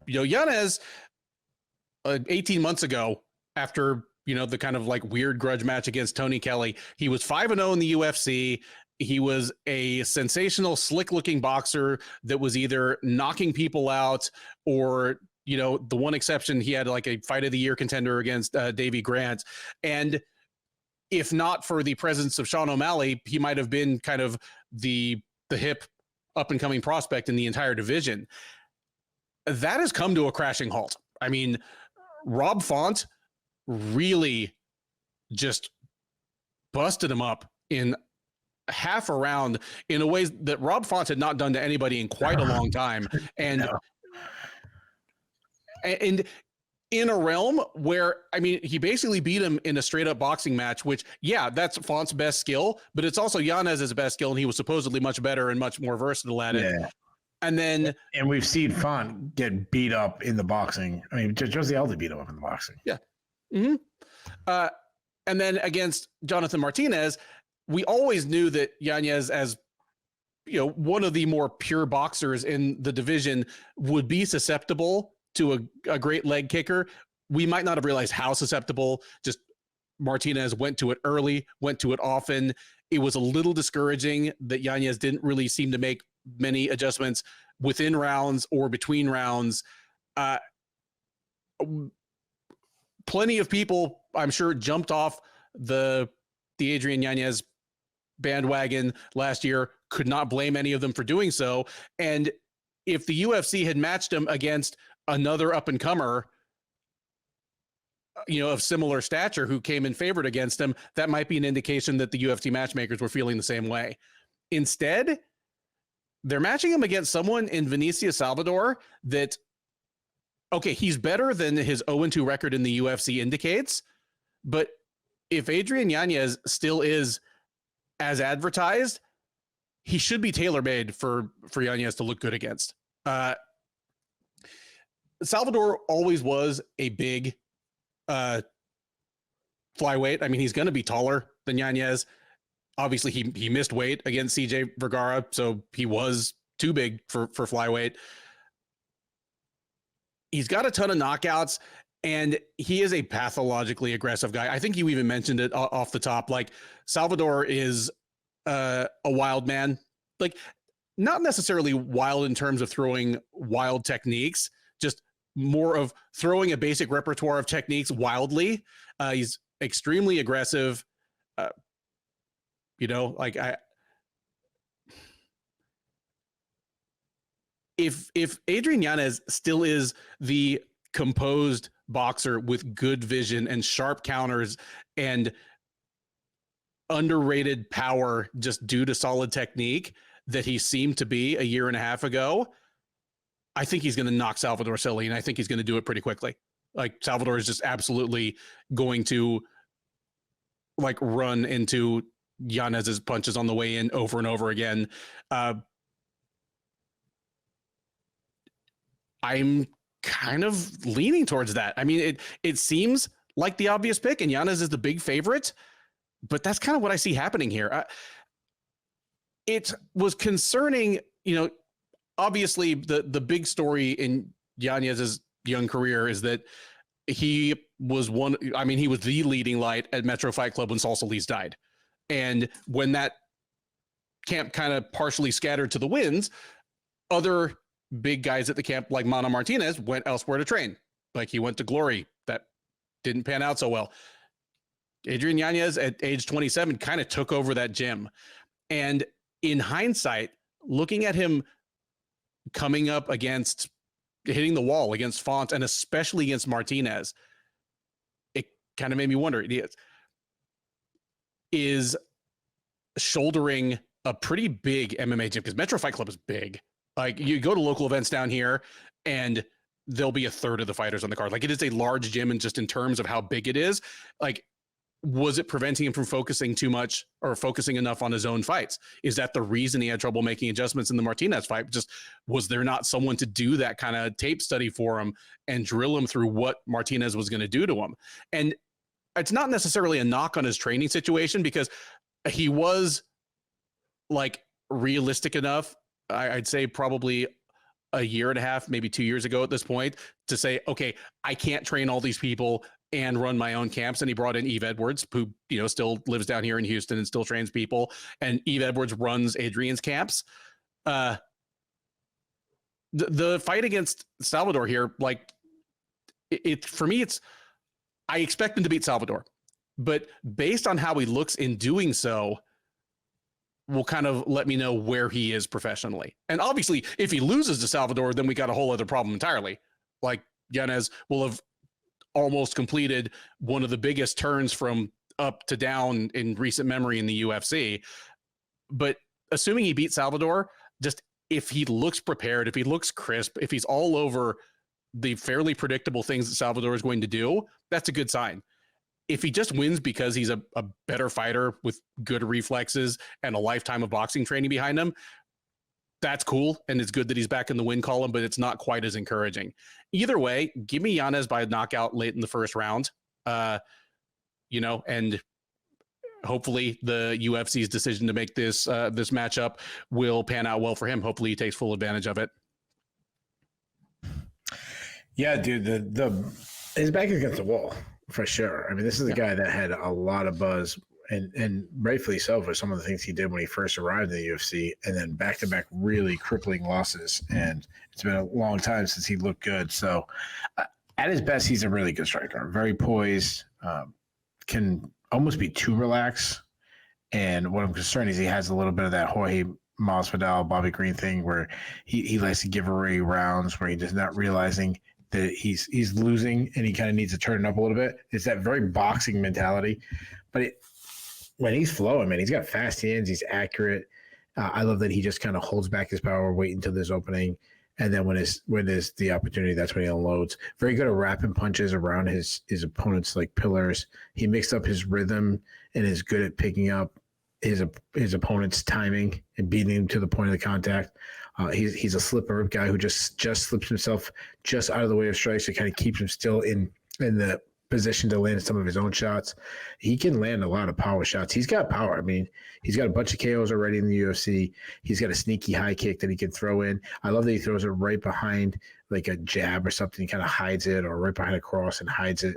Yanez 18 months ago, after the kind of like weird grudge match against Tony Kelly, he was 5-0 in the UFC. He was a sensational, slick-looking boxer that was either knocking people out or, the one exception, he had like a fight of the year contender against Davey Grant. And if not for the presence of Sean O'Malley, he might have been kind of the hip up-and-coming prospect in the entire division. That has come to a crashing halt. I mean, Rob Font really just busted him up in half a round in a way that Rob Font had not done to anybody in quite a long time. And in a realm where, he basically beat him in a straight up boxing match, which, that's Font's best skill, but it's also Yanez's best skill. And he was supposedly much better and much more versatile at it. Yeah. And we've seen Font get beat up in the boxing. Josie Aldo beat him up in the boxing. Yeah. Mm-hmm. And then against Jonathan Martinez, we always knew that Yanez, as one of the more pure boxers in the division, would be susceptible to a great leg kicker. We might not have realized how susceptible. Just Martinez went to it early, went to it often. it was a little discouraging that Yanez didn't really seem to make many adjustments within rounds or between rounds. Plenty of people, I'm sure, jumped off the Adrian Yanez bandwagon last year. Could not blame any of them for doing so. And if the UFC had matched him against another up and comer, of similar stature who came in favored against him, that might be an indication that the UFC matchmakers were feeling the same way. Instead, they're matching him against someone in Vinicius Salvador that, okay, he's better than his 0-2 record in the UFC indicates, but if Adrian Yanez still is as advertised, he should be tailor-made for Yanez to look good against. Salvador always was a big flyweight. I mean, he's going to be taller than Yanez. Obviously, he missed weight against CJ Vergara, so he was too big for flyweight. He's got a ton of knockouts, and he is a pathologically aggressive guy. I think you even mentioned it off the top. Like, Salvador is a wild man. Like, not necessarily wild in terms of throwing wild techniques, just more of throwing a basic repertoire of techniques wildly. He's extremely aggressive. If Adrian Yanez still is the composed boxer with good vision and sharp counters and underrated power just due to solid technique that he seemed to be a year and a half ago, I think he's going to knock Salvador silly, and I think he's going to do it pretty quickly. Like, Salvador is just absolutely going to run into Yanez's punches on the way in over and over again. I'm kind of leaning towards that. I mean, it seems like the obvious pick, and Yanez is the big favorite, but that's kind of what I see happening here. It was concerning, obviously the big story in Yanez's young career is that he was the leading light at Metro Fight Club when Salsa Lees died. And when that camp kind of partially scattered to the winds, other big guys at the camp like Mana Martinez went elsewhere to train. Like, he went to Glory. That didn't pan out so well. Adrian Yanez at age 27 kind of took over that gym. And in hindsight, looking at him coming up against, hitting the wall against Font, and especially against Martinez, it kind of made me wonder, is shouldering a pretty big MMA gym, because Metro Fight Club is big. Like, you go to local events down here and there'll be a third of the fighters on the card. Like, it is a large gym, and just in terms of how big it is, like, was it preventing him from focusing too much or focusing enough on his own fights? Is that the reason he had trouble making adjustments in the Martinez fight? Just, was there not someone to do that kind of tape study for him and drill him through what Martinez was going to do to him? And it's not necessarily a knock on his training situation, because he was realistic enough, I'd say probably a year and a half, maybe 2 years ago at this point, to say, okay, I can't train all these people and run my own camps. And he brought in Eve Edwards, who, still lives down here in Houston and still trains people. And Eve Edwards runs Adrian's camps. The fight against Salvador here, for me, I expect him to beat Salvador, but based on how he looks in doing so, will kind of let me know where he is professionally. And obviously, if he loses to Salvador, then we got a whole other problem entirely. Like, Yanez will have almost completed one of the biggest turns from up to down in recent memory in the UFC. But assuming he beats Salvador, just if he looks prepared, if he looks crisp, if he's all over the fairly predictable things that Salvador is going to do, that's a good sign. If he just wins because he's a better fighter with good reflexes and a lifetime of boxing training behind him, that's cool. And it's good that he's back in the win column, but it's not quite as encouraging. Either way, give me Yanez by a knockout late in the first round. And hopefully the UFC's decision to make this matchup will pan out well for him. Hopefully he takes full advantage of it. Yeah, dude, his back is against the wall for sure. I mean, this is a guy that had a lot of buzz and rightfully so for some of the things he did when he first arrived in the UFC, and then back-to-back really crippling losses. And it's been a long time since he looked good. So at his best, he's a really good striker, very poised, can almost be too relaxed. And what I'm concerned is he has a little bit of that Jorge Masvidal, Bobby Green thing where he likes to give away rounds where he does not realizing that he's losing and he kind of needs to turn it up a little bit. It's that very boxing mentality. But when he's flowing, man, he's got fast hands. He's accurate. I love that he just kind of holds back his power, wait until there's opening. And then when there's the opportunity, that's when he unloads. Very good at wrapping punches around his opponents like pillars. He mixed up his rhythm and is good at picking up his opponent's timing and beating him to the point of the contact. He's a slipper guy who just slips himself just out of the way of strikes to kind of keep him still in the position to land some of his own shots. He can land a lot of power shots. He's got power. I mean, he's got a bunch of KOs already in the UFC. He's got a sneaky high kick that he can throw in. I love that he throws it right behind like a jab or something. He kind of hides it, or right behind a cross and hides it.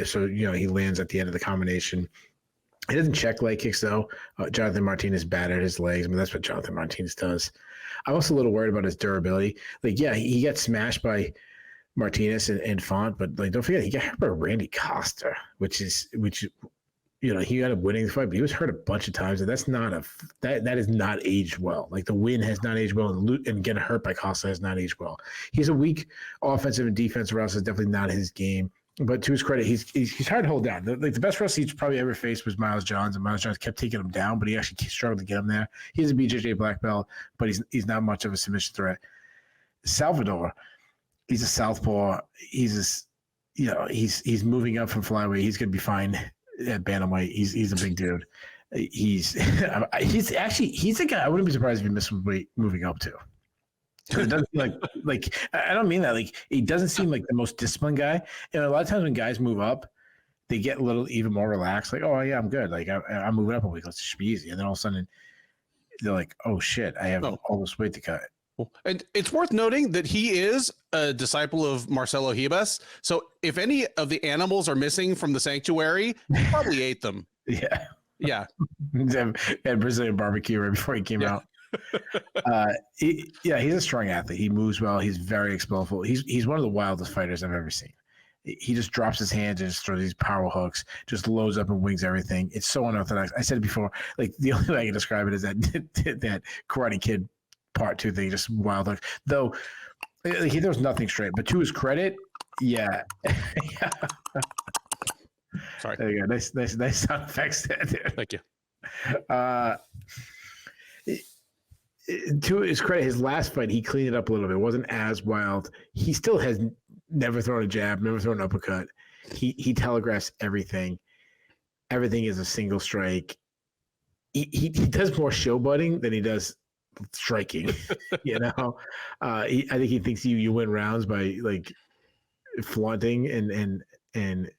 So, he lands at the end of the combination. He doesn't check leg kicks, though. Jonathan Martinez battered his legs. I mean, that's what Jonathan Martinez does. I'm also a little worried about his durability. Like, yeah, he got smashed by Martinez and Font, but like, don't forget, he got hurt by Randy Costa, which he ended up winning the fight, but he was hurt a bunch of times, and that is not aged well. Like, the win has not aged well, and getting hurt by Costa has not aged well. He's a weak offensive and defensive wrestler. Is definitely not his game. But to his credit, he's hard to hold down. The best wrestler he's probably ever faced was Miles Johns, and Miles Johns kept taking him down, but he actually struggled to get him there. He's a BJJ black belt, but he's not much of a submission threat. Salvador, he's a southpaw. He's moving up from flyweight. He's going to be fine at bantamweight. He's a big dude. He's a guy I wouldn't be surprised if he missed weight moving up to. It doesn't like I don't mean that. Like, he doesn't seem like the most disciplined guy. And a lot of times when guys move up, they get a little even more relaxed. Like, oh yeah, I'm good. Like, I'm moving up a week. Let's just be easy. And then all of a sudden, they're like, oh shit, I have all this weight to cut. And it's worth noting that he is a disciple of Marcelo Ribas. So if any of the animals are missing from the sanctuary, he probably ate them. Yeah. Had Brazilian barbecue right before he came out. He's a strong athlete. He moves well. He's very explosive. He's one of the wildest fighters I've ever seen. He just drops his hands and just throws these power hooks, just loads up and wings everything. It's so unorthodox. I said it before, like, the only way I can describe it is that Karate Kid Part 2 thing, just wild hooks. Though he throws nothing straight, but to his credit, yeah. Sorry. There you go. Nice sound effects there. Thank you. To his credit, his last fight, he cleaned it up a little bit. It wasn't as wild. He still has never thrown a jab, never thrown an uppercut. He telegraphs everything. Everything is a single strike. He does more showboating than he does striking. I think he thinks you win rounds by like flaunting and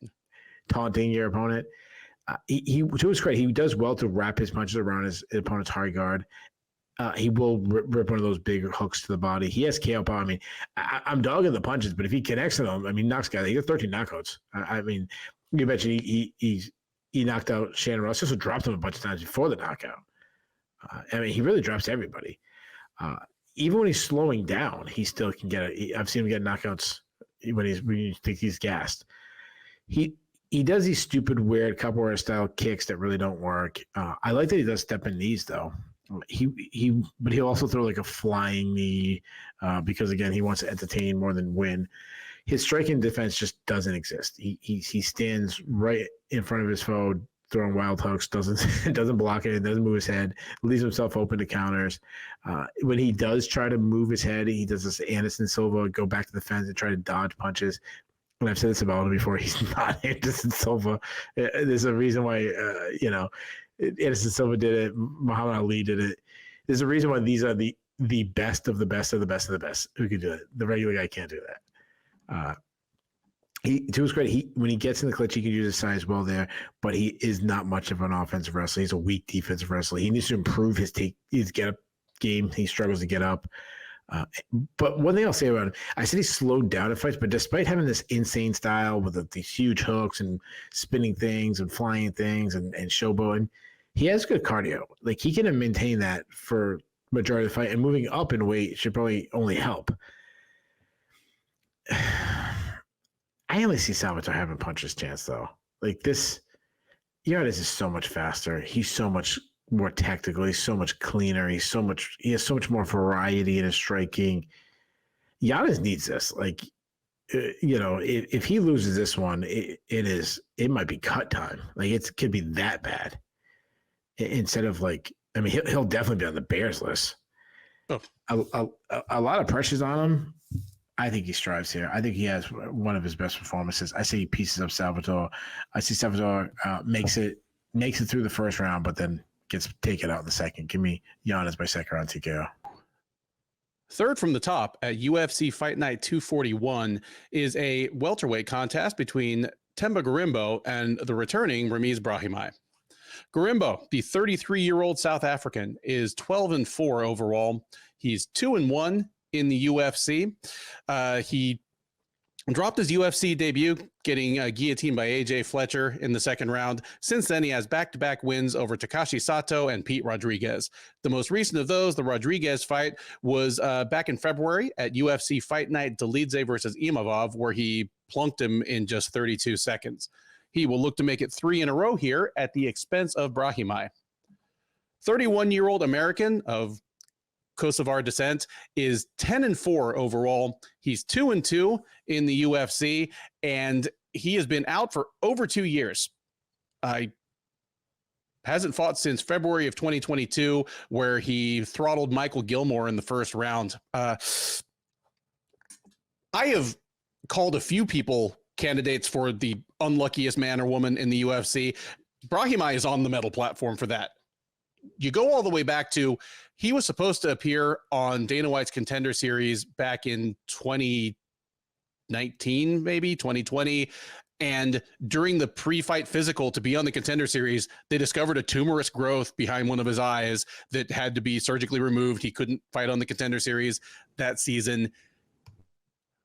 taunting your opponent. To his credit, he does well to wrap his punches around his opponent's hard guard. He will rip one of those big hooks to the body. He has KO power. I mean, I'm dogging the punches, but if he connects to them, I mean, knocks guys. He got 13 knockouts. I mean, you mentioned he knocked out Shannon Ross. He also dropped him a bunch of times before the knockout. I mean, he really drops everybody. Even when he's slowing down, he still can get it. I've seen him get knockouts when you think he's gassed. He does these stupid, weird capoeira style kicks that really don't work. I like that he does step in knees though. But he'll also throw like a flying knee because again he wants to entertain more than win. His striking defense just doesn't exist. He stands right in front of his foe, throwing wild hooks, doesn't block it, doesn't move his head, leaves himself open to counters. When he does try to move his head, he does this Anderson Silva, go back to the fence and try to dodge punches. And I've said this about him before. He's not Anderson Silva. There's a reason why Anderson Silva did it. Muhammad Ali did it. There's a reason why these are the best of the best of the best of the best who can do it. The regular guy can't do that. To his credit, when he gets in the clinch, he can use his size well there, but he is not much of an offensive wrestler. He's a weak defensive wrestler. He needs to improve his get up game. He struggles to get up. But one thing I'll say about him, I said he slowed down in fights, but despite having this insane style with these huge hooks and spinning things and flying things and showboating, he has good cardio. Like he can maintain that for majority of the fight, and moving up in weight should probably only help. I only see Salvatore having puncher's chance though. Like this, Yanez is so much faster. He's so much more technical. He's so much cleaner. He has so much more variety in his striking. Yanez needs this. Like, if he loses this one, it might be cut time. Like it could be that bad. Instead of he'll definitely be on the Bears list. Oh. A lot of pressure's on him. I think he strives here. I think he has one of his best performances. I see he pieces up Salvatore. I see Salvatore makes it through the first round, but then gets taken out in the second. Give me Yanez by second round TKO. Third from the top at UFC Fight Night 241 is a welterweight contest between Temba Gorimbo and the returning Ramiz Brahimaj. Gorimbo, the 33-year-old South African, is 12-4 overall. He's 2-1 in the UFC. He dropped his UFC debut, getting guillotined by AJ Fletcher in the second round. Since then, he has back-to-back wins over Takashi Sato and Pete Rodrigues. The most recent of those, the Rodrigues fight, was back in February at UFC Fight Night Dolidze versus Imavov, where he plunked him in just 32 seconds. He will look to make it 3 in a row here at the expense of Brahimaj. 31-year-old American of Kosovar descent is 10-4 overall. He's 2-2 in the UFC, and he has been out for over 2 years. Hasn't fought since February of 2022, where he throttled Michael Gilmore in the first round. I have called a few people candidates for the unluckiest man or woman in the UFC. Brahimaj is on the medal platform for that. You go all the way back to, he was supposed to appear on Dana White's Contender Series back in 2019, maybe 2020. And during the pre-fight physical to be on the Contender Series, they discovered a tumorous growth behind one of his eyes that had to be surgically removed. He couldn't fight on the Contender Series that season.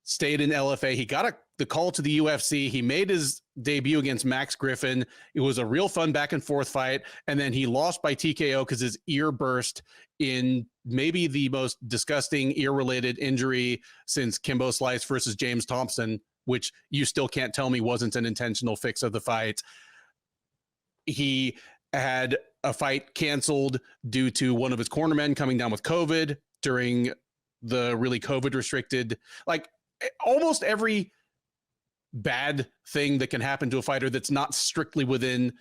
Stayed in LFA. He got the call to the UFC. He made his debut against Max Griffin. It was a real fun back and forth fight. And then he lost by TKO because his ear burst in maybe the most disgusting ear-related injury since Kimbo Slice versus James Thompson, which you still can't tell me wasn't an intentional fix of the fight. He had a fight canceled due to one of his cornermen coming down with COVID during the really COVID restricted, almost every bad thing that can happen to a fighter that's not strictly within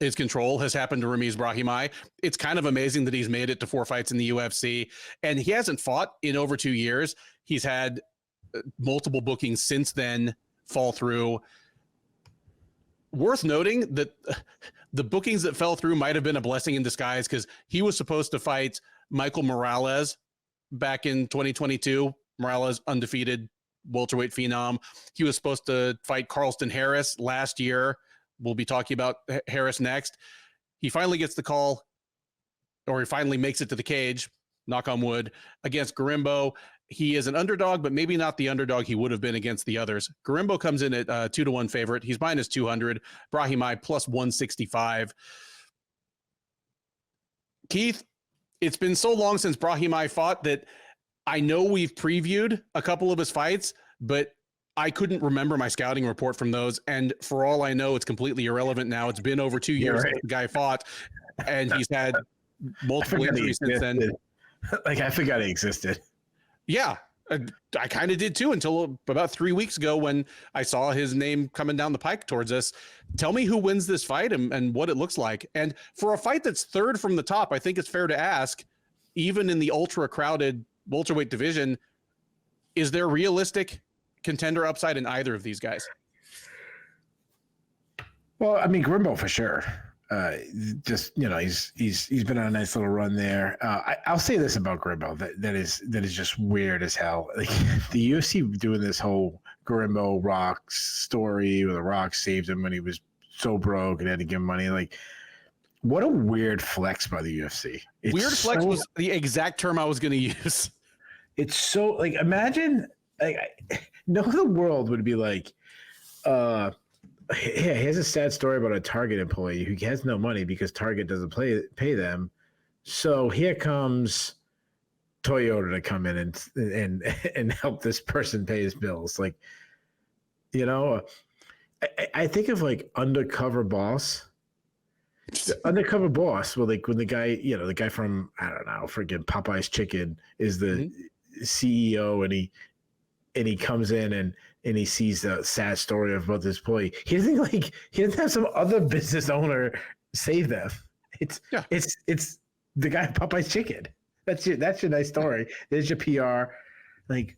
his control has happened to Ramiz Brahimaj. It's kind of amazing that he's made it to 4 fights in the UFC, and he hasn't fought in over 2 years. He's had multiple bookings since then fall through. Worth noting that the bookings that fell through might have been a blessing in disguise, because he was supposed to fight Michael Morales back in 2022. Morales, undefeated welterweight phenom. He was supposed to fight Carlston Harris last year. We'll be talking about Harris next. He finally gets the call, or he finally makes it to the cage, knock on wood, against Gorimbo. He is an underdog, but maybe not the underdog he would have been against the others. Gorimbo comes in at 2-1 favorite. He's minus 200. Brahimaj plus 165. Keith, it's been so long since Brahimaj fought that I know we've previewed a couple of his fights, but I couldn't remember my scouting report from those. And for all I know, it's completely irrelevant now. It's been over 2 years since the guy fought, and he's had multiple injuries since then. I forgot he existed. Yeah, I kind of did too, until about 3 weeks ago when I saw his name coming down the pike towards us. Tell me who wins this fight and what it looks like. And for a fight that's third from the top, I think it's fair to ask, even in the ultra crowded welterweight division, is there realistic contender upside in either of these guys? Well, I mean, Gorimbo for sure. He's been on a nice little run there. I'll say this about Gorimbo that is just weird as hell. Like the UFC doing this whole Gorimbo Rock story where the Rock saved him when he was so broke and had to give him money. Like, what a weird flex by the UFC. Weird flex was the exact term I was going to use. It's so like imagine like no other world would be like yeah, here's a sad story about a Target employee who has no money because Target doesn't pay them. So here comes Toyota to come in and help this person pay his bills. Like, you know, I think of like Undercover Boss. The Undercover Boss, well, like when the guy, you know, the guy from I don't know, freaking Popeye's Chicken is the CEO, and he comes in and he sees the sad story about this employee. He doesn't have some other business owner save them. It's the guy at Popeye's Chicken. That's your nice story. There's your PR. Like,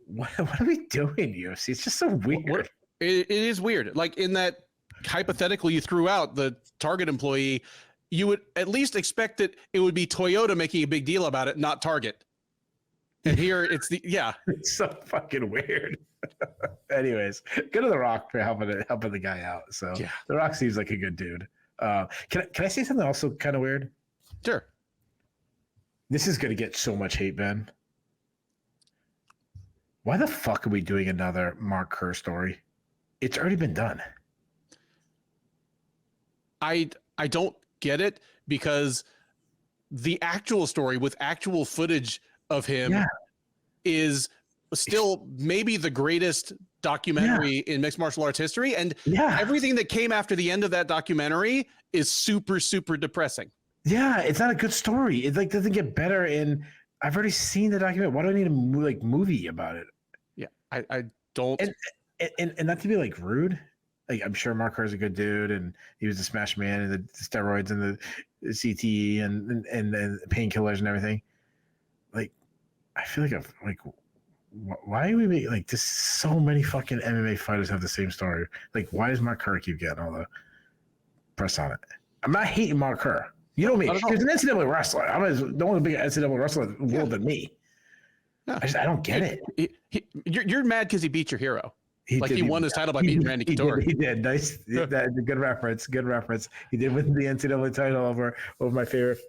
what are we doing, UFC? It's just so weird. It is weird. Like in that hypothetical you threw out, the Target employee, you would at least expect that it would be Toyota making a big deal about it, not Target. And here it's it's so fucking weird. Anyways, good to The Rock for helping the guy out. So The Rock seems like a good dude. Can I say something also kind of weird? Sure. This is going to get so much hate, Ben. Why the fuck are we doing another Mark Kerr story? It's already been done. I don't get it, because the actual story with actual footage of him is still maybe the greatest documentary in mixed martial arts history. And everything that came after the end of that documentary is super, super depressing. Yeah, it's not a good story. It like doesn't get better. And I've already seen the documentary. Why do I need a movie about it? Yeah, I don't. And not to be like rude. Like I'm sure Mark Kerr is a good dude, and he was a smash man, and the steroids and the CTE and painkillers and everything. Like, I feel like why are we making like this? So many fucking MMA fighters have the same story. Like, why does Mark Kerr keep getting all the press on it? I'm not hating Mark Kerr. You know me. He's an NCAA wrestler. I'm no one's a bigger NCAA wrestler in the world than me. No. I don't get it. You're mad because he beat your hero. He won his title by beating Randy Couture. He did. Nice. Good reference. Good reference. He did win the NCAA title over my favorite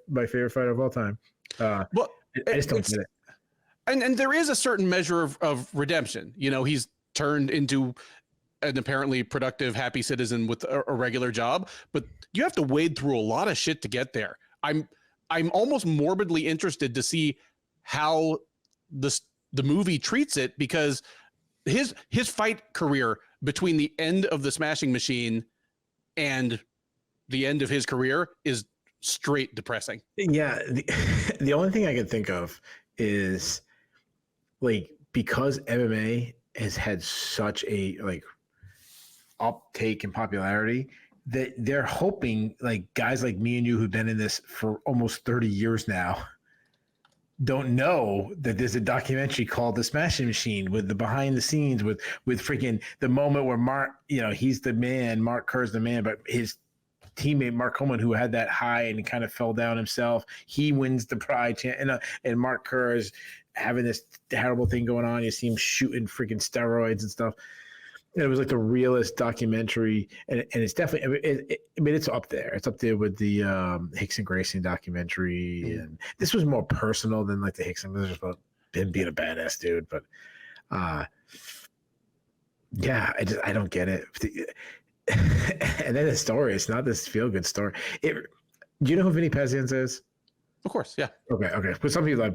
fighter of all time. I just don't get it. And there is a certain measure of redemption. You know, he's turned into an apparently productive, happy citizen with a regular job, but you have to wade through a lot of shit to get there. I'm almost morbidly interested to see how the movie treats it, because his fight career between the end of the Smashing Machine and the end of his career is straight depressing. Yeah. The only thing I can think of is like, because MMA has had such a like uptake in popularity, that they're hoping like guys like me and you who've been in this for almost 30 years now don't know that there's a documentary called The Smashing Machine with the behind the scenes with freaking the moment where Mark, you know, he's the man, Mark Kerr's the man, but his teammate Mark Coleman, who had that high and kind of fell down himself, he wins the pride and Mark Kerr is having this terrible thing going on. You see him shooting freaking steroids and stuff. And it was like the realest documentary, and it's definitely. I mean, it's up there. It's up there with the Rickson Gracie documentary, and this was more personal than like the Rickson. It was just about him being a badass dude. But yeah, I don't get it. And then the story, it's not this feel good story. Do you know who Vinny Pazienza is? Of course, yeah. Okay. But some people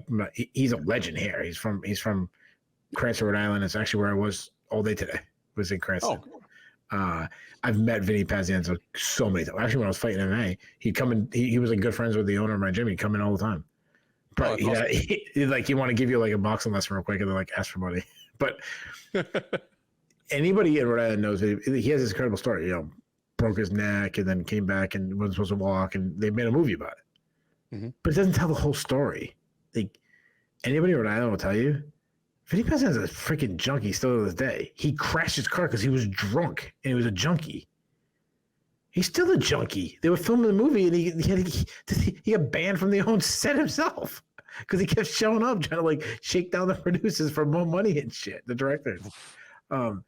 he's a legend here. He's from Cranston, Rhode Island. It's actually where I was all day today. Was in Cranston. I've met Vinny Pazienza so many times. Actually, when I was fighting MMA, he'd come in. He was like good friends with the owner of my gym. He'd come in all the time. But awesome. He want to give you like a boxing lesson real quick, and then like ask for money. But anybody in Rhode Island knows he has this incredible story. You know, broke his neck and then came back and wasn't supposed to walk, and they made a movie about it. Mm-hmm. But it doesn't tell the whole story. Like anybody in Rhode Island will tell you, Vinny Pazienza is a freaking junkie still to this day. He crashed his car because he was drunk and he was a junkie. He's still a junkie. They were filming the movie and he got banned from the own set himself because he kept showing up trying to like shake down the producers for more money and shit, the directors. I'm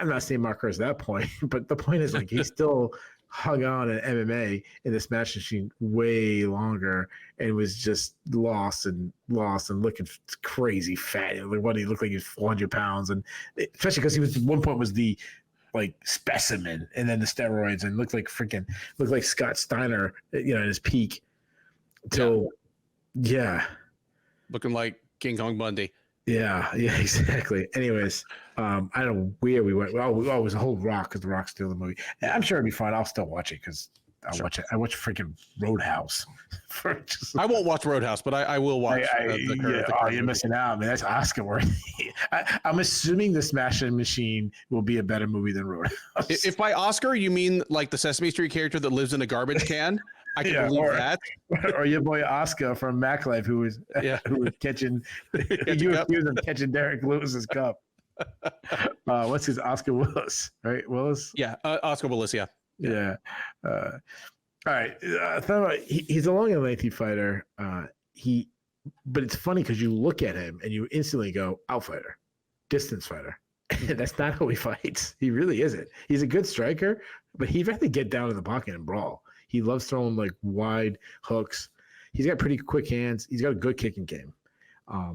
not saying Mark Kerr is that point, but the point is like he's still hung on in MMA in this match machine way longer and was just lost and looking crazy fat. Like what he looked like he was 400 pounds, and especially because he was at one point was the like specimen, and then the steroids, and looked like Scott Steiner, you know, at his peak. Till yeah. Looking like King Kong Bundy. Yeah, exactly. Anyways, I don't know where we went. Well, it was a whole Rock because the Rock's still the movie. And I'm sure it'll be fun. I'll still watch it because I'll watch it. I watch freaking Roadhouse. I won't watch Roadhouse, but I will watch. You're missing out, man. That's Oscar worthy. I'm assuming the Smashing Machine will be a better movie than Roadhouse. If by Oscar you mean like the Sesame Street character that lives in a garbage can, I can believe that. Or your boy Oscar from Mac Life, who was catching catching Derek Lewis's cup. What's his Oscar Willis, right? Willis? Yeah, Oscar Willis, yeah. All right. He's a long and lengthy fighter. But it's funny because you look at him and you instantly go, outfighter, distance fighter. That's not how he fights. He really isn't. He's a good striker, but he'd rather get down in the pocket and brawl. He loves throwing like wide hooks. He's got pretty quick hands. He's got a good kicking game.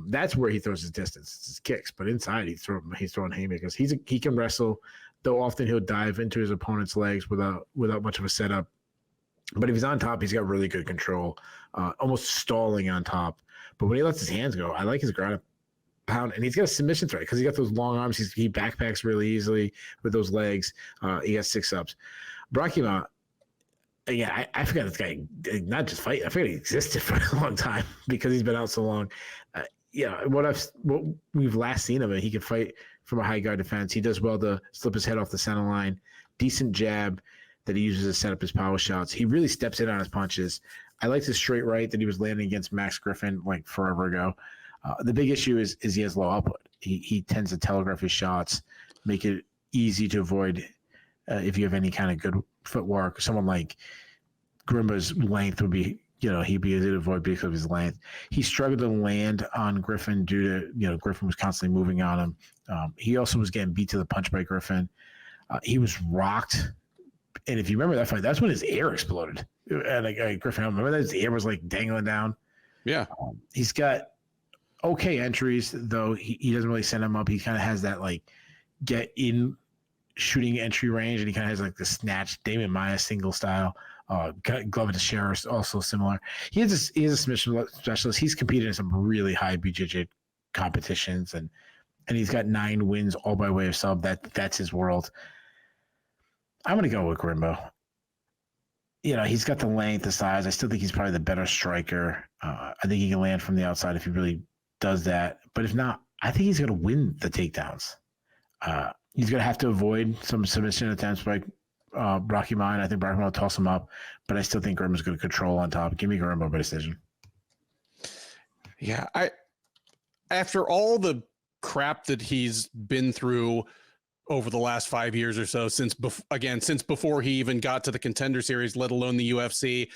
That's where he throws his distance. It's his kicks, but inside he's throwing haymakers. He can wrestle, though often he'll dive into his opponent's legs without much of a setup. But if he's on top, he's got really good control, almost stalling on top. But when he lets his hands go, I like his ground pound, and he's got a submission threat because he got those long arms. He backpacks really easily with those legs. He got 6-ups. Brahima. Yeah, I forgot this guy, not just fight. I forgot he existed for a long time because he's been out so long. What we've last seen of him, he can fight from a high guard defense. He does well to slip his head off the center line. Decent jab that he uses to set up his power shots. He really steps in on his punches. I liked his straight right that he was landing against Max Griffin like forever ago. The big issue is he has low output. He tends to telegraph his shots, make it easy to avoid if you have any kind of good footwork. Someone like Grimba's length would be, he'd be easy to avoid because of his length. He struggled to land on Griffin due to, Griffin was constantly moving on him. He also was getting beat to the punch by Griffin. He was rocked. And if you remember that fight, that's when his ear exploded. And Griffin, I remember that his ear was like dangling down. Yeah. He's got okay entries, though he doesn't really send him up. He kind of has that like get in shooting entry range, and he kind of has like the snatch Damian Maia single style. Glover Teixeira is also similar. He is a submission specialist. He's competed in some really high BJJ competitions, and he's got 9 wins all by way of sub. That's his world. I'm gonna go with Grimbo. He's got the length, the size. I still think he's probably the better striker. I think he can land from the outside if he really does that. But if not, I think he's gonna win the takedowns. He's going to have to avoid some submission attempts by Brahima, and I think Brahima will toss him up, but I still think Grimbo's going to control on top. Give me Grimbo by decision. Yeah, after all the crap that he's been through over the last 5 years or so, since before he even got to the Contender Series, let alone the UFC,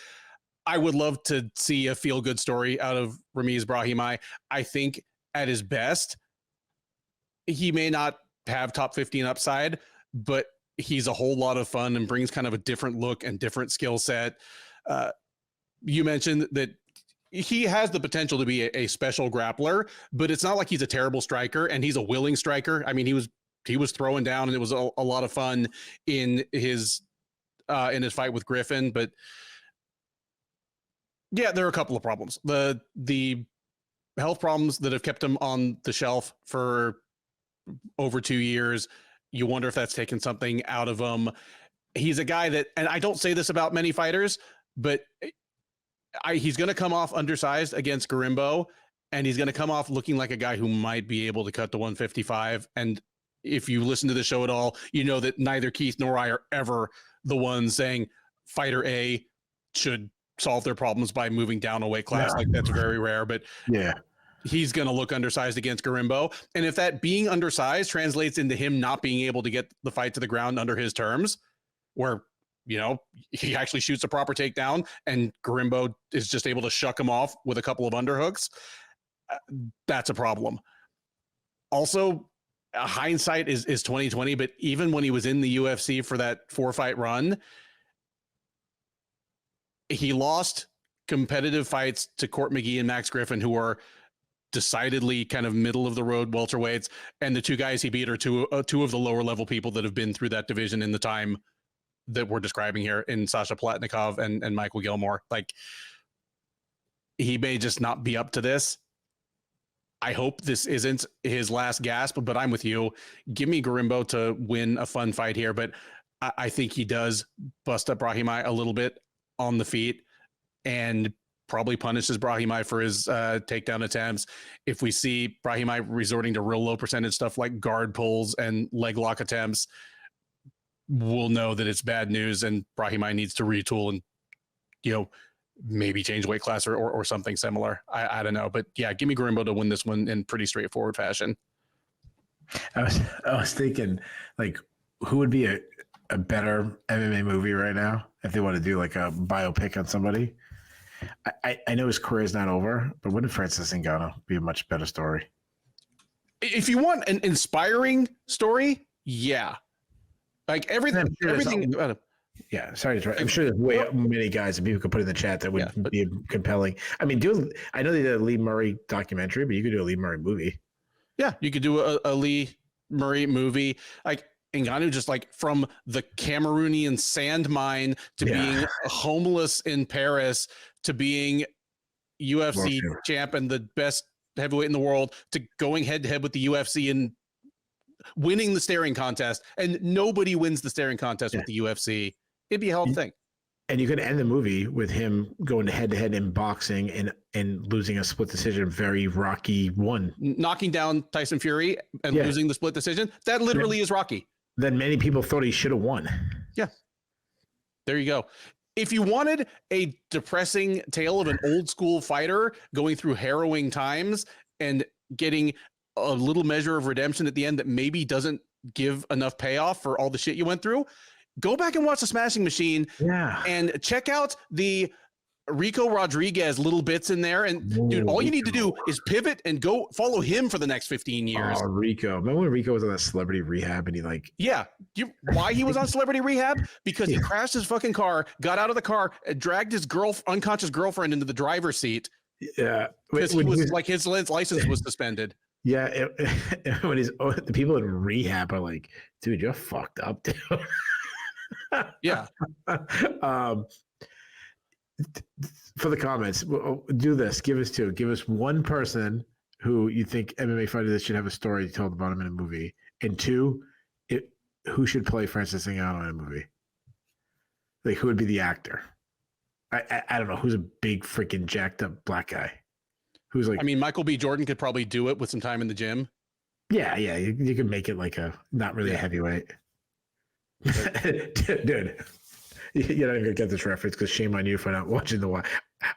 I would love to see a feel-good story out of Ramiz Brahimaj. I think at his best, he may not have top 15 upside, but he's a whole lot of fun and brings kind of a different look and different skill set. You mentioned that he has the potential to be a special grappler, but it's not like he's a terrible striker, and he's a willing striker. I mean, he was throwing down, and it was a lot of fun in his fight with Griffin. But yeah, there are a couple of problems. The health problems that have kept him on the shelf for over 2 years. You wonder if that's taken something out of him. He's a guy that, and I don't say this about many fighters, but he's going to come off undersized against Garimbo, and he's going to come off looking like a guy who might be able to cut to 155. And if you listen to the show at all, you know that neither Keith nor I are ever the ones saying fighter A should solve their problems by moving down a weight class. Like, that's very rare, but yeah, he's going to look undersized against Garimbo. And if that being undersized translates into him not being able to get the fight to the ground under his terms, where, he actually shoots a proper takedown and Garimbo is just able to shuck him off with a couple of underhooks, that's a problem. Also, hindsight is 2020, but even when he was in the UFC for that 4-fight run, he lost competitive fights to Court McGee and Max Griffin, who are decidedly kind of middle of the road welterweights. And the two guys he beat are two of the lower level people that have been through that division in the time that we're describing here, in Sasha Palatnikov and Michael Gilmore. Like, he may just not be up to this. I hope this isn't his last gasp, but I'm with you. Give me Garimbo to win a fun fight here, but I think he does bust up Brahimaj a little bit on the feet and probably punishes Brahimaj for his takedown attempts. If we see Brahimaj resorting to real low percentage stuff like guard pulls and leg lock attempts, we'll know that it's bad news and Brahimaj needs to retool and, you know, maybe change weight class or something similar. I don't know, but yeah, give me Garimbo to win this one in pretty straightforward fashion. I was thinking, like, who would be a better MMA movie right now if they want to do like a biopic on somebody? I know his career is not over, but wouldn't Francis Ngannou be a much better story? If you want an inspiring story, yeah. Like everything. Yeah, sorry to interrupt. I'm sure there's way many guys that people could put in the chat that would be compelling. I mean, I know they did a Lee Murray documentary, but you could do a Lee Murray movie. Yeah, you could do a Lee Murray movie. Like Ngannou, just like from the Cameroonian sand mine to being homeless in Paris to being UFC champ and the best heavyweight in the world to going head to head with the UFC and winning the staring contest. And nobody wins the staring contest with the UFC. It'd be a hell of a thing. And you could end the movie with him going head to head in boxing and losing a split decision. Very Rocky one, knocking down Tyson Fury and losing the split decision. That literally is Rocky. Then many people thought he should have won. Yeah. There you go. If you wanted a depressing tale of an old school fighter going through harrowing times and getting a little measure of redemption at the end that maybe doesn't give enough payoff for all the shit you went through, go back and watch The Smashing Machine and check out the Rico Rodriguez little bits in there. And dude, all you need to do is pivot and go follow him for the next 15 years. Oh, Rico. Remember when Rico was on that Celebrity Rehab and he why he was on Celebrity Rehab? Because he crashed his fucking car, got out of the car, and dragged his unconscious girlfriend into the driver's seat. Yeah. Because he was like, his license was suspended. Yeah. When the people in rehab are like, dude, you're fucked up, dude. Yeah. For the comments, do this. Give us one person who you think MMA fighters should have a story told about him in a movie, and two, who should play Francis Ngannou in a movie. Like, who would be the actor? I don't know. Who's a big freaking jacked up black guy? Who's like? I mean, Michael B. Jordan could probably do it with some time in the gym. Yeah. You could make it like a not really a heavyweight. Dude, you're not even gonna get this reference because shame on you for not watching The Wire.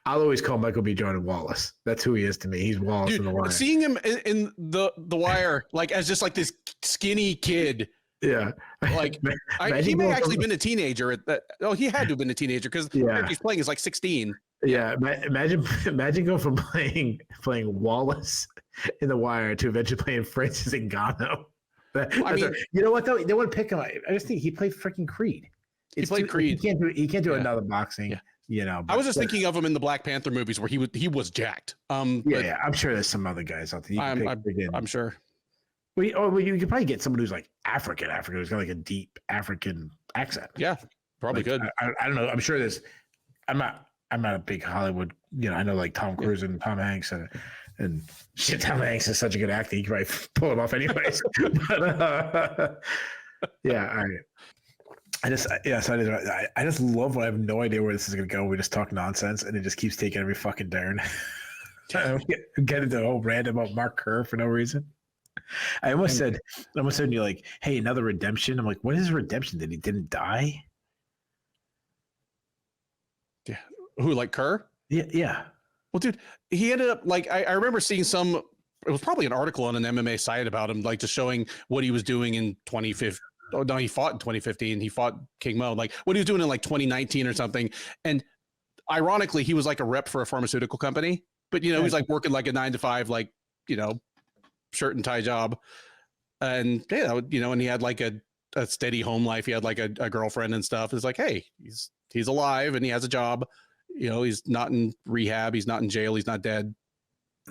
I'll always call Michael B. Jordan Wallace. That's who he is to me. He's Wallace in The Wire. Seeing him in the Wire, like as just like this skinny kid. Yeah, like he may actually been a teenager at that. Oh, he had to have been a teenager because he's playing is like 16. Yeah, imagine going from playing Wallace in The Wire to eventually playing Francis Ngannou. You know what though? They wouldn't pick him. I just think he played freaking Creed. He played Creed. He can't do another boxing. Yeah. You know, I was just thinking of him in the Black Panther movies where he was jacked. I'm sure there's some other guys out there. I'm sure. Well, you could probably get someone who's like African who's got like a deep African accent. Yeah, probably like, good. I don't know. I'm sure there's. I'm not a big Hollywood. You know, I know like Tom Cruise and Tom Hanks and shit. Tom Hanks is such a good actor. You can probably pull him off anyways. But I just love when I have no idea where this is going to go. We just talk nonsense and it just keeps taking every fucking turn. Get into the whole rant about Mark Kerr for no reason. I almost said you're like, hey, another redemption. I'm like, what is redemption? That he didn't die? Yeah. Who, like Kerr? Yeah. Well, dude, he ended up like I remember seeing it was probably an article on an MMA site about him, like just showing what he was doing in 2015. Oh no, he fought in 2015. He fought King Mo, like what he was doing in like 2019 or something. And ironically, he was like a rep for a pharmaceutical company, but he was like working like a 9 to 5, like, shirt and tie job. And and he had like a steady home life. He had like a girlfriend and stuff. It's like, hey, he's alive and he has a job. You know, he's not in rehab. He's not in jail. He's not dead.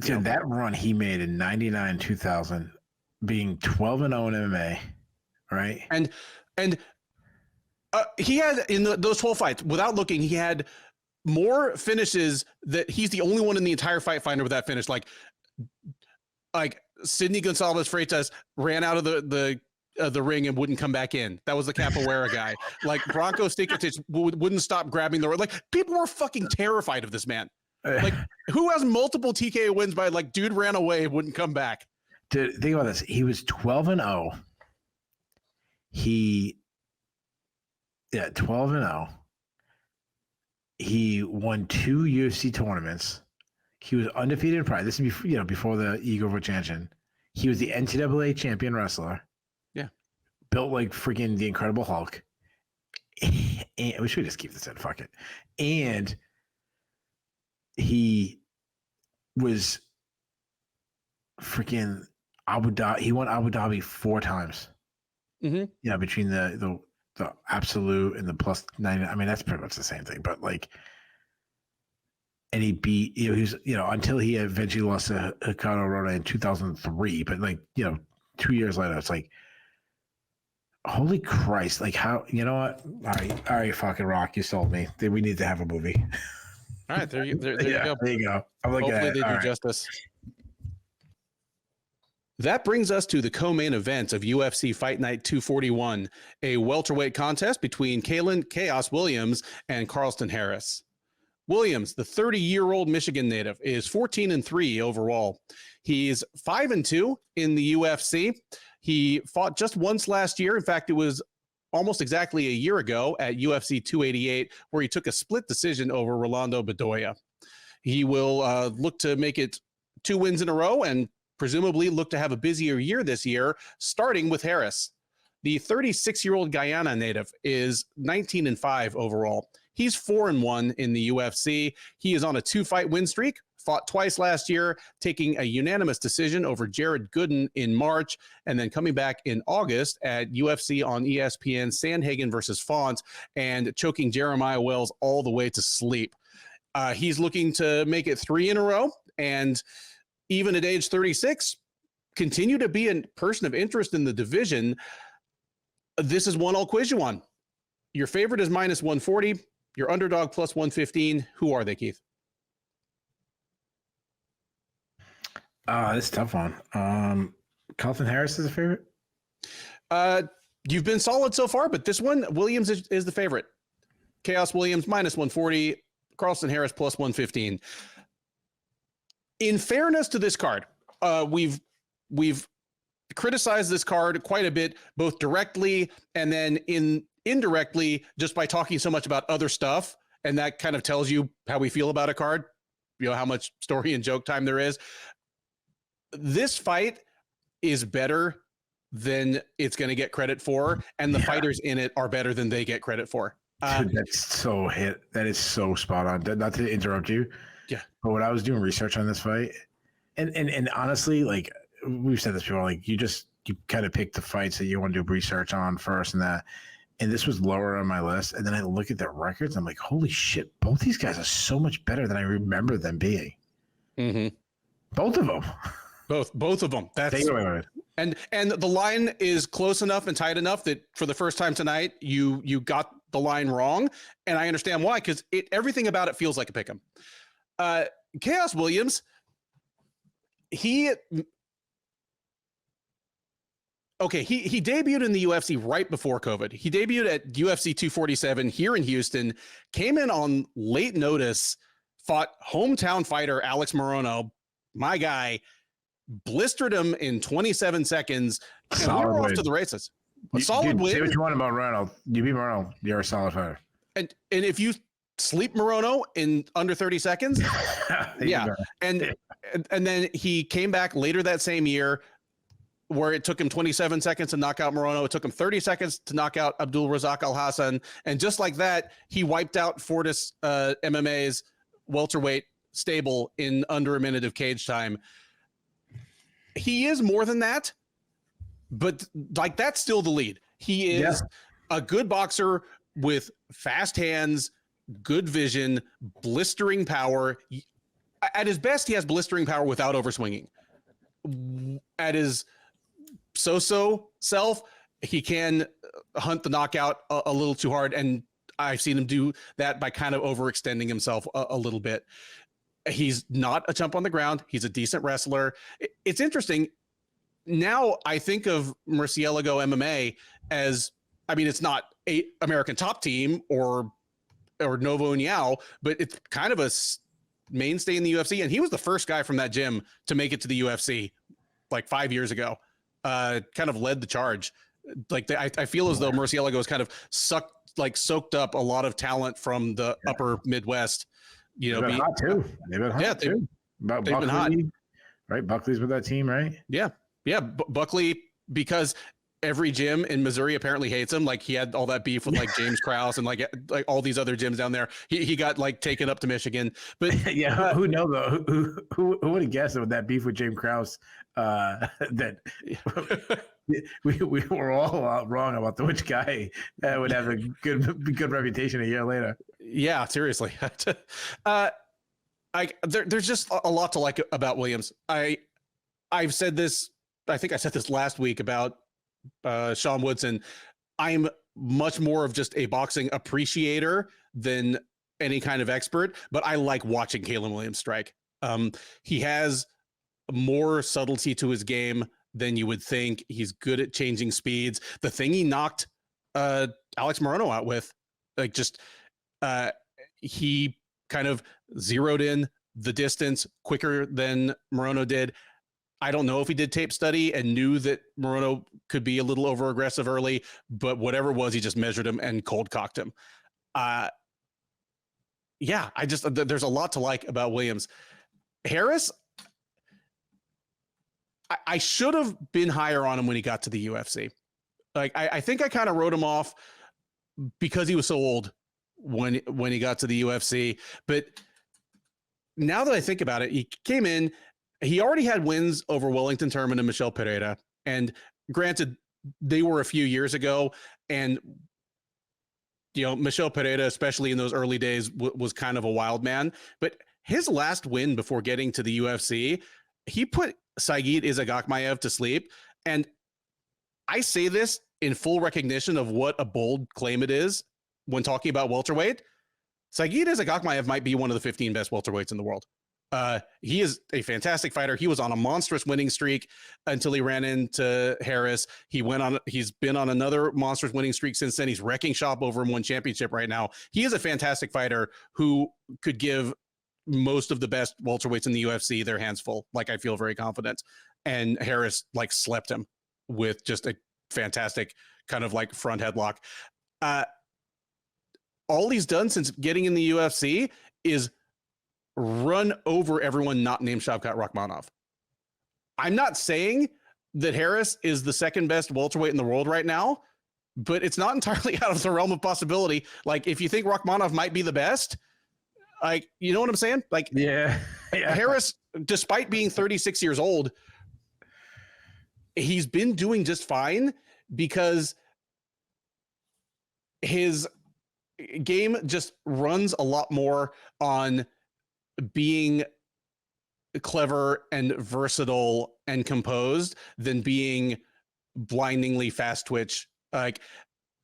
Dude, that run he made in 99, 2000, being 12-0 in MMA, right? And he had in those 12 fights, without looking, he had more finishes that he's the only one in the entire Fight Finder with that finish. Like Sidney Gonzalez Freitas ran out of the ring and wouldn't come back in. That was the Capoeira guy. Like Branko Stikotic wouldn't stop grabbing the, like people were fucking terrified of this man. Like who has multiple TKO wins by like dude ran away, wouldn't come back. Dude, think about this. He was 12-0. 12-0. He won 2 UFC tournaments. He was undefeated in Pride. This is before the Igor Vovchanchyn. He was the NCAA champion wrestler. Yeah. Built like freaking the Incredible Hulk. And we should just keep this in. Fuck it. And he was freaking Abu Dhabi. He won Abu Dhabi 4 times. Mm-hmm. Yeah, between the absolute and the plus 90. I mean, that's pretty much the same thing. But like, and he beat, he's, until he eventually lost to Hikaru Rona in 2003. But like, 2 years later, it's like, holy Christ! Like, how? You know what? All right, fucking Rock, you sold me. We need to have a movie. All right, there you go. There you go. I'm looking Hopefully at it. they do justice. That brings us to the co-main event of UFC Fight Night 241, a welterweight contest between Kalen Chaos Williams and Carlston Harris. Williams, the 30-year-old Michigan native, is 14-3 overall. He's 5-2 in the UFC. He fought just once last year. In fact, it was almost exactly a year ago at UFC 288, where he took a split decision over Rolando Bedoya. He will look to make it 2 wins in a row and presumably look to have a busier year this year, starting with Harris. The 36-year-old Guyana native is 19-5 overall. He's 4-1 in the UFC. He is on a 2-fight win streak, fought twice last year, taking a unanimous decision over Jared Gooden in March, and then coming back in August at UFC on ESPN, Sandhagen versus Font, and choking Jeremiah Wells all the way to sleep. He's looking to make it 3 in a row, and even at age 36, continue to be a person of interest in the division. This is one I'll quiz you on. Your favorite is -140. Your underdog plus 115. Who are they, Keith? This is a tough one. Carlston Harris is a favorite? You've been solid so far, but this one, Williams is the favorite. Chaos Williams -140. Carlston Harris plus 115. In fairness to this card, we've criticized this card quite a bit, both directly and then indirectly, just by talking so much about other stuff. And that kind of tells you how we feel about a card, how much story and joke time there is. This fight is better than it's going to get credit for, and the fighters in it are better than they get credit for. Dude, that's so hit. That is so spot on. Not to interrupt you. Yeah. But when I was doing research on this fight, and honestly, like we've said this before, like you kind of pick the fights that you want to do research on first, and this was lower on my list. And then I look at their records, I'm like, holy shit, both these guys are so much better than I remember them being. Mm-hmm. Both of them. Both of them. That's and the line is close enough and tight enough that for the first time tonight, you got the line wrong, and I understand why, because everything about it feels like a pick'em. Chaos Williams, he debuted in the UFC right before COVID. He debuted at UFC 247 here in Houston, came in on late notice, fought hometown fighter Alex Morono, my guy, blistered him in 27 seconds, and we were off to the races. A solid win. Say what you want about Morono. You beat Morono, you're a solid fighter. And if sleep Morono in under 30 seconds, yeah. And then he came back later that same year, where it took him 27 seconds to knock out Morono. It took him 30 seconds to knock out Abdul Razak Al Hassan. And just like that, he wiped out Fortis MMA's welterweight stable in under a minute of cage time. He is more than that, but like that's still the lead. He is a good boxer with fast hands, good vision, blistering power. At his best, he has blistering power without overswinging. At his so-so self, he can hunt the knockout a little too hard, and I've seen him do that by kind of overextending himself a little bit. He's not a chump on the ground. He's a decent wrestler. It's interesting. Now I think of Murcielago MMA as, I mean, it's not a American top team or Novo Uniao, but it's kind of a mainstay in the UFC. And he was the first guy from that gym to make it to the UFC like 5 years ago. Kind of led the charge. Like I feel as though Murcielago has kind of soaked up a lot of talent from the upper Midwest. You know, they've been hot too. They've been hot too. They've been hot. Right? Buckley's with that team, right? Yeah. Yeah. Buckley, because every gym in Missouri apparently hates him. Like he had all that beef with like James Krause and like all these other gyms down there. He got like taken up to Michigan. But yeah, who knows though? Who would have guessed with that beef with James Krause that we were all wrong about which guy would have a good reputation a year later. Yeah, seriously. There's just a lot to like about Williams. I've said this. I think I said this last week about Sean Woodson. I'm much more of just a boxing appreciator than any kind of expert, but I like watching Kalen Williams strike. He has more subtlety to his game than you would think. He's good at changing speeds. The thing he knocked Alex Morono out with, like just he kind of zeroed in the distance quicker than Morono did. I don't know if he did tape study and knew that Morono could be a little over aggressive early, but whatever it was, he just measured him and cold cocked him. Yeah, there's a lot to like about Williams. Harris, I should have been higher on him when he got to the UFC. Like, I think I kind of wrote him off because he was so old when he got to the UFC. But now that I think about it, he came in, he already had wins over Wellington Turman and Michel Pereira. And granted, they were a few years ago. And, you know, Michel Pereira, especially in those early days, was kind of a wild man. But his last win before getting to the UFC, he put Saigid Izagakmaev to sleep. And I say this in full recognition of what a bold claim it is when talking about welterweight. Saigid Izagakmaev might be one of the 15 best welterweights in the world. He is a fantastic fighter. He was on a monstrous winning streak until he ran into Harris. He's been on another monstrous winning streak since then. He's wrecking shop over him, one championship right now. He is a fantastic fighter who could give most of the best welterweights in the UFC their hands full. Like, I feel very confident. And Harris like slept him with just a fantastic kind of like front headlock. All he's done since getting in the UFC is run over everyone not named Shavkat Rakhmonov. I'm not saying that Harris is the second best welterweight in the world right now, but it's not entirely out of the realm of possibility. Like, if you think Rakhmonov might be the best, like, you know what I'm saying? Like, yeah. Harris, despite being 36 years old, he's been doing just fine because his game just runs a lot more on being clever and versatile and composed than being blindingly fast twitch. Like,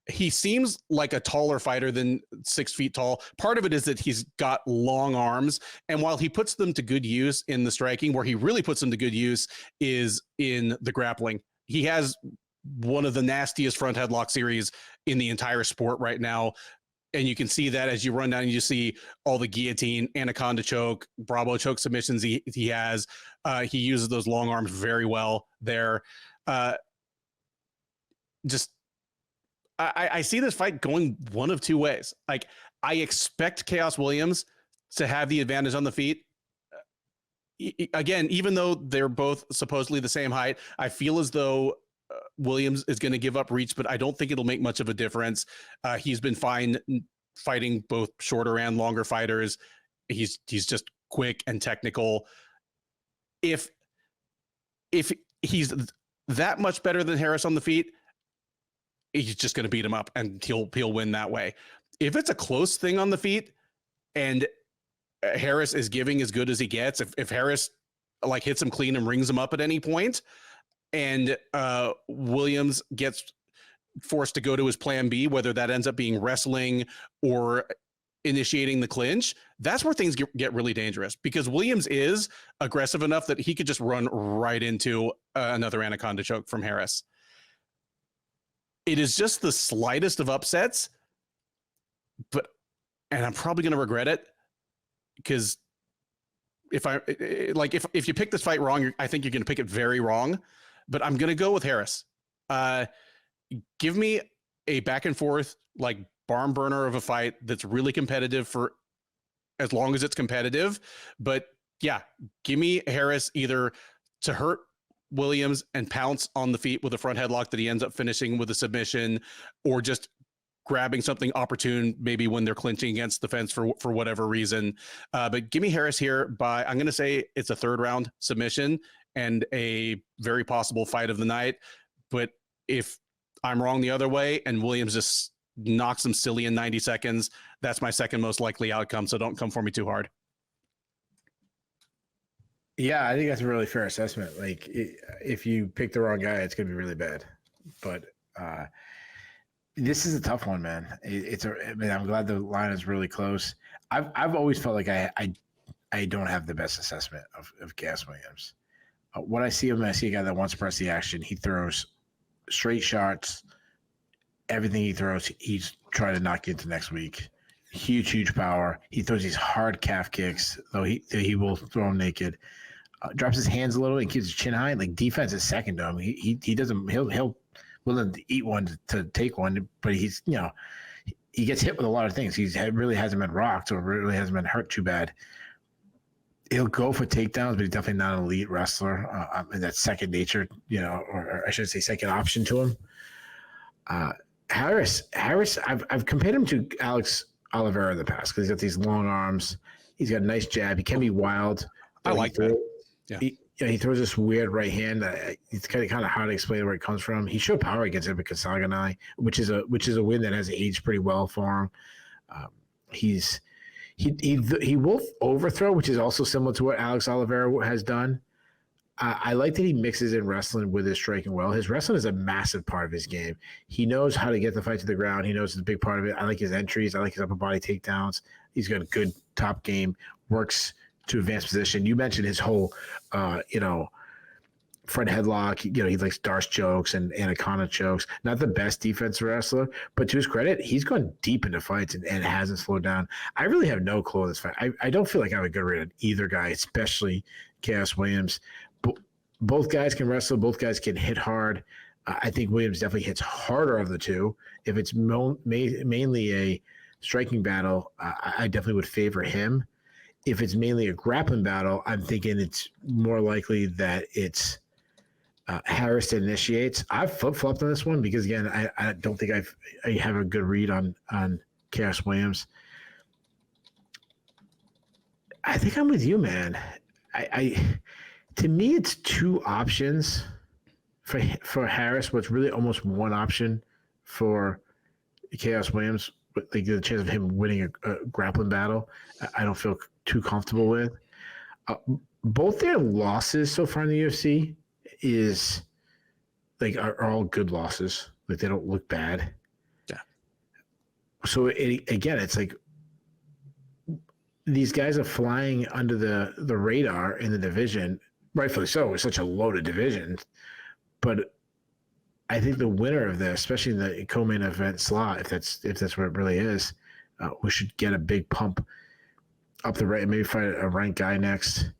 he seems like a taller fighter than 6 feet tall. Part of it is that he's got long arms, and while he puts them to good use in the striking, where he really puts them to good use is in the grappling. He has one of the nastiest front headlock series in the entire sport right now. And you can see that as you run down and you see all the guillotine, anaconda choke, Bravo choke submissions he has. He uses those long arms very well there. I see this fight going one of two ways. Like, I expect Chaos Williams to have the advantage on the feet. Again, even though they're both supposedly the same height, I feel as though Williams is going to give up reach, but I don't think it'll make much of a difference. He's been fine fighting both shorter and longer fighters. He's just quick and technical. If he's that much better than Harris on the feet, he's just going to beat him up and he'll win that way. if it's a close thing on the feet and Harris is giving as good as he gets, if Harris like hits him clean and rings him up at any point, and Williams gets forced to go to his plan B, whether that ends up being wrestling or initiating the clinch, that's where things get really dangerous, because Williams is aggressive enough that he could just run right into another anaconda choke from Harris. It is just the slightest of upsets, and I'm probably going to regret it, because if you pick this fight wrong, I think you're going to pick it very wrong, but I'm going to go with Harris. Give me a back and forth, like barn burner of a fight that's really competitive for as long as it's competitive. But yeah, give me Harris either to hurt Williams and pounce on the feet with a front headlock that he ends up finishing with a submission, or just grabbing something opportune, maybe when they're clinching against the fence for whatever reason. But give me Harris here by, I'm going to say it's a 3rd round submission and a very possible fight of the night. But if I'm wrong the other way and Williams just knocks him silly in 90 seconds, that's my second most likely outcome. So don't come for me too hard. Yeah, I think that's a really fair assessment. Like, if you pick the wrong guy, it's going to be really bad. But this is a tough one, man. I'm glad the line is really close. I've always felt like I don't have the best assessment of Gas Williams. When I see him, I see a guy that wants to press the action. He throws straight shots. Everything he throws, he's trying to knock you into next week. Huge power. He throws these hard calf kicks, though he will throw him naked. Drops his hands a little and keeps his chin high. Like, defense is second to him. He doesn't. He'll willing to eat one to take one, but he's, he gets hit with a lot of things. He really hasn't been rocked or really hasn't been hurt too bad. He'll go for takedowns, but he's definitely not an elite wrestler. And that's second nature, or I should say second option to him. Harris, I've compared him to Alex Oliveira in the past because he's got these long arms. He's got a nice jab. He can be wild. I like that. Yeah. He throws this weird right hand. It's kind of hard to explain where it comes from. He showed power against Ibi Kasaganai, which is a win that has aged pretty well for him. He will overthrow, which is also similar to what Alex Oliveira has done. I like that he mixes in wrestling with his striking well. His wrestling is a massive part of his game. He knows how to get the fight to the ground. He knows it's a big part of it. I like his entries. I like his upper body takedowns. He's got a good top game, works to advanced position. You mentioned his whole, front headlock. He likes Darce chokes and anaconda chokes. Not the best defensive wrestler, but to his credit, he's gone deep into fights and hasn't slowed down. I really have no clue on this fight. I don't feel like I have a good read on either guy, especially Chaos Williams. Both guys can wrestle. Both guys can hit hard. I think Williams definitely hits harder of the two. If it's mainly a striking battle, I definitely would favor him. If it's mainly a grappling battle, I'm thinking it's more likely that it's Harris that initiates. I've flip-flopped on this one because, again, I don't think I have a good read on Chaos Williams. I think I'm with you, man. To me, it's two options for Harris, but it's really almost one option for Chaos Williams. But like the chance of him winning a grappling battle, I don't feel too comfortable with. Both their losses so far in the UFC are all good losses. Like, they don't look bad. Yeah. So again, it's like these guys are flying under the radar in the division. Rightfully so. It's such a loaded division. But I think the winner of this, especially in the co-main event slot, if that's what it really is, we should get a big pump up the right, maybe fight a ranked guy next.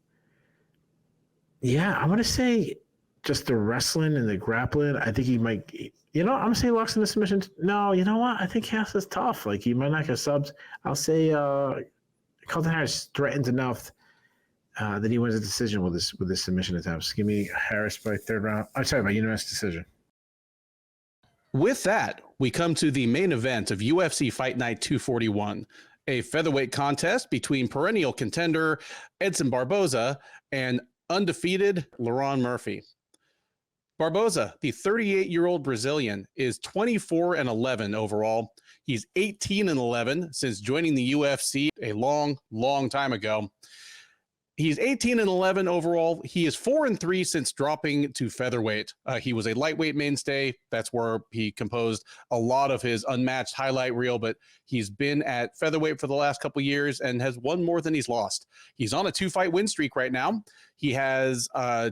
Yeah, I'm going to say just the wrestling and the grappling. I think he might, I'm going to say locks in the submission. No, you know what? I think Cass is tough. Like, he might not get subs. I'll say Carlton Harris threatens enough that he wins a decision with this submission attempts. Give me Harris by third round. I'm sorry, by unanimous decision. With that, we come to the main event of UFC Fight Night 241, a featherweight contest between perennial contender Edson Barboza and undefeated Laron Murphy. Barboza, the 38-year-old Brazilian, is 24-11 overall. He's 18-11 since joining the UFC a long, long time ago. He's 18-11 overall. He is 4-3 since dropping to featherweight. He was a lightweight mainstay. That's where he composed a lot of his unmatched highlight reel, but he's been at featherweight for the last couple of years and has won more than he's lost. He's on a 2-fight win streak right now. He has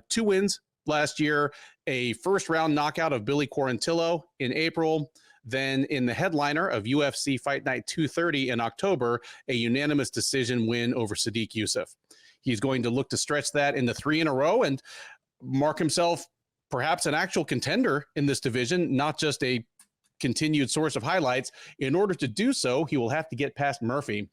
2 wins last year, a first-round knockout of Billy Quarantillo in April. Then in the headliner of UFC Fight Night 230 in October, a unanimous decision win over Sadiq Youssef. He's going to look to stretch that into 3 in a row and mark himself perhaps an actual contender in this division, not just a continued source of highlights. In order to do so, he will have to get past Murphy.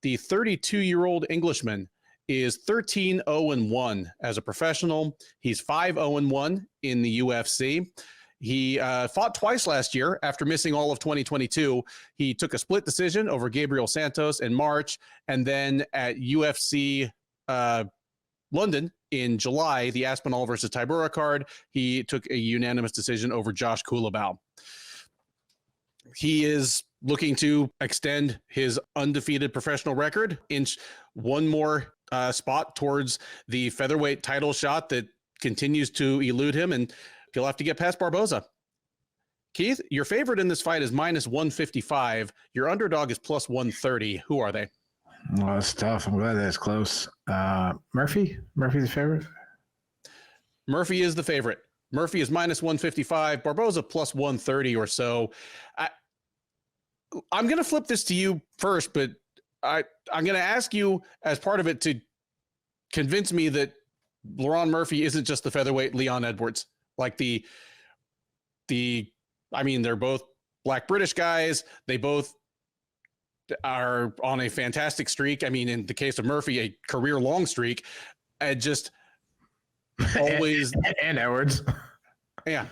The 32-year-old Englishman is 13-0-1 as a professional. He's 5-0-1 in the UFC. He fought twice last year after missing all of 2022. He took a split decision over Gabriel Santos in March, and then at UFC London in July, the Aspinall versus Tybura card, he took a unanimous decision over Josh Kulabau. He is looking to extend his undefeated professional record, inch one more spot towards the featherweight title shot that continues to elude him, and he'll have to get past Barboza. Keith, your favorite in this fight is -155. Your underdog is +130. Who are they? Well, that's tough. I'm glad that's close. Murphy's the favorite? Murphy is the favorite. Murphy is -155. Barboza +130 or so. I'm going to flip this to you first, but I'm going to ask you as part of it to convince me that Laurent Murphy isn't just the featherweight Leon Edwards. Like I mean, they're both Black British guys. They both are on a fantastic streak. I mean, in the case of Murphy, a career-long streak, and just always and Edwards, yeah,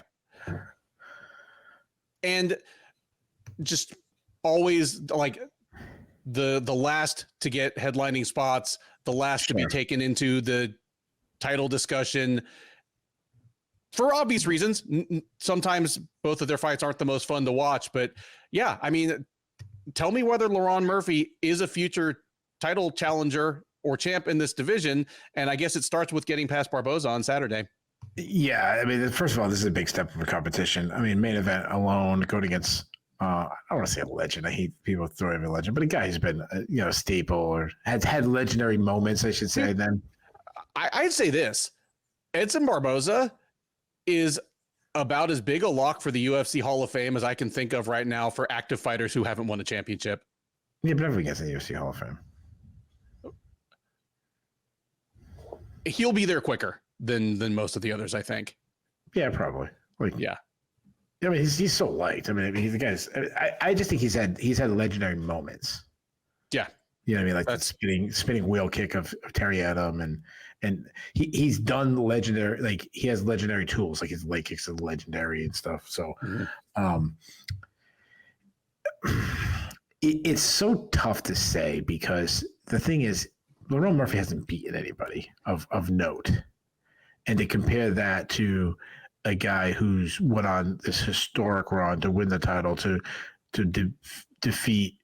and just always like the last to get headlining spots, the last to be taken into the title discussion. For obvious reasons, sometimes both of their fights aren't the most fun to watch, but yeah, I mean, tell me whether Laurent Murphy is a future title challenger or champ in this division. And I guess it starts with getting past Barboza on Saturday. Yeah, I mean, first of all, this is a big step of a competition. I mean, main event alone, going against, I don't want to say a legend. I hate people throwing a legend, but a guy who's been, a staple or has had legendary moments, I should say. Then I'd say this: Edson Barboza is about as big a lock for the UFC Hall of Fame as I can think of right now for active fighters who haven't won a championship. Yeah, but everyone gets in the UFC Hall of Fame. He'll be there quicker than most of the others, I think. Yeah, probably. Yeah. I me's he's so light. I mean, he's the guy's. I just think he's had legendary moments. Yeah. You know what I mean? Like that spinning wheel kick of Terry Adam, and he's done legendary. Like he has legendary tools, like his leg kicks are legendary and stuff. So, it's so tough to say because the thing is, Laurent Murphy hasn't beaten anybody of note, and to compare that to a guy who's went on this historic run to win the title, to defeat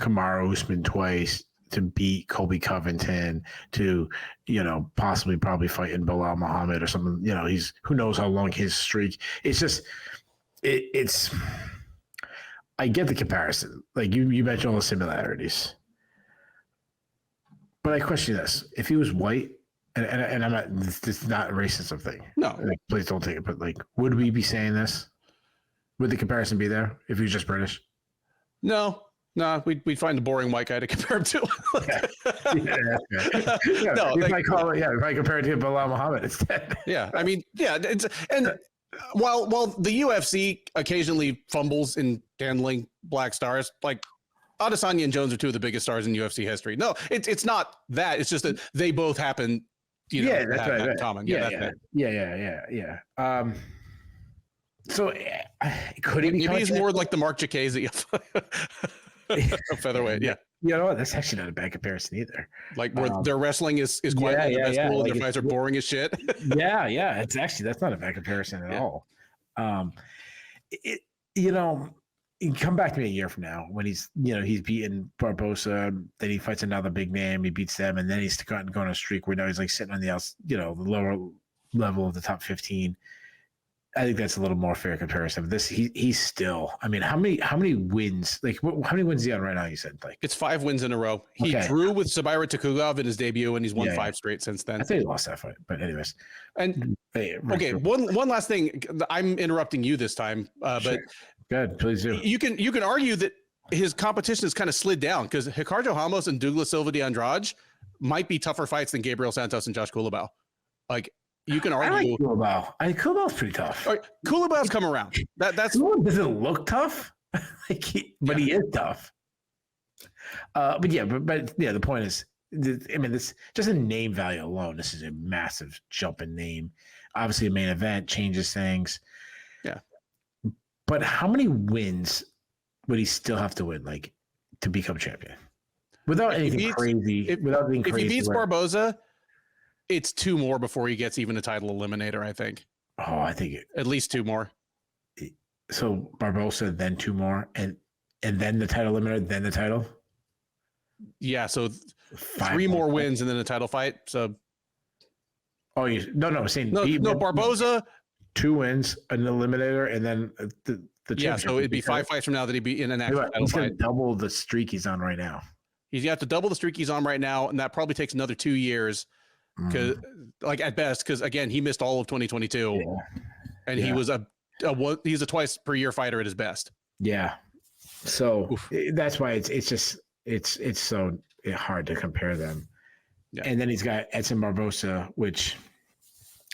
Kamaru Usman twice, to beat Colby Covington, to probably fighting Bilal Muhammad or something. He's who knows how long his streak. It's just it's. I get the comparison. Like you mentioned all the similarities, but I question this: if he was white, and I'm not. This is not a racism thing. No, like, please don't take it. But like, would we be saying this? Would the comparison be there if he was just British? No, we'd find a boring white guy to compare him to. No, if I compare it to Bilal Muhammad instead. Yeah, I mean, yeah, while the UFC occasionally fumbles in handling black stars, like Adesanya and Jones are two of the biggest stars in UFC history. No, it's not that. It's just that they both happen. That's right. In common. Yeah. So could he be? Maybe he's more like the Mark Jacasey of featherweight. Yeah. You know what? That's actually not a bad comparison either. Like where their wrestling is quite the best pool, like their fights are boring as shit. yeah. That's not a bad comparison at all. It, you know, you come back to me a year from now when he's beaten Barbosa, then he fights another big name, he beats them, and then he's going on a streak where now he's like sitting on the the lower level of the top 15. I think that's a little more fair comparison. But he's still. I mean, how many wins? Like, how many wins is he on right now? You said like it's 5 wins in a row. He drew with Sabaira Takugov in his debut, and he's won 5 straight since then. I think he lost that fight, but anyways. And okay, one last thing. I'm interrupting you this time, but good, please do. You can argue that his competition has kind of slid down because Ricardo Ramos and Douglas Silva de Andrade might be tougher fights than Gabriel Santos and Josh Kulabau. Like. You can argue. I like Kulabau. Kulabau's pretty tough. Right. Kulabau's come around. That's does it look tough? But he is tough. But the point is, I mean, this just a name value alone. This is a massive jump in name. Obviously, a main event changes things. Yeah. But how many wins would he still have to win, like, to become champion? Without anything crazy. Without being crazy. If he beats Barboza. It's 2 more before he gets even a title eliminator, I think. Oh, I think at least 2 more. So Barbosa, then 2 more, and then the title eliminator, then the title. Yeah, so 3 more wins and then a title fight. So, I'm saying no, Barboza, 2 wins, an eliminator, and then the so it'd be 5 fights from now that he'd be in an actual title fight. Double the streak he's on right now. He's got to double the streak he's on right now, and that probably takes another 2 years. Because, like at best, because again, he missed all of 2022, and he was he's a twice per year fighter at his best. Yeah, so that's why it's so hard to compare them. Yeah. And then he's got Edson Barbosa, which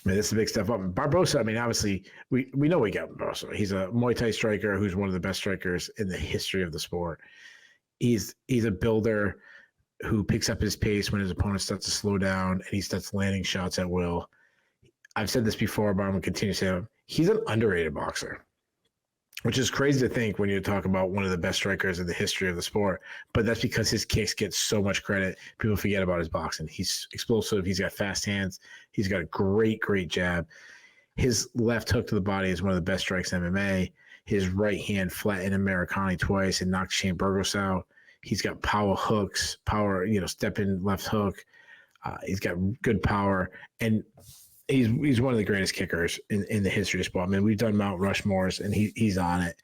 this is a big step up. Barbosa, I mean, obviously we know we got Barbosa. He's a Muay Thai striker who's one of the best strikers in the history of the sport. He's a builder who picks up his pace when his opponent starts to slow down and he starts landing shots at will. I've said this before, but I'm going to continue to say it. He's an underrated boxer, which is crazy to think when you talk about one of the best strikers in the history of the sport. But that's because his kicks get so much credit. People forget about his boxing. He's explosive. He's got fast hands. He's got a great jab. His left hook to the body is one of the best strikes in MMA. His right hand flattened Americani twice and knocked Shane Burgos out. He's got power hooks, step in left hook. He's got good power, and he's one of the greatest kickers in the history of sport. I mean, we've done Mount Rushmores, and he's on it.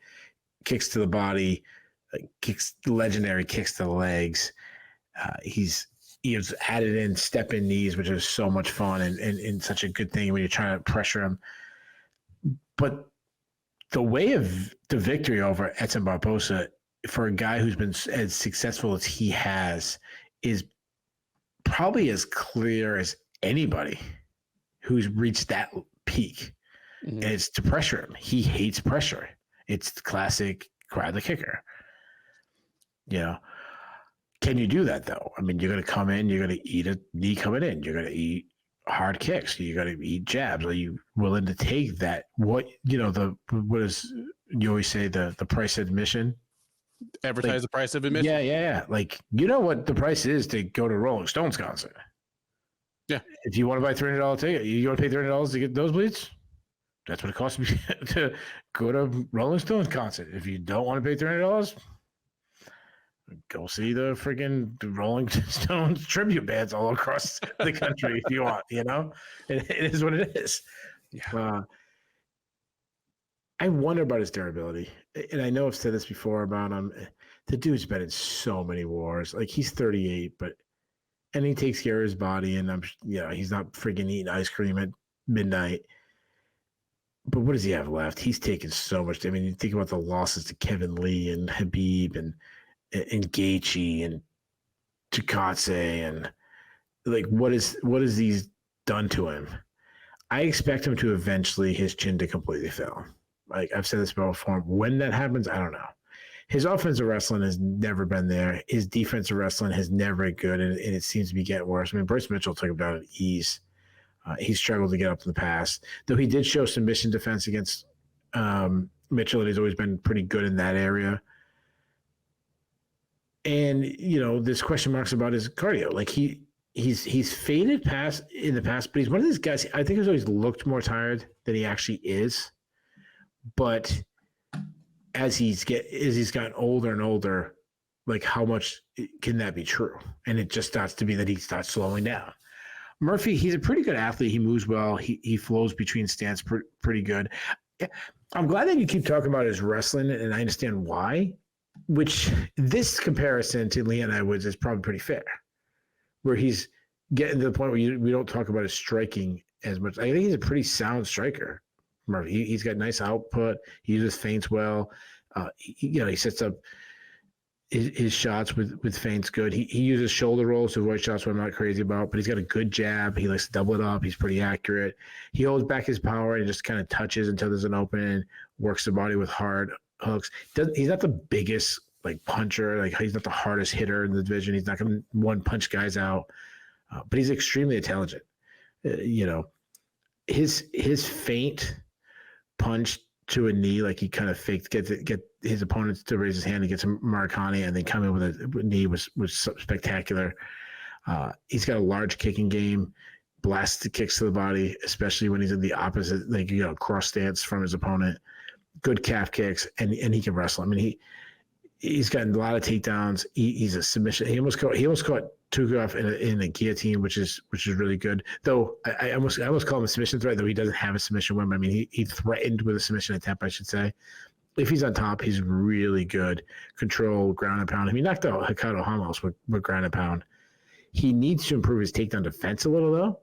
Kicks to the body, legendary kicks to the legs. He's added in step in knees, which is so much fun and such a good thing when you're trying to pressure him. But the way of the victory over Edson Barbosa, for a guy who's been as successful as he has, is probably as clear as anybody who's reached that peak. Mm-hmm. And it's to pressure him. He hates pressure. It's the classic crowd the kicker. Can you do that though? I mean, you're going to come in, you're going to eat a knee coming in, you're going to eat hard kicks, you're going to eat jabs. Are you willing to take that? What is, you always say the price of admission? Advertise the price of admission. Yeah. Like, you know what the price is to go to Rolling Stones concert. Yeah. If you want to buy $300 ticket, you want to pay $300 to get nosebleeds? That's what it costs me to go to Rolling Stones concert. If you don't want to pay $300, go see the freaking Rolling Stones tribute bands all across the country if you want, It is what it is. Yeah. I wonder about his durability. And I know I've said this before about him. The dude's been in so many wars. Like, he's 38, and he takes care of his body, and he's not freaking eating ice cream at midnight. But what does he have left? He's taken so much. I mean, you think about the losses to Kevin Lee and Habib and Gaethje and Ducote, and like, what is he's done to him? I expect him to eventually his chin to completely fail. Like, I've said this before. When that happens, I don't know. His offensive wrestling has never been there. His defensive wrestling has never been good, and it seems to be getting worse. I mean, Bryce Mitchell took him down at ease. He struggled to get up in the past, though he did show submission defense against Mitchell, and he's always been pretty good in that area. And there's question marks about his cardio. Like he's faded past in the past, but he's one of these guys. I think he's always looked more tired than he actually is. But as he's gotten older and older, like how much can that be true? And it just starts to be that he starts slowing down. Murphy, he's a pretty good athlete. He moves well. He flows between stance pretty good. I'm glad that you keep talking about his wrestling, and I understand why. Which this comparison to Leon Edwards is probably pretty fair, where he's getting to the point where we don't talk about his striking as much. I think he's a pretty sound striker. Murphy, he's got nice output. He uses feints well. He sets up his shots with feints good. He uses shoulder rolls to avoid shots, what I'm not crazy about, but he's got a good jab. He likes to double it up. He's pretty accurate. He holds back his power and just kind of touches until there's an opening, works the body with hard hooks. He's not the biggest like puncher. Like he's not the hardest hitter in the division. He's not going to one punch guys out, but he's extremely intelligent. His feint punch to a knee, like he kind of faked, get his opponents to raise his hand and get some Marcani, and then come in with a knee was spectacular. He's got a large kicking game, blasts the kicks to the body, especially when he's in the opposite, cross stance from his opponent. Good calf kicks, and he can wrestle. I mean, he's gotten a lot of takedowns. He's a submission. He almost caught Ducote in a guillotine, which is really good. Though I almost call him a submission threat, though he doesn't have a submission win. I mean, he threatened with a submission attempt, I should say. If he's on top, he's really good. Control, ground and pound. I mean, he knocked out Hikaru Hamos with ground and pound. He needs to improve his takedown defense a little, though.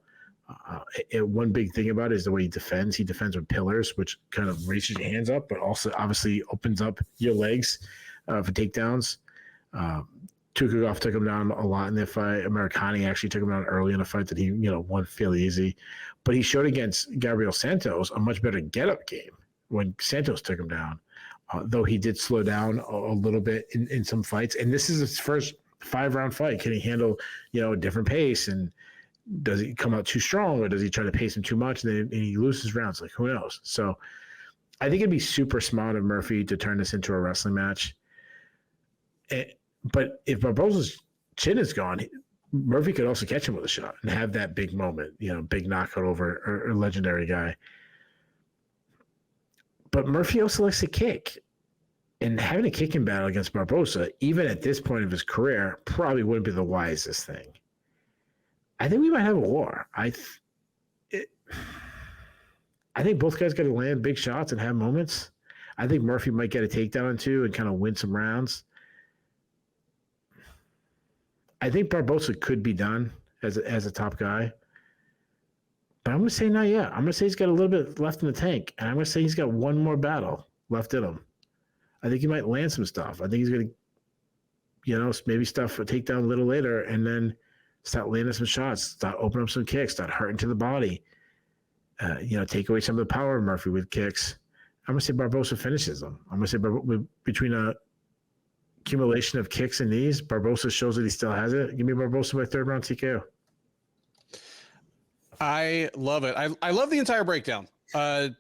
One big thing about it is the way he defends. He defends with pillars, which kind of raises your hands up, but also obviously opens up your legs for takedowns. Tukagov took him down a lot in that fight. Americani actually took him down early in a fight that he won fairly easy. But he showed against Gabriel Santos a much better get-up game when Santos took him down, though he did slow down a little bit in some fights. And this is his first 5-round fight. Can he handle a different pace, and does he come out too strong, or does he try to pace him too much and he loses rounds? Like, who knows? So I think it'd be super smart of Murphy to turn this into a wrestling match. But if Barboza's chin is gone, Murphy could also catch him with a shot and have that big moment, big knockout over a legendary guy. But Murphy also likes to kick. And having a kicking battle against Barboza, even at this point of his career, probably wouldn't be the wisest thing. I think we might have a war. I think both guys got to land big shots and have moments. I think Murphy might get a takedown or two and kind of win some rounds. I think Barboza could be done as a top guy. But I'm going to say not yet. I'm going to say he's got a little bit left in the tank. And I'm going to say he's got one more battle left in him. I think he might land some stuff. I think he's going to, maybe stuff a takedown a little later and then start landing some shots, start opening up some kicks, start hurting to the body. Take away some of the power of Murphy with kicks. I'm going to say Barboza finishes them. I'm going to say between a accumulation of kicks and knees, Barboza shows that he still has it. Give me Barboza by 3rd round TKO. I love it. I love the entire breakdown. I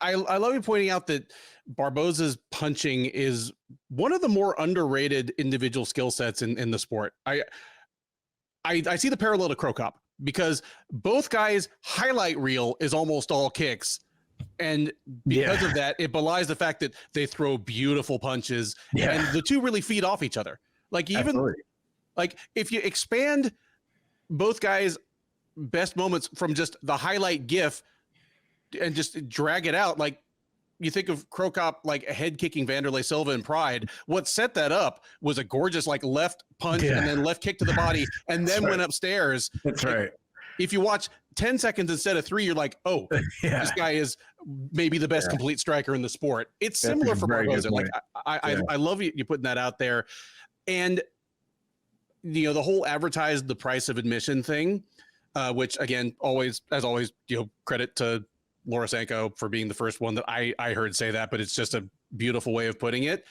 love you pointing out that Barboza's punching is one of the more underrated individual skill sets in the sport. I see the parallel to Cro Cop because both guys' highlight reel is almost all kicks. And because of that, it belies the fact that they throw beautiful punches and the two really feed off each other. Like like if you expand both guys' best moments from just the highlight GIF and just drag it out, like you think of Cro Cop like a head kicking Vanderlei Silva in Pride. What set that up was a gorgeous like left punch and then left kick to the body and then went upstairs. That's right. If you watch 10 seconds instead of 3, you're like, oh, this guy is maybe the best complete striker in the sport. It's similar for Barboza. Like I love you putting that out there. And the whole advertise the price of admission thing, which again, always credit to Lorosenko for being the first one that I heard say that, but it's just a beautiful way of putting it.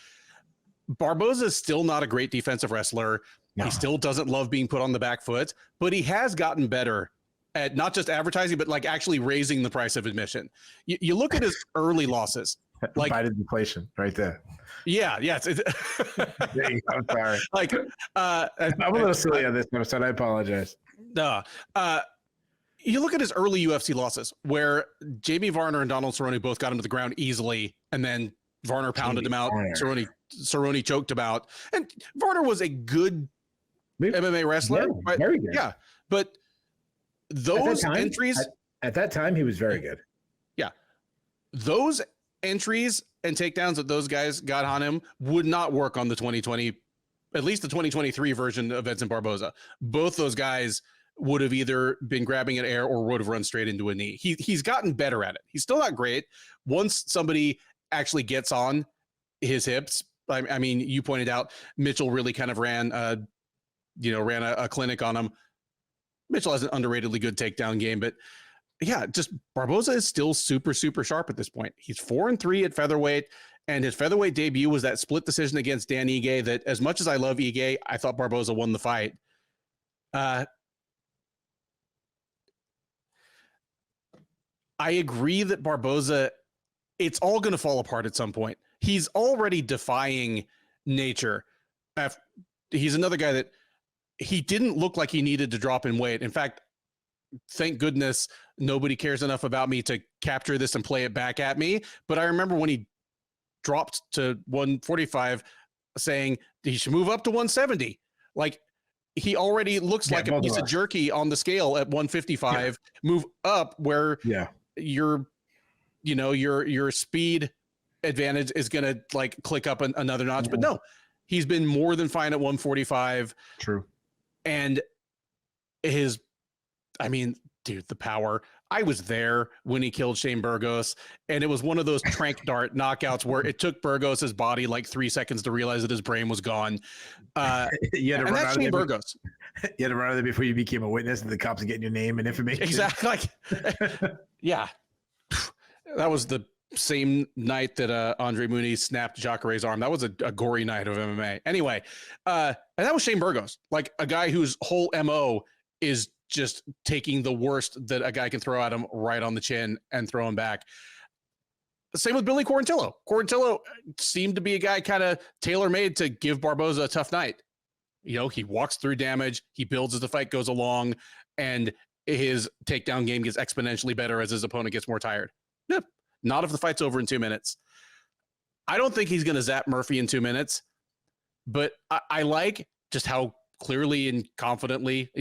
Barboza is still not a great defensive wrestler. No. He still doesn't love being put on the back foot, but he has gotten better at not just advertising, but like actually raising the price of admission. You look at his early losses. Like Biden deflation right there. Yeah. There you go. I'm sorry. Like, I'm a little silly on this episode. I apologize. No. You look at his early UFC losses where Jamie Varner and Donald Cerrone both got him to the ground easily, and then Varner pounded him out. Cerrone choked him out. And Varner was a good MMA wrestler. Yeah, very good. Yeah. But those entries... At that time, he was very good. Yeah. Those entries and takedowns that those guys got on him would not work on the 2020, at least the 2023 version of Edson Barboza. Both those guys would have either been grabbing at air or would have run straight into a knee. He's gotten better at it. He's still not great. Once somebody actually gets on his hips, I mean, you pointed out Mitchell really kind of ran a clinic on him. Mitchell has an underratedly good takedown game, but yeah, just Barboza is still super, super sharp at this point. He's 4-3 at featherweight, and his featherweight debut was that split decision against Dan Ige that, as much as I love Ige, I thought Barboza won the fight. I agree that Barboza, it's all going to fall apart at some point. He's already defying nature. He's another guy that he didn't look like he needed to drop in weight. In fact, thank goodness nobody cares enough about me to capture this and play it back at me. But I remember when he dropped to 145 saying he should move up to 170. Like, he already looks like a piece of jerky on the scale at 155. Move up where your speed advantage is going to like click up another notch. But no, he's been more than fine at 145. True. And the power. I was there when he killed Shane Burgos, and it was one of those trank dart knockouts where it took Burgos's body like 3 seconds to realize that his brain was gone. You had to run out of Shane Burgos. You had to run out of there before you became a witness, and the cops are getting your name and information. Exactly. Yeah. That was the same night that Andre Muniz snapped Jacare's arm. That was a gory night of MMA. Anyway, and that was Shane Burgos, like a guy whose whole MO is just taking the worst that a guy can throw at him right on the chin and throw him back. Same with Billy Quarantillo. Quarantillo seemed to be a guy kind of tailor-made to give Barboza a tough night. You know, he walks through damage, he builds as the fight goes along, and his takedown game gets exponentially better as his opponent gets more tired. Yep. Not if the fight's over in 2 minutes. I don't think he's going to zap Murphy in 2 minutes, but I like just how clearly and confidently,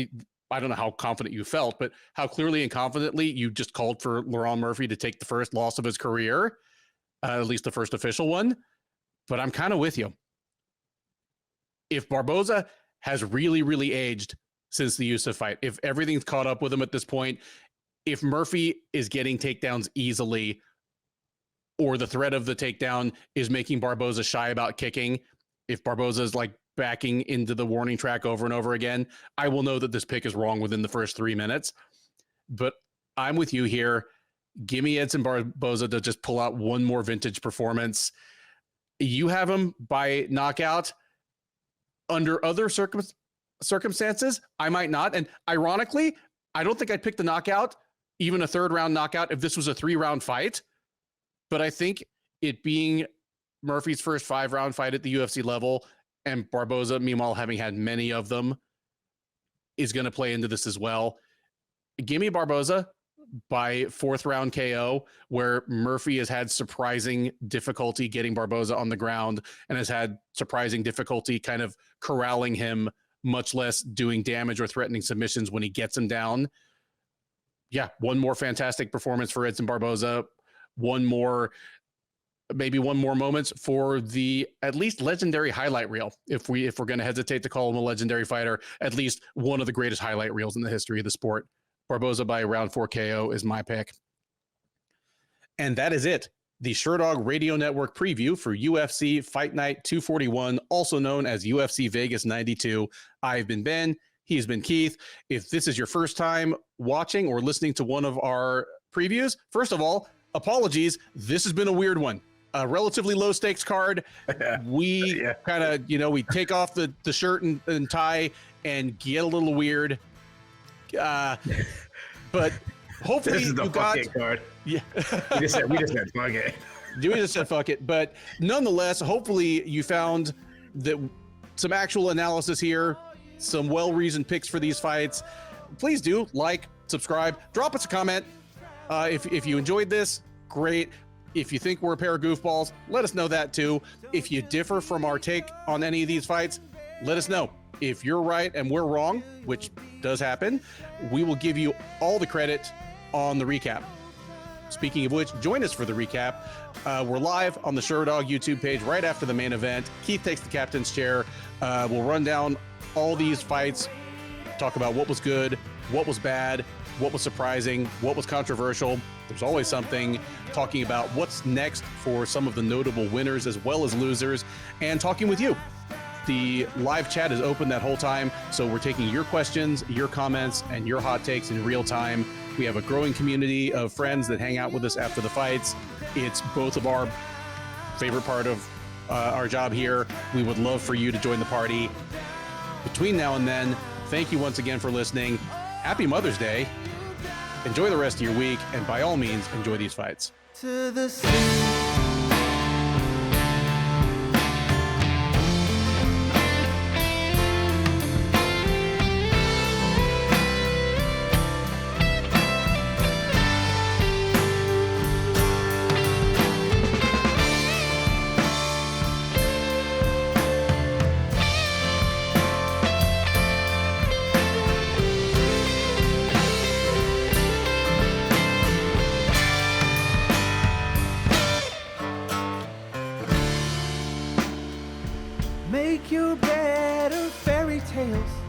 I don't know how confident you felt, but how clearly and confidently you just called for Laurent Murphy to take the first loss of his career, at least the first official one. But I'm kind of with you. If Barboza has really, really aged since the Yusuf fight, if everything's caught up with him at this point, if Murphy is getting takedowns easily, or the threat of the takedown is making Barboza shy about kicking, if Barboza is like backing into the warning track over and over again, I will know that this pick is wrong within the first 3 minutes. But I'm with you here. Give me Edson Barboza to just pull out one more vintage performance. You have him by knockout. Under other circumstances, I might not. And ironically, I don't think I'd pick the knockout, even a 3rd round knockout, if this was a 3-round fight. But I think it being Murphy's first 5-round fight at the UFC level, and Barboza, meanwhile, having had many of them, is going to play into this as well. Give me Barboza by 4th round KO, where Murphy has had surprising difficulty getting Barboza on the ground and has had surprising difficulty kind of corralling him, much less doing damage or threatening submissions when he gets him down. Yeah, one more fantastic performance for Edson Barboza. Maybe one more moments for the at least legendary highlight reel. If we're going to hesitate to call him a legendary fighter, at least one of the greatest highlight reels in the history of the sport. Barboza by round 4 KO is my pick. And that is it. The Sherdog Radio Network preview for UFC Fight Night 241, also known as UFC Vegas 92. I've been Ben. He's been Keith. If this is your first time watching or listening to one of our previews, first of all, apologies. This has been a weird one. A relatively low stakes card. We kind of, we take off the shirt and tie and get a little weird. But hopefully this is the you got card. Yeah. we just said fuck it. Dewey just said fuck it. But nonetheless, hopefully you found that some actual analysis here, some well-reasoned picks for these fights. Please do like, subscribe, drop us a comment. If you enjoyed this, great. If you think we're a pair of goofballs, let us know that too. If you differ from our take on any of these fights, let us know. If you're right and we're wrong, which does happen, we will give you all the credit on the recap. Speaking of which, join us for the recap. We're live on the Sherdog YouTube page right after the main event. Keith takes the captain's chair. We'll run down all these fights, talk about what was good, what was bad, what was surprising, what was controversial. There's always something. Talking about what's next for some of the notable winners as well as losers, and talking with you. The live chat is open that whole time, so we're taking your questions, your comments, and your hot takes in real time. We have a growing community of friends that hang out with us after the fights. It's both of our favorite part of our job here. We would love for you to join the party. Between now and then, thank you once again for listening. Happy Mother's Day. Enjoy the rest of your week, and by all means, enjoy these fights. To the sea. Make your bed of fairy tales.